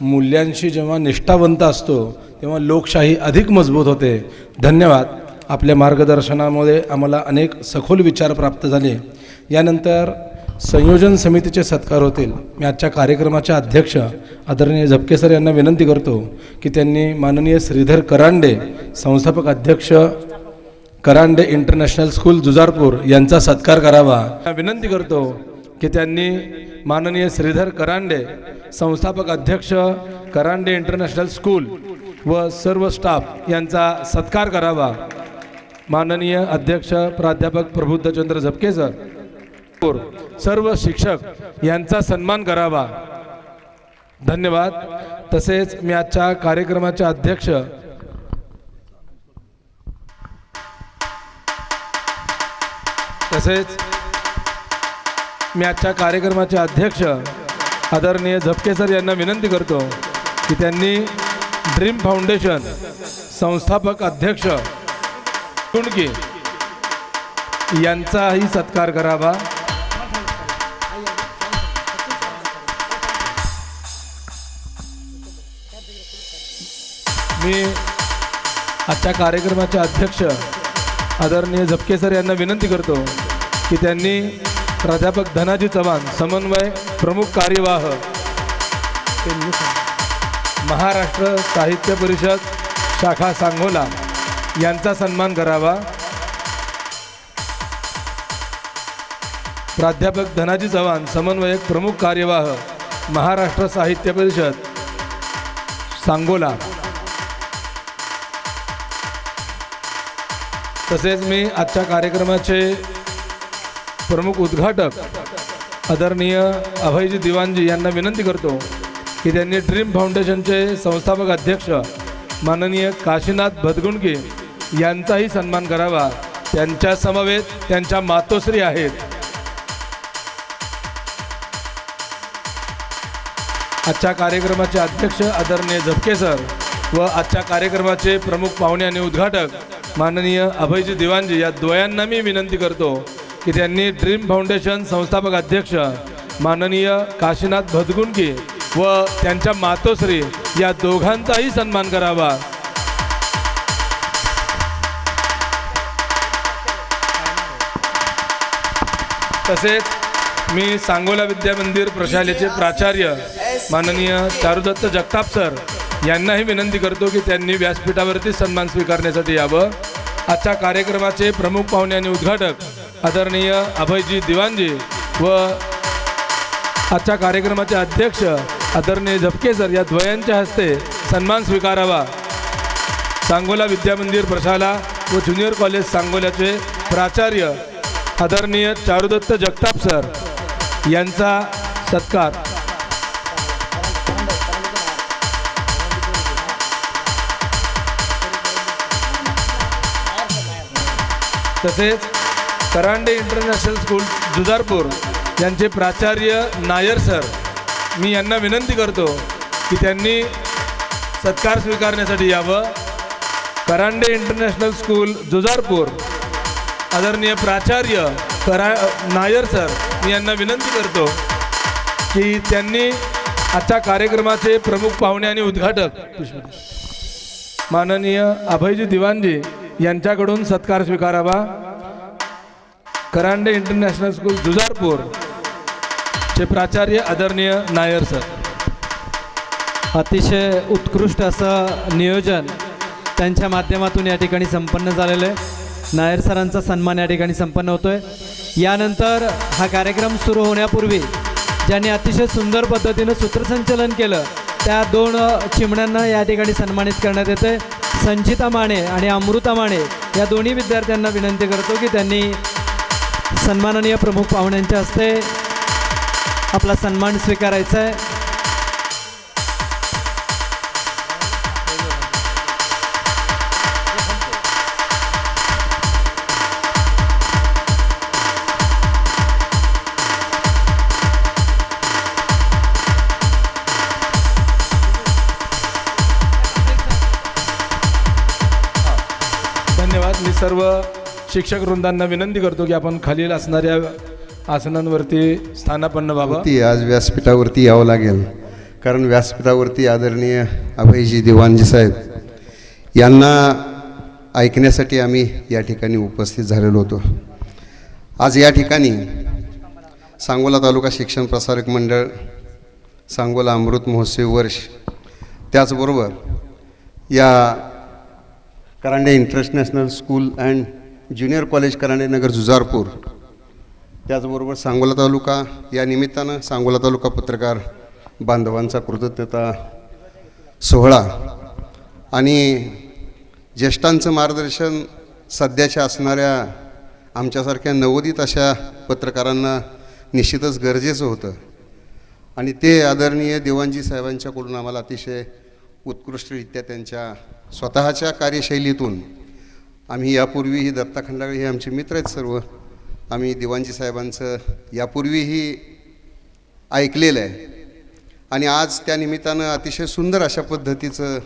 मूल्यांशी जेव्हा निष्ठावंत असतो तेव्हा लोकशाही अधिक मजबूत होते. धन्यवाद. आपल्या मार्गदर्शनामुळे आम्हाला अनेक सखोल विचार प्राप्त झाले. यानंतर संयोजन समितीचे सत्कार होतील. मी आजच्या कार्यक्रमाच्या अध्यक्ष आदरणीय झपके सर यांना विनंती करतो की त्यांनी माननीय श्रीधर करांडे, संस्थापक अध्यक्ष करांडे इंटरनॅशनल स्कूल जुजारपूर यांचा सत्कार करावा. विनंती करतो की त्यांनी माननीय श्रीधर करांडे, संस्थापक अध्यक्ष करांडे इंटरनॅशनल स्कूल व सर्व स्टाफ यांचा सत्कार करावा. माननीय अध्यक्ष प्राध्यापक प्रबुद्धचंद्र झपके सर, सर्व शिक्षक यांचा सन्मान करावा. धन्यवाद. तसेच मी आजच्या कार्यक्रमाचे अध्यक्ष आदरणीय झपके सर यांना विनंती करतो की त्यांनी ड्रीम फाउंडेशन संस्थापक अध्यक्ष कुणकी यांचाही सत्कार करावा. मी आजच्या कार्यक्रमाचे अध्यक्ष आदरणीय झपके सर यांना विनंती करतो की त्यांनी प्राध्यापक धनाजी चव्हाण समन्वय प्रमुख कार्यवाह महाराष्ट्र साहित्य परिषद शाखा सांगोला यांचा सन्मान करावा. प्राध्यापक धनाजी चव्हाण समन्वयक प्रमुख कार्यवाह महाराष्ट्र साहित्य परिषद सांगोला. तसेच मी आजच्या कार्यक्रमाचे प्रमुख उद्घाटक आदरणीय अभयजी दिवाणजी यांना विनंती करतो की त्यांनी ड्रीम फाउंडेशनचे संस्थापक अध्यक्ष माननीय काशीनाथ भदगुंडके यांचाही सन्मान करावा. त्यांच्या समवेत त्यांच्या मातोश्री आहेत. आजच्या कार्यक्रमाचे अध्यक्ष आदरणीय झपके सर व आजच्या कार्यक्रमाचे प्रमुख पाहुणे आणि उद्घाटक माननीय अभयजी दिवाणजी या द्वयांना मी विनंती करतो की त्यांनी ड्रीम फाउंडेशन संस्थापक अध्यक्ष माननीय काशीनाथ भदगुंडके व त्यांच्या मातोश्री या दोघांचाही सन्मान करावा. तसेच मी सांगोला विद्यामंदिर प्रशालेचे प्राचार्य माननीय चारुदत्त जगताप सर यांनाही विनंती करतो की त्यांनी व्यासपीठावरती सन्मान स्वीकारण्यासाठी यावं. आजच्या कार्यक्रमाचे प्रमुख पाहुणे आणि उद्घाटक आदरणीय अभयजी दिवाणजी व आजच्या कार्यक्रमाचे अध्यक्ष आदरणीय झपके सर या द्वयांच्या हस्ते सन्मान स्वीकारावा. सांगोला विद्यामंदिर प्रशाला व ज्युनियर कॉलेज सांगोल्याचे प्राचार्य आदरणीय चारुदत्त जगताप सर यांचा सत्कार. तसेच करांडे इंटरनॅशनल स्कूल जुजारपूर यांचे प्राचार्य नायर सर मी यांना विनंती करतो की त्यांनी सत्कार स्वीकारण्यासाठी यावं. करांडे इंटरनॅशनल स्कूल जुजारपूर आदरणीय प्राचार्य नायर सर मी यांना विनंती करतो की त्यांनी आजच्या कार्यक्रमाचे प्रमुख पाहुणे आणि उद्घाटक माननीय अभयजी दिवाणजी यांच्याकडून सत्कार स्वीकारावा. करांडे इंटरनॅशनल स्कूल जुजारपूर चे प्राचार्य आदरणीय नायर सर. अतिशय उत्कृष्ट असं नियोजन त्यांच्या माध्यमातून या ठिकाणी संपन्न झालेलं आहे. नायर सरांचा सन्मान या ठिकाणी संपन्न होतोय. यानंतर हा कार्यक्रम सुरू होण्यापूर्वी ज्यांनी अतिशय सुंदर पद्धतीनं सूत्रसंचलन केलं त्या दोन चिमण्यांना या ठिकाणी सन्मानित करण्यात येते. संचिता माने आणि अमृता माने या दोन्ही विद्यार्थ्यांना विनंती करतो की त्यांनी सन्माननीय प्रमुख पाहुण्यांच्या हस्ते आपला सन्मान स्वीकारायचा आहे. धन्यवाद. मी सर्व शिक्षक वृंदांना विनंती करतो की आपण खालील असणाऱ्या आसनांवरती स्थानापन्न व्हावं. आज व्यासपीठावरती यावं लागेल कारण व्यासपीठावरती आदरणीय अभयजी दिवाणजी साहेब यांना ऐकण्यासाठी आम्ही या ठिकाणी उपस्थित झालेलो होतो. आज या ठिकाणी सांगोला तालुका शिक्षण प्रसारक मंडळ सांगोला अमृत महोत्सव वर्ष त्याचबरोबर या Karande international school and junior college Karande Nagar Jujarpur त्याचबरोबर सांगोला तालुका या निमित्तानं सांगोला तालुका पत्रकार बांधवांचा कृतज्ञता सोहळा आणि ज्येष्ठांचं मार्गदर्शन सध्याच्या असणाऱ्या आमच्यासारख्या नवोदित अशा पत्रकारांना निश्चितच गरजेचं होतं आणि ते आदरणीय दिवाणजी साहेबांच्याकडून आम्हाला अतिशय उत्कृष्टरित्या त्यांच्या स्वतःच्या कार्यशैलीतून आम्ही यापूर्वीही दत्ता खंडागळे हे आमचे मित्र आहेत सर्व आम्ही दिवाणजी साहेबांचं यापूर्वीही ऐकलेलं आहे आणि आज त्या निमित्तानं अतिशय सुंदर अशा पद्धतीचं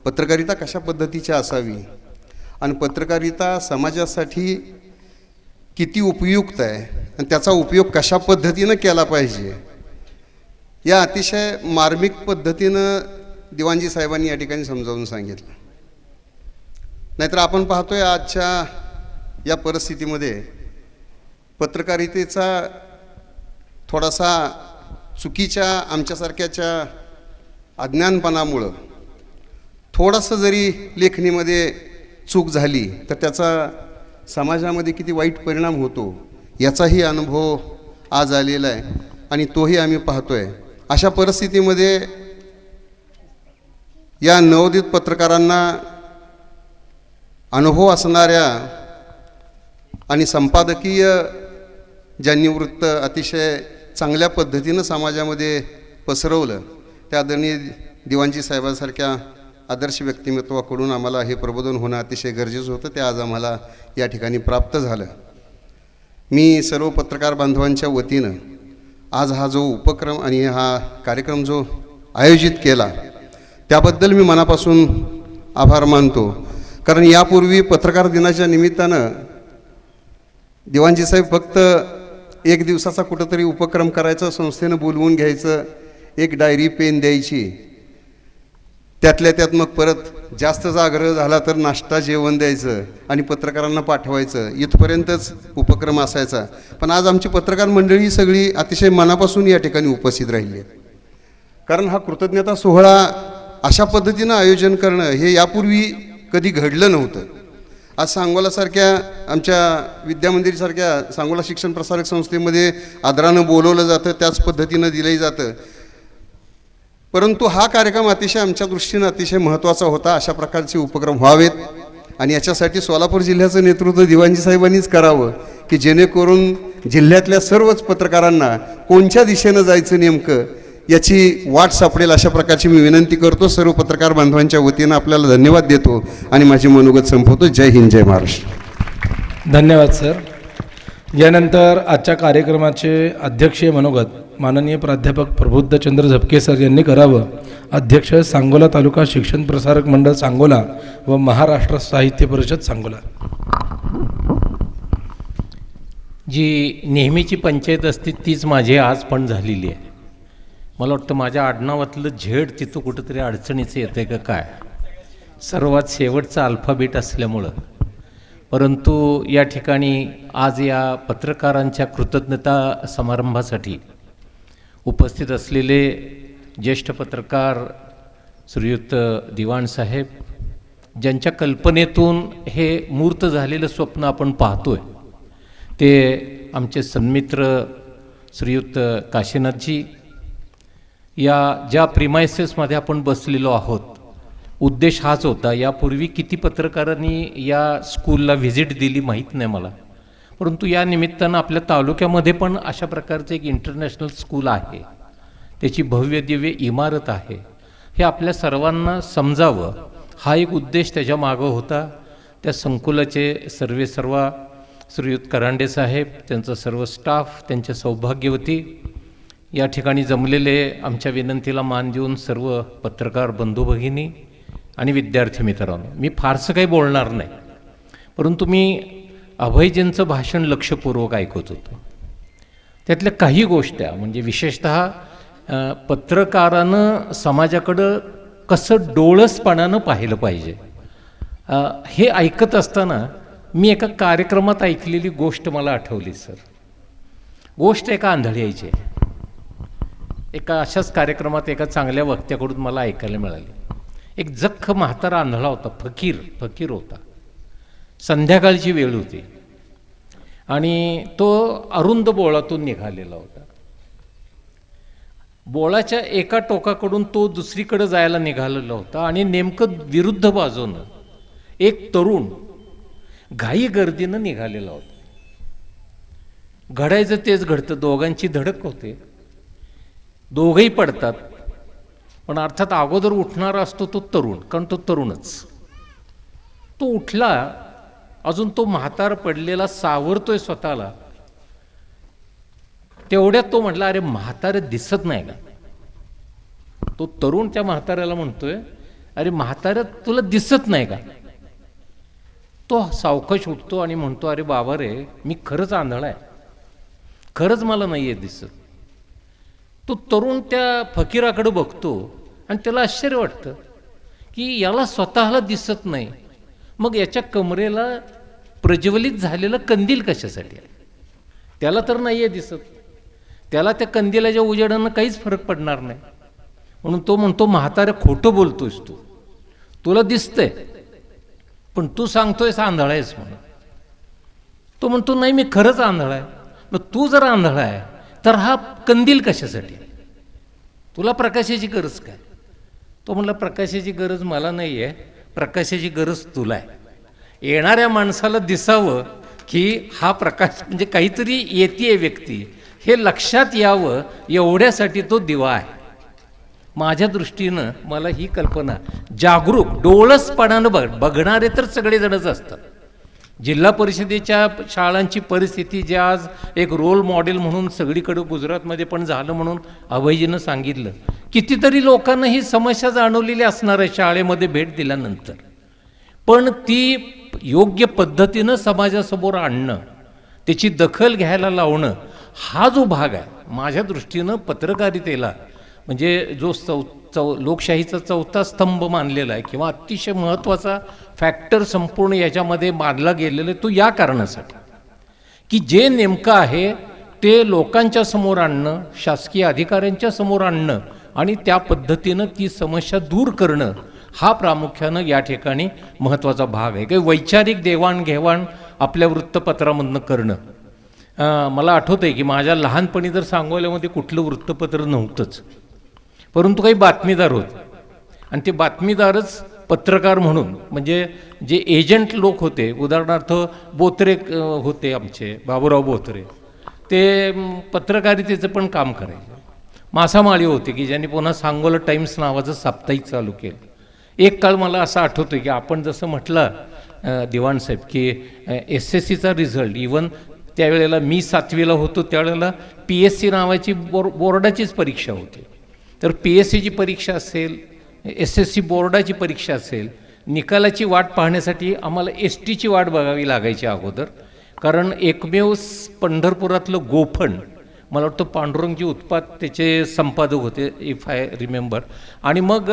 पत्रकारिता कशा पद्धतीची असावी आणि पत्रकारिता समाजासाठी किती उपयुक्त आहे आणि त्याचा उपयोग कशा पद्धतीनं केला पाहिजे या अतिशय मार्मिक पद्धतीनं दिवाणजी साहेबांनी या ठिकाणी समजावून सांगितलं. नाहीतर आपण पाहतोय आजच्या या परिस्थितीमध्ये पत्रकारितेचा थोडासा चुकीच्या आमच्यासारख्याच्या अज्ञानपणामुळं थोडंसं जरी लेखणीमध्ये चूक झाली तर त्याचा समाजामध्ये किती वाईट परिणाम होतो याचाही अनुभव आज आलेला आहे आणि तोही आम्ही पाहतोय. अशा परिस्थितीमध्ये या नवोदित पत्रकारांना अनुभव असणाऱ्या आणि संपादकीय ज्यांनी वृत्त अतिशय चांगल्या पद्धतीनं समाजामध्ये पसरवलं त्या आदरणीय दिवाणजी साहेबांसारख्या आदर्श व्यक्तिमत्वाकडून आम्हाला हे प्रबोधन होणं अतिशय गरजेचं होतं. ते आज आम्हाला या ठिकाणी प्राप्त झालं. मी सर्व पत्रकार बांधवांच्या वतीनं आज हा जो उपक्रम आणि हा कार्यक्रम जो आयोजित केला त्याबद्दल मी मनापासून आभार मानतो. कारण यापूर्वी पत्रकार दिनाच्या निमित्तानं दिवाणजी साहेब फक्त एक दिवसाचा कुठंतरी उपक्रम करायचा, संस्थेनं बोलवून घ्यायचं, एक डायरी पेन द्यायची, त्यातल्या त्यात मग परत जास्तच आग्रह झाला तर नाश्ता जेवण द्यायचं आणि पत्रकारांना पाठवायचं, इथपर्यंतच उपक्रम असायचा. पण आज आमची पत्रकार मंडळी सगळी अतिशय मनापासून या ठिकाणी उपस्थित राहिली आहे. कारण हा कृतज्ञता सोहळा अशा पद्धतीनं आयोजन करणं हे यापूर्वी कधी घडलं नव्हतं. आज सांगोलासारख्या आमच्या विद्यामंदिरसारख्या सांगोला शिक्षण प्रसारक संस्थेमध्ये आदरानं बोलवलं जातं, त्याच पद्धतीनं दिलंही जातं. परंतु हा कार्यक्रम अतिशय आमच्या दृष्टीनं अतिशय महत्त्वाचा होता. अशा प्रकारचे उपक्रम व्हावेत आणि याच्यासाठी सोलापूर जिल्ह्याचं नेतृत्व दिवाणजी साहेबांनीच करावं की जेणेकरून जिल्ह्यातल्या सर्वच पत्रकारांना कोणत्या दिशेनं जायचं नेमकं याची वाट सापडेल अशा प्रकारची मी विनंती करतो. सर्व पत्रकार बांधवांच्या वतीनं आपल्याला धन्यवाद देतो आणि माझी मनोगत संपवतो. जय हिंद, जय महाराष्ट्र. धन्यवाद सर. यानंतर आजच्या कार्यक्रमाचे अध्यक्षीय मनोगत माननीय प्राध्यापक प्रबुद्धचंद्र झपके सर यांनी करावं. अध्यक्ष सांगोला तालुका शिक्षण प्रसारक मंडळ सांगोला व महाराष्ट्र साहित्य परिषद सांगोला. जी नेहमीची पंचायत असते तीच माझी आज पण झालेली आहे. मला वाटतं माझ्या आडनावातलं झेड तिथं कुठंतरी अडचणीचं येतं आहे का काय, सर्वात शेवटचा अल्फाबेट असल्यामुळं. परंतु या ठिकाणी आज या पत्रकारांच्या कृतज्ञता समारंभासाठी उपस्थित असलेले ज्येष्ठ पत्रकार श्रीयुत दिवाण साहेब, ज्यांच्या कल्पनेतून हे मूर्त झालेलं स्वप्न आपण पाहतोय, ते आमचे सन्मित्र श्रीयुत काशीनाथजी. या ज्या प्रिमायसेसमध्ये आपण बसलेलो आहोत, उद्देश हाच होता. यापूर्वी किती पत्रकारांनी या स्कूलला व्हिजिट दिली माहीत नाही मला, परंतु या निमित्तानं आपल्या तालुक्यामध्ये पण अशा प्रकारचं एक इंटरनॅशनल स्कूल आहे, त्याची भव्य दिव्य इमारत आहे, हे आपल्या सर्वांना समजावं हा एक उद्देश त्याच्या मागं होता. त्या संकुलाचे सर्व श्रीयुत करांडे साहेब, त्यांचा सर्व स्टाफ, त्यांच्या सौभाग्यवती, या ठिकाणी जमलेले आमच्या विनंतीला मान देऊन सर्व पत्रकार बंधू भगिनी आणि विद्यार्थी मित्रांनो, मी फारसं काही बोलणार नाही, परंतु मी अभयजींचं भाषण लक्षपूर्वक ऐकत होतो. त्यातल्या काही गोष्टी म्हणजे विशेषतः पत्रकारानं समाजाकडं कसं डोळसपणानं पाहिलं पाहिजे हे ऐकत असताना मी एका कार्यक्रमात ऐकलेली गोष्ट मला आठवली सर. गोष्ट एका आंधळ्याची आहे. एका अशाच कार्यक्रमात एका चांगल्या वक्त्याकडून मला ऐकायला मिळाली. एक जख्ख म्हातारा आंधळा होता, फकीर होता. संध्याकाळची वेळ होती आणि तो अरुंद बोळातून निघालेला होता. बोळाच्या एका टोकाकडून तो दुसरीकडे जायला निघालेला होता आणि नेमकं विरुद्ध बाजूनं एक तरुण घाई गर्दीनं निघालेला होता. घडायचं तेच घडतं, दोघांची धडक होते, दोघंही पडतात. पण अर्थात अगोदर उठणारा असतो तो तरुण, कारण तो तरुणच. तो उठला, अजून तो म्हातार पडलेला सावरतोय स्वतःला. तेवढ्यात तो म्हटला, अरे म्हातारे दिसत नाही का? तो तरुण त्या म्हाताऱ्याला म्हणतोय, अरे म्हाताऱ्या तुला दिसत नाही का? तो सावकाश उठतो आणि म्हणतो, अरे बाबा रे, मी खरंच आंधळा आहे, खरंच मला नाही आहे दिसत. तो तरुण त्या फकीराकडे बघतो आणि त्याला आश्चर्य वाटतं की याला स्वतःला दिसत नाही, मग याच्या कमरेला प्रज्वलित झालेलं कंदील कशासाठी आहे? त्याला तर नाही आहे दिसत, त्याला त्या कंदिलाच्या उजेडानं काहीच फरक पडणार नाही. म्हणून तो म्हणतो, म्हाताऱ्या खोटं बोलतोयस तू, तुला दिसतंय पण तू सांगतोयस आंधळा आहेस म्हणून. तो म्हणतो नाही मी खरंच आंधळा आहे. मग तू जर आंधळा आहे तर हा कंदील कशासाठी? तुला प्रकाशाची गरज काय? तो म्हणला प्रकाशाची गरज मला नाही आहे, प्रकाशाची गरज तुला आहे. येणाऱ्या माणसाला दिसावं की हा प्रकाश म्हणजे काहीतरी येते व्यक्ती हे लक्षात यावं एवढ्यासाठी तो दिवा आहे. माझ्या दृष्टीनं मला ही कल्पना जागरूक डोळसपणानं बघणारे तर सगळेजणच असतात. जिल्हा परिषदेच्या शाळांची परिस्थिती जे आज एक रोल मॉडेल म्हणून सगळीकडे गुजरातमध्ये पण झालं म्हणून अभयजीनं सांगितलं. कितीतरी लोकांना ही समस्या जाणवलेली असणार आहे शाळेमध्ये भेट दिल्यानंतर, पण ती योग्य पद्धतीनं समाजासमोर आणणं, त्याची दखल घ्यायला लावणं हा जो भाग आहे माझ्या दृष्टीनं पत्रकारितेला म्हणजे जो लोकशाहीचा चौथा स्तंभ मानलेला आहे किंवा अतिशय महत्त्वाचा फॅक्टर संपूर्ण याच्यामध्ये मानला गेलेला आहे, तो या कारणासाठी की जे नेमकं आहे ते लोकांच्या समोर आणणं, शासकीय अधिकाऱ्यांच्या समोर आणणं आणि त्या पद्धतीनं ती समस्या दूर करणं हा प्रामुख्यानं या ठिकाणी महत्त्वाचा भाग आहे. काही वैचारिक देवाणघेवाण आपल्या वृत्तपत्रामधनं करणं. मला आठवतं आहे की माझ्या लहानपणी जर सांगोल्यामध्ये कुठलं वृत्तपत्र नव्हतंच, परंतु काही बातमीदार होते आणि ते बातमीदारच पत्रकार म्हणून म्हणजे जे एजंट लोक होते, उदाहरणार्थ बोत्रे होते आमचे बाबूराव बोत्रे, ते पत्रकारितेचं पण काम करायचे. मासामाळी होते की ज्यांनी पुन्हा सांगोला टाइम्स नावाचं साप्ताहिक चालू केलं. एक काळ मला असं आठवतं की आपण जसं म्हटलं दिवाणसाहेब की SSCचा रिझल्ट इवन त्यावेळेला मी 7वीला होतो त्यावेळेला PSC नावाची बोर्डाचीच परीक्षा होती. तर PSCची परीक्षा असेल, SSC बोर्डाची परीक्षा असेल, निकालाची वाट पाहण्यासाठी आम्हाला STची वाट बघावी लागायची अगोदर. कारण एकमेव पंढरपुरातलं गोफण मला वाटतं पांडुरंगजी उत्पात त्याचे संपादक होते इफ आय रिमेंबर. आणि मग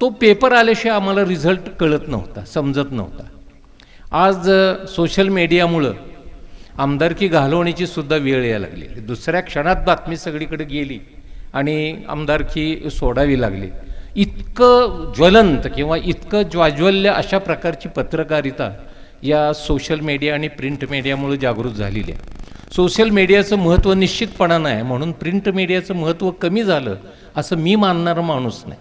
तो पेपर आल्याशिवाय आम्हाला रिझल्ट कळत नव्हता, समजत नव्हता. आज सोशल मीडियामुळं आमदारकी घालवण्याची सुद्धा वेळ यायला लागली. दुसऱ्या क्षणात बातमी सगळीकडे गेली आणि आमदारकी सोडावी लागली. इतकं ज्वलंत किंवा इतकं ज्वाज्वल्य अशा प्रकारची पत्रकारिता या सोशल मीडिया आणि प्रिंट मीडियामुळे जागृत झालेली आहे. सोशल मीडियाचं महत्त्व निश्चितपणानं आहे, म्हणून प्रिंट मीडियाचं महत्त्व कमी झालं असं मी मानणारा माणूस नाही.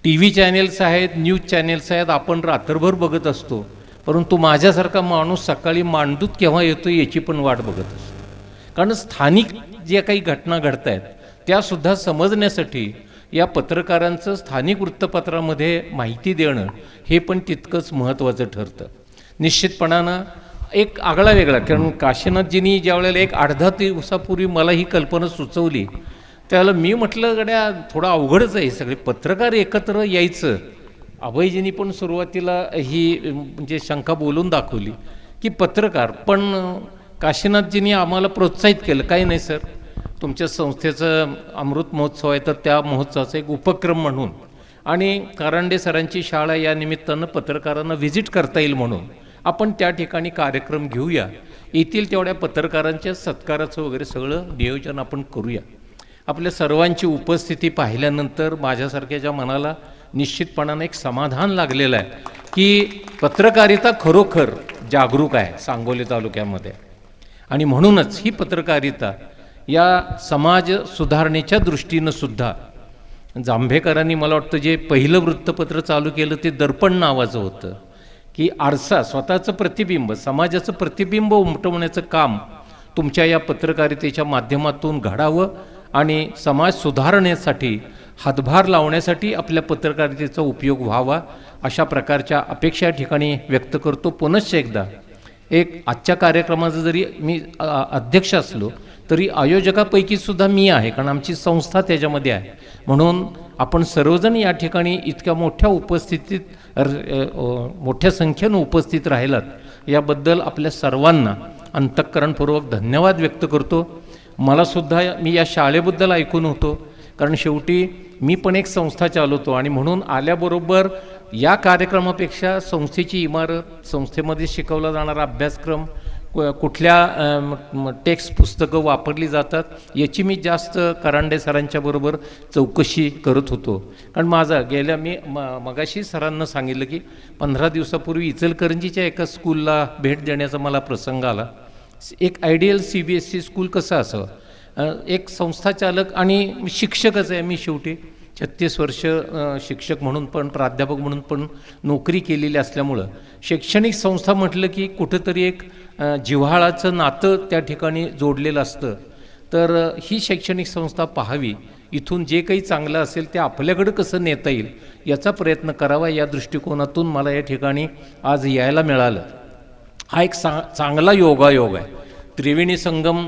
TV चॅनेल्स आहेत, न्यूज चॅनेल्स आहेत, आपण रात्रभर बघत असतो, परंतु माझ्यासारखा माणूस सकाळी मांडूत केव्हा येतो याची पण वाट बघत असतो. कारण स्थानिक ज्या काही घटना घडत आहेत त्यासुद्धा समजण्यासाठी या पत्रकारांचं स्थानिक वृत्तपत्रामध्ये माहिती देणं हे पण तितकंच महत्त्वाचं ठरतं. निश्चितपणानं एक आगळा वेगळा, कारण काशीनाथजींनी ज्या वेळेला एक 8-10 दिवसापूर्वी मला ही कल्पना सुचवली त्यावेळेला मी म्हटलं गड्या थोडं अवघडच आहे सगळे पत्रकार एकत्र यायचं. अभयजींनी पण सुरुवातीला ही म्हणजे शंका बोलून दाखवली की पत्रकार, पण काशीनाथजींनी आम्हाला प्रोत्साहित केलं, काही नाही सर तुमच्या संस्थेचं अमृत महोत्सव आहे तर त्या महोत्सवाचा एक उपक्रम म्हणून आणि कारंडे सरांची शाळा या निमित्तानं पत्रकारांना व्हिजिट करता येईल म्हणून आपण त्या ठिकाणी कार्यक्रम घेऊया, येथील तेवढ्या पत्रकारांच्या सत्काराचं वगैरे सगळं नियोजन आपण करूया. आपल्या सर्वांची उपस्थिती पाहिल्यानंतर माझ्यासारख्याच्या मनाला निश्चितपणानं एक समाधान लागलेलं आहे की पत्रकारिता खरोखर जागरूक आहे सांगोली तालुक्यामध्ये. आणि म्हणूनच ही पत्रकारिता या समाज सुधारणेच्या दृष्टीनं सुद्धा जांभेकरांनी मला वाटतं जे पहिलं वृत्तपत्र चालू केलं ते दर्पण नावाचं होतं की आरसा स्वतःचं प्रतिबिंब, समाजाचं प्रतिबिंब उमटवण्याचं काम तुमच्या या पत्रकारितेच्या माध्यमातून घडावं आणि समाज सुधारण्यासाठी हातभार लावण्यासाठी आपल्या पत्रकारितेचा उपयोग व्हावा अशा प्रकारच्या अपेक्षा ठिकाणी व्यक्त करतो. पुनश्च एकदा एक आजच्या कार्यक्रमाचं जरी मी अध्यक्ष असलो तरी आयोजकापैकी सुद्धा मी आहे, कारण आमची संस्था त्याच्यामध्ये आहे. म्हणून आपण सर्वजण या ठिकाणी इतक्या मोठ्या उपस्थितीत मोठ्या संख्येनं उपस्थित राहिलात याबद्दल आपल्या सर्वांना अंतःकरणपूर्वक धन्यवाद व्यक्त करतो. मलासुद्धा मी या शाळेबद्दल ऐकून होतो, कारण शेवटी मी पण एक संस्था चालवतो आणि म्हणून आल्याबरोबर या कार्यक्रमापेक्षा संस्थेची इमारत, संस्थेमध्ये शिकवला जाणारा अभ्यासक्रम, कुठल्या टेक्स्ट पुस्तकं वापरली जातात याची मी जास्त करांडे सरांच्या बरोबर चौकशी करत होतो. कारण माझा मी मगाशी सरांना सांगितलं की 15 दिवसापूर्वी इचलकरंजीच्या एका स्कूलला भेट देण्याचा मला प्रसंग आला. एक आयडियल CBSE स्कूल कसं असावं, एक संस्थाचालक आणि शिक्षकच आहे मी, शेवटी 36 वर्ष शिक्षक म्हणून पण, प्राध्यापक म्हणून पण नोकरी केलेली असल्यामुळं शैक्षणिक संस्था म्हटलं की कुठंतरी एक जिव्हाळाचं नातं त्या ठिकाणी जोडलेलं असतं. तर ही शैक्षणिक संस्था पाहावी, इथून जे काही चांगलं असेल ते आपल्याकडं कसं नेता येईल याचा प्रयत्न करावा, या दृष्टिकोनातून मला या ठिकाणी आज यायला मिळालं. हा एक चांगला योगायोग आहे. त्रिवेणी संगम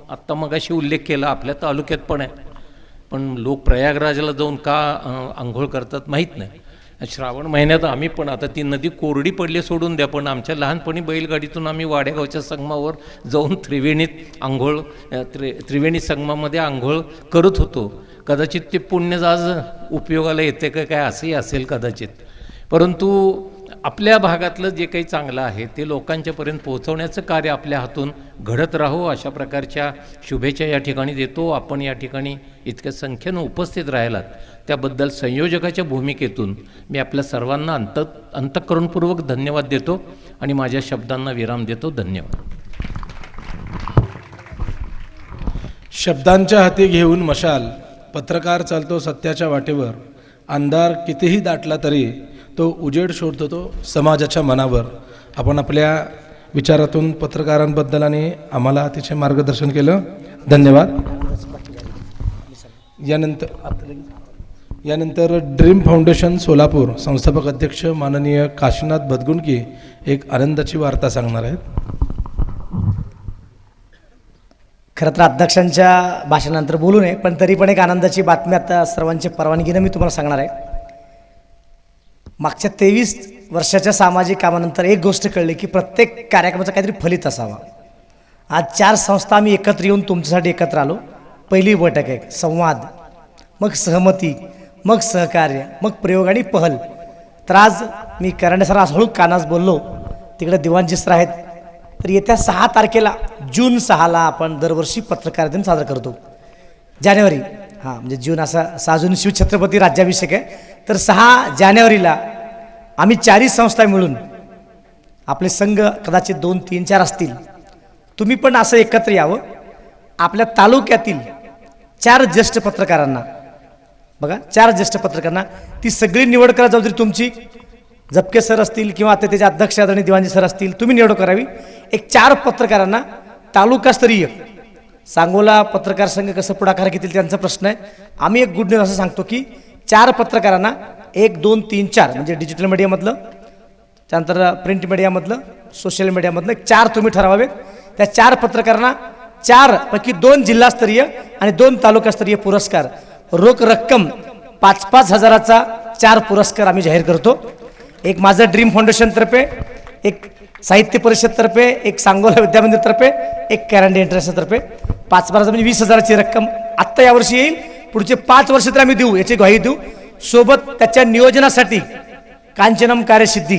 आत्ता मगाशी उल्लेख केला, आपल्या तालुक्यात पण आहे, पण लोक प्रयागराजला जाऊन का आंघोळ करतात माहीत नाही. श्रावण महिन्यात आम्ही पण, आता ती नदी कोरडी पडली सोडून द्या, पण आमच्या लहानपणी बैलगाडीतून आम्ही वाडेगावच्या संगमावर जाऊन त्रिवेणी संगमामध्ये आंघोळ करत होतो. कदाचित ते पुण्य आज उपयोगाला येते का काय असंही असेल कदाचित. परंतु आपल्या भागातलं जे काही चांगलं आहे ते लोकांच्यापर्यंत पोहोचवण्याचं कार्य आपल्या हातून घडत राहो, अशा प्रकारच्या शुभेच्छा या ठिकाणी देतो. आपण या ठिकाणी इतक्या संख्येनं उपस्थित राहिलात त्याबद्दल संयोजकाच्या भूमिकेतून मी आपल्या सर्वांना अंतःकरणपूर्वक धन्यवाद देतो आणि माझ्या शब्दांना विराम देतो. धन्यवाद. शब्दांच्या हाती घेऊन मशाल, पत्रकार चालतो सत्याच्या वाटेवर. अंधार कितीही दाटला तरी तो उजेड शोधतो समाजाच्या मनावर. आपण आपल्या विचारातून पत्रकारांबद्दल आणि आम्हाला अतिशय मार्गदर्शन केलं. धन्यवाद. यानंतर ड्रीम फाउंडेशन सोलापूर संस्थापक अध्यक्ष माननीय काशीनाथ बदगुंडकी एक आनंदाची वार्ता सांगणार आहेत. खरं तर अध्यक्षांच्या भाषणानंतर बोलू नये, पण तरी पण एक आनंदाची बातमी आता सर्वांच्या परवानगीनं मी तुम्हाला सांगणार आहे. मागच्या 23 वर्षाच्या सामाजिक कामानंतर एक गोष्ट कळली की प्रत्येक कार्यक्रमाचा काहीतरी फलित असावा. आज 4 संस्था आम्ही एकत्र येऊन तुमच्यासाठी एकत्र आलो. पहिली बैठक आहे, संवाद, मग सहमती, मग सहकार्य, मग प्रयोग आणि पहल. तर आज मी करांडे सर आज हळू कानास बोललो, तिकडे दिवाणजी सर आहेत. तर येत्या 6 तारखेला जून 6ला आपण दरवर्षी पत्रकार दिन साजरा करतो. जानेवारी म्हणजे जून असा 6 जून शिवछत्रपती राज्याभिषेक आहे. तर 6 जानेवारीला आम्ही 4ही संस्था मिळून, आपले संघ कदाचित 2, 3, 4 असतील, तुम्ही पण असं एकत्र यावं. आपल्या तालुक्यातील 4 ज्येष्ठ पत्रकारांना, बघा 4 ज्येष्ठ पत्रकारांना ती सगळी निवड करा. जबाबदारी तुमची. झपके सर असतील किंवा आता त्याचे अध्यक्ष आणि दिवाणजी सर असतील, तुम्ही निवड करावी. एक 4 पत्रकारांना तालुकास्तरीय, सांगोला पत्रकार संघ कसं पुढाकार घेतील त्यांचा प्रश्न आहे. आम्ही एक गुड न्यूज असं सांगतो की 4 पत्रकारांना 1, 2, 3, 4 म्हणजे डिजिटल मीडियामधलं, त्यानंतर प्रिंट मीडियामधलं, सोशल मीडियामधलं 4 तुम्ही ठरवावेत. त्या 4 पत्रकारांना 4 पैकी 2 जिल्हास्तरीय आणि 2 तालुकास्तरीय पुरस्कार, रोख रक्कम 5-5 हजाराचा 4 पुरस्कार आम्ही जाहीर करतो. एक माझं ड्रीम फाउंडेशनतर्फे, एक साहित्य परिषदतर्फे, एक सांगोला विद्यामंदिरतर्फे, एक करांडे इंटरनॅशनलतर्फे 5-5 म्हणजे 20,000ची रक्कम आत्ता यावर्षी येईल. पुढचे 5 वर्ष तर आम्ही देऊ, याची ग्वाही देऊ. सोबत त्याच्या नियोजनासाठी कांचनम कार्यसिद्धी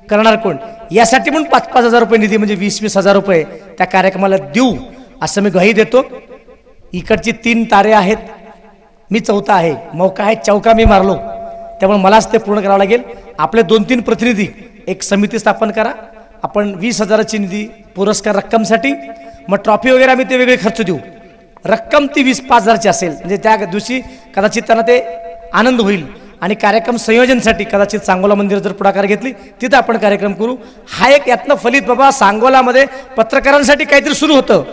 करणार कोण यासाठी पण 5-5 हजार रुपये निधी म्हणजे 20-20 हजार रुपये त्या कार्यक्रमाला देऊ असं मी ग्वाही देतो. इकडची 3 तारे आहेत, मी 4था आहे. मौका आहे, चौका मी मारलो, त्यामुळे मलाच ते पूर्ण करावं लागेल. आपले 2-3 प्रतिनिधी एक समिती स्थापन करा. आपण 20,000ची निधी पुरस्कार रक्कमसाठी, मग ट्रॉफी वगैरे आम्ही ते वेगळे खर्च देऊ. रक्कम ती 20-5 हजारची असेल म्हणजे त्या दिवशी कदाचित त्यांना ते आनंद होईल. आणि कार्यक्रम संयोजनसाठी कदाचित सांगोला मंदिर जर पुढाकार घेतली तिथं आपण कार्यक्रम करू. हा एक यातनं फलित, बाबा सांगोलामध्ये पत्रकारांसाठी काहीतरी सुरू होतं,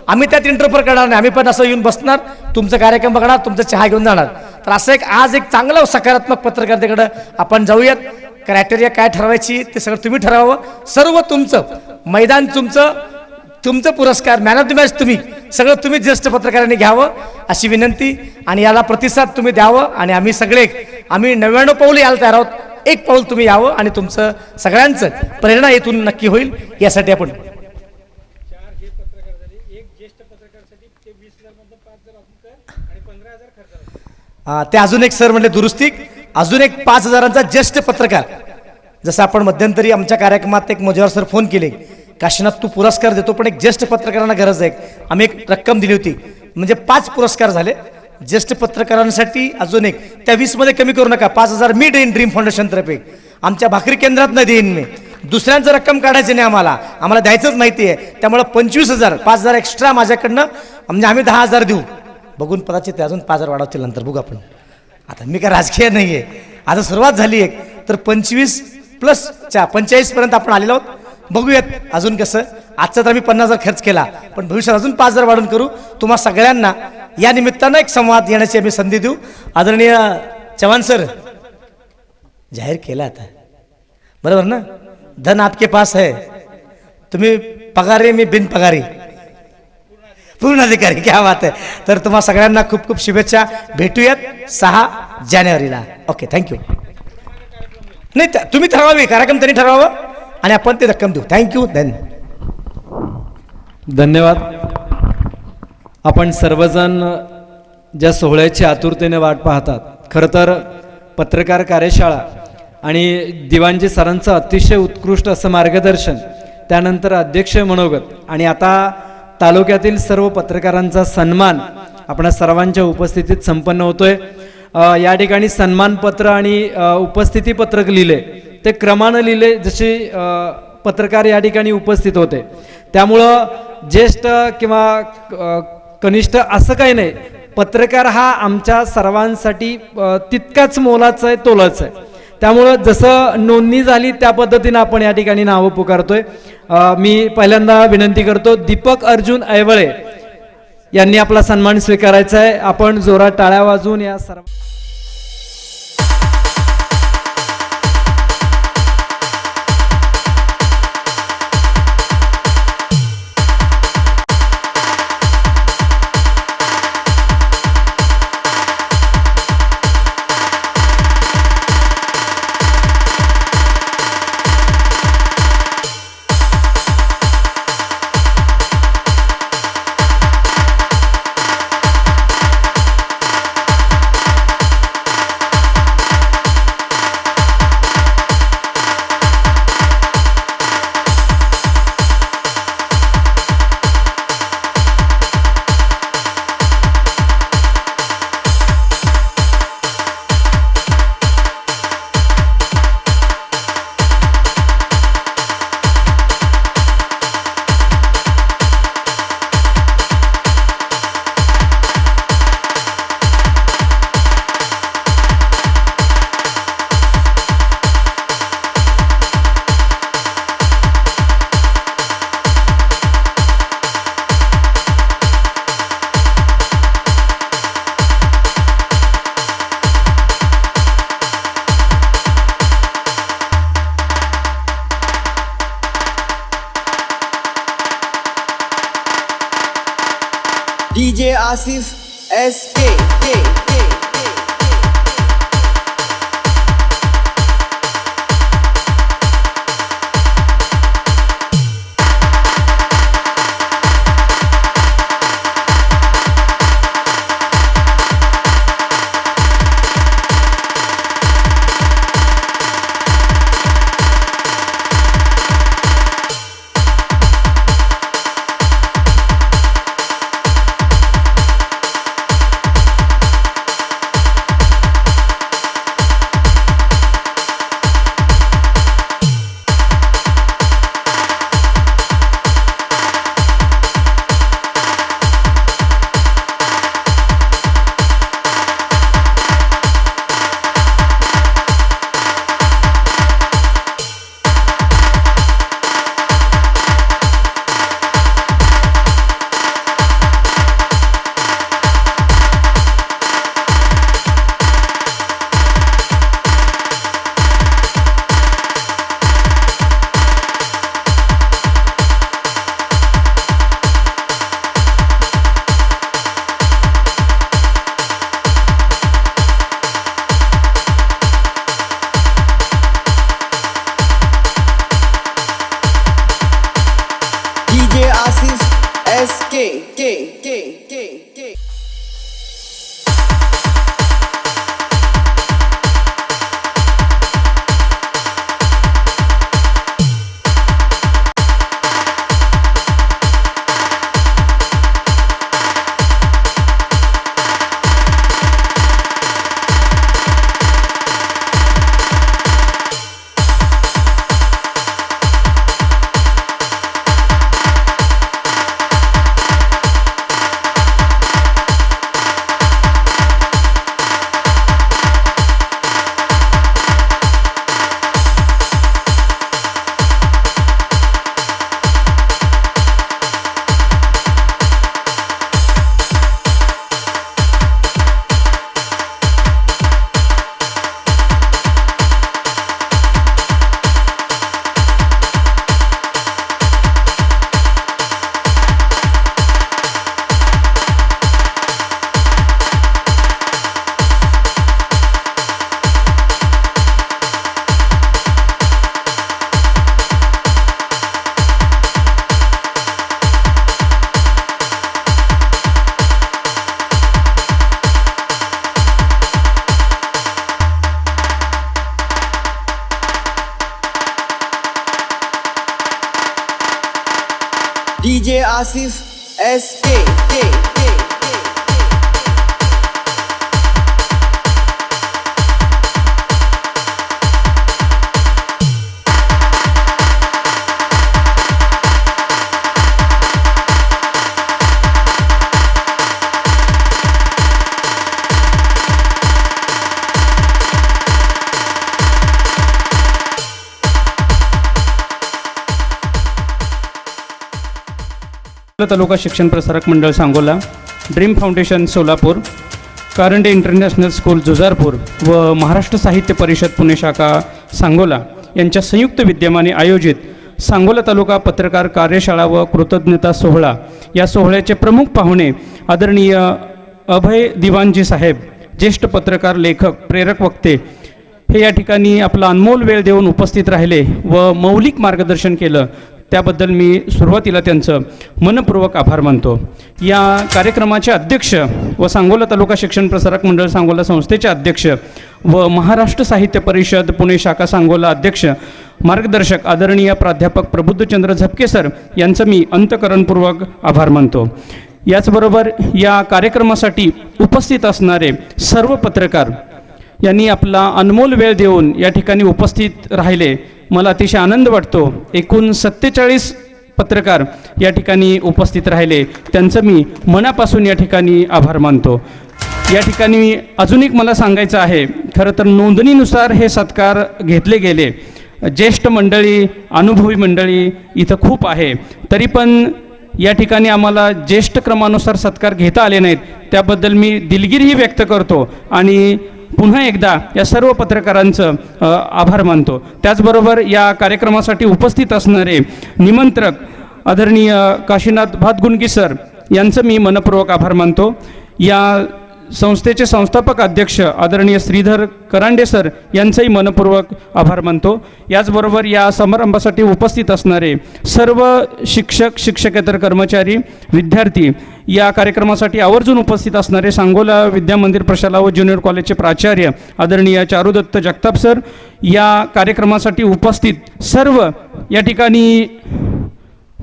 आम्ही त्यात इंटरफेअर करणार नाही. आम्ही पण असं येऊन बसणार, तुमचं कार्यक्रम बघणार, तुमचा चहा घेऊन जाणार. तर असं एक आज एक चांगलं सकारात्मक पत्रकारितेकडं आपण जाऊयात. क्रायटेरिया काय ठरवायची ते सगळं तुम्ही ठरवावं. सर्व तुमचं मैदान, तुमचं पुरस्कार, मॅन ऑफ द मॅच तुम्ही, सगळं तुम्ही ज्येष्ठ पत्रकारांनी घ्यावं अशी विनंती. आणि याला प्रतिसाद तुम्ही द्यावं. आणि आम्ही 99 पाऊल यायला तयार आहोत. 1 पाऊल तुम्ही यावं आणि तुमचं सगळ्यांचं प्रेरणा येथून नक्की होईल. यासाठी आपण ते अजून एक सर म्हणले दुरुस्ती, अजून एक 5,000चा ज्येष्ठ पत्रकार, जसं आपण मध्यंतरी आमच्या कार्यक्रमात एक मोजेवार सर फोन केले, काशीनाथ तू पुरस्कार देतो पण एक ज्येष्ठ पत्रकारांना गरज आहे, आम्ही एक रक्कम दिली होती, म्हणजे 5 पुरस्कार झाले ज्येष्ठ पत्रकारांसाठी. अजून एक त्या 20 मध्ये कमी करू नका, 5,000 मी देईन ड्रीम फाउंडेशन तर्फे, आमच्या भाकरी केंद्रात नाही देईन मी, दुसऱ्यांचं रक्कम काढायची नाही, आम्हाला द्यायचंच माहिती आहे. त्यामुळे 25,000 5,000 एक्स्ट्रा माझ्याकडनं, म्हणजे आम्ही 10,000 देऊ, बघून कदाचित ते अजून 5,000 वाढवतील नंतर, बघू आपण. आता मी काय राजकीय नाही आहे, आता सुरुवात झाली एक, तर 25 प्लस 45 पर्यंत आपण आलेलो आहोत. बघूयात अजून कसं. आजचा तर आम्ही 50,000 खर्च केला, पण भविष्यात अजून 5,000 वाढून करू. तुम्हा सगळ्यांना या निमित्तानं एक संवाद येण्याची आम्ही संधी देऊ. आदरणीय चव्हाण सर, जाहीर केला आता बरोबर ना, धन आपके पास है, तुम्ही पगारी मी बिन पगारी पूर्ण अधिकारी, क्या बात आहे. तर तुम्हा सगळ्यांना खूप खूप शुभेच्छा. भेटूयात 6 जानेवारीला. Okay, thank you. नाही तुम्ही ठरवावे, कार्यक्रम त्यांनी ठरवावं आणि आपण ते रक्कम देऊ. थँक्यू. धन्यवाद. आपण सर्वजण ज्या सोहळ्याची आतुरतेने वाट पाहतात, खरं तर पत्रकार कार्यशाळा आणि दिवाणजी सरांचं अतिशय उत्कृष्ट असं मार्गदर्शन, त्यानंतर अध्यक्ष मनोगत आणि आता तालुक्यातील सर्व पत्रकारांचा सन्मान आपणा सर्वांच्या उपस्थितीत संपन्न होतोय. या ठिकाणी सन्मानपत्र आणि उपस्थितीपत्रक लिहिले, ते क्रमानं लिहिले जसे पत्रकार या ठिकाणी उपस्थित होते. त्यामुळं ज्येष्ठ किंवा कनिष्ठ असं काही नाही, पत्रकार हा आमच्या सर्वांसाठी तितकाच मोलाचा आहे, तोलाचा आहे. त्यामुळं जसं नोंदणी झाली त्या पद्धतीनं आपण या ठिकाणी नावं पुकारतोय. मी पहिल्यांदा विनंती करतो, दीपक अर्जुन ऐवळे यांनी आपला सन्मान स्वीकारायचा आहे. आपण जोरात टाळ्या वाजवून या सर्व DJ Asif SK. DJ Asif SK. तालुका Shikshan Prasarak Mandal Sangola, dream foundation Solapur, Karande international school Jujarpur व महाराष्ट्र साहित्य परिषद पुणे शाखा सांगोला यांच्या संयुक्त विद्यमाने आयोजित सांगोला तालुका पत्रकार कार्यशाळा व कृतज्ञता सोहळा या सोहळ्याचे प्रमुख पाहुणे आदरणीय अभय दिवानजी साहेब, ज्येष्ठ पत्रकार, लेखक, प्रेरक वक्ते हे या ठिकाणी आपला अनमोल वेळ देऊन उपस्थित राहिले व मौलिक मार्गदर्शन केलं, त्याबद्दल मी सुरुवातीला त्यांचं मनपूर्वक आभार मानतो. या कार्यक्रमाचे अध्यक्ष व सांगोला तालुका शिक्षण प्रसारक मंडळ सांगोला संस्थेचे अध्यक्ष व महाराष्ट्र साहित्य परिषद पुणे शाखा सांगोला अध्यक्ष मार्गदर्शक आदरणीय प्राध्यापक प्रबुद्धचंद्र झपके सर यांचं मी अंतःकरणपूर्वक आभार मानतो. याचबरोबर या कार्यक्रमासाठी उपस्थित असणारे सर्व पत्रकार यांनी आपला अनमोल वेळ देऊन या ठिकाणी उपस्थित राहिले. मला अतिशय आनंद वाटतो. एकूण 47 पत्रकार या ठिकाणी उपस्थित राहिले, त्यांचं मी मनापासून या ठिकाणी आभार मानतो. या ठिकाणी अजून एक मला सांगायचं आहे, खरं तर नोंदणीनुसार हे सत्कार घेतले गेले. ज्येष्ठ मंडळी, अनुभवी मंडळी इथं खूप आहे, तरी पण या ठिकाणी आम्हाला ज्येष्ठ क्रमानुसार सत्कार घेता आले नाहीत, त्याबद्दल मी दिलगिरीही व्यक्त करतो आणि पुन्हा एकदा या सर्व पत्रकारांचं आभार मानतो. त्याचबरोबर या कार्यक्रमासाठी उपस्थित असणारे निमंत्रक आदरणीय काशीनाथ भातगुंडगी सर यांचं मी मनपूर्वक आभार मानतो. या संस्थेचे संस्थापक अध्यक्ष आदरणीय श्रीधर करांडे सर यांचंही मनपूर्वक आभार मानतो. याचबरोबर या समारंभासाठी उपस्थित असणारे सर्व शिक्षक, शिक्षकेतर कर्मचारी, विद्यार्थी, या कार्यक्रमासाठी आवर्जून उपस्थित असणारे सांगोला विद्यामंदिर प्रशाला व ज्युनियर कॉलेजचे प्राचार्य आदरणीय चारुदत्त जगताप सर, या कार्यक्रमासाठी उपस्थित सर्व या ठिकाणी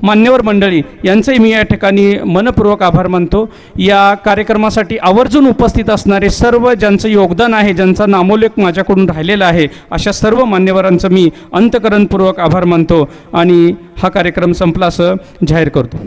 मान्यवर मंडळी यांचंही मी या ठिकाणी मनपूर्वक आभार मानतो. या कार्यक्रमासाठी आवर्जून उपस्थित असणारे सर्व ज्यांचं योगदान आहे, ज्यांचा नामोल्लेख माझ्याकडून राहिलेला आहे, अशा सर्व मान्यवरांचं मी अंतःकरणपूर्वक आभार मानतो आणि हा कार्यक्रम संपला असं जाहीर करतो.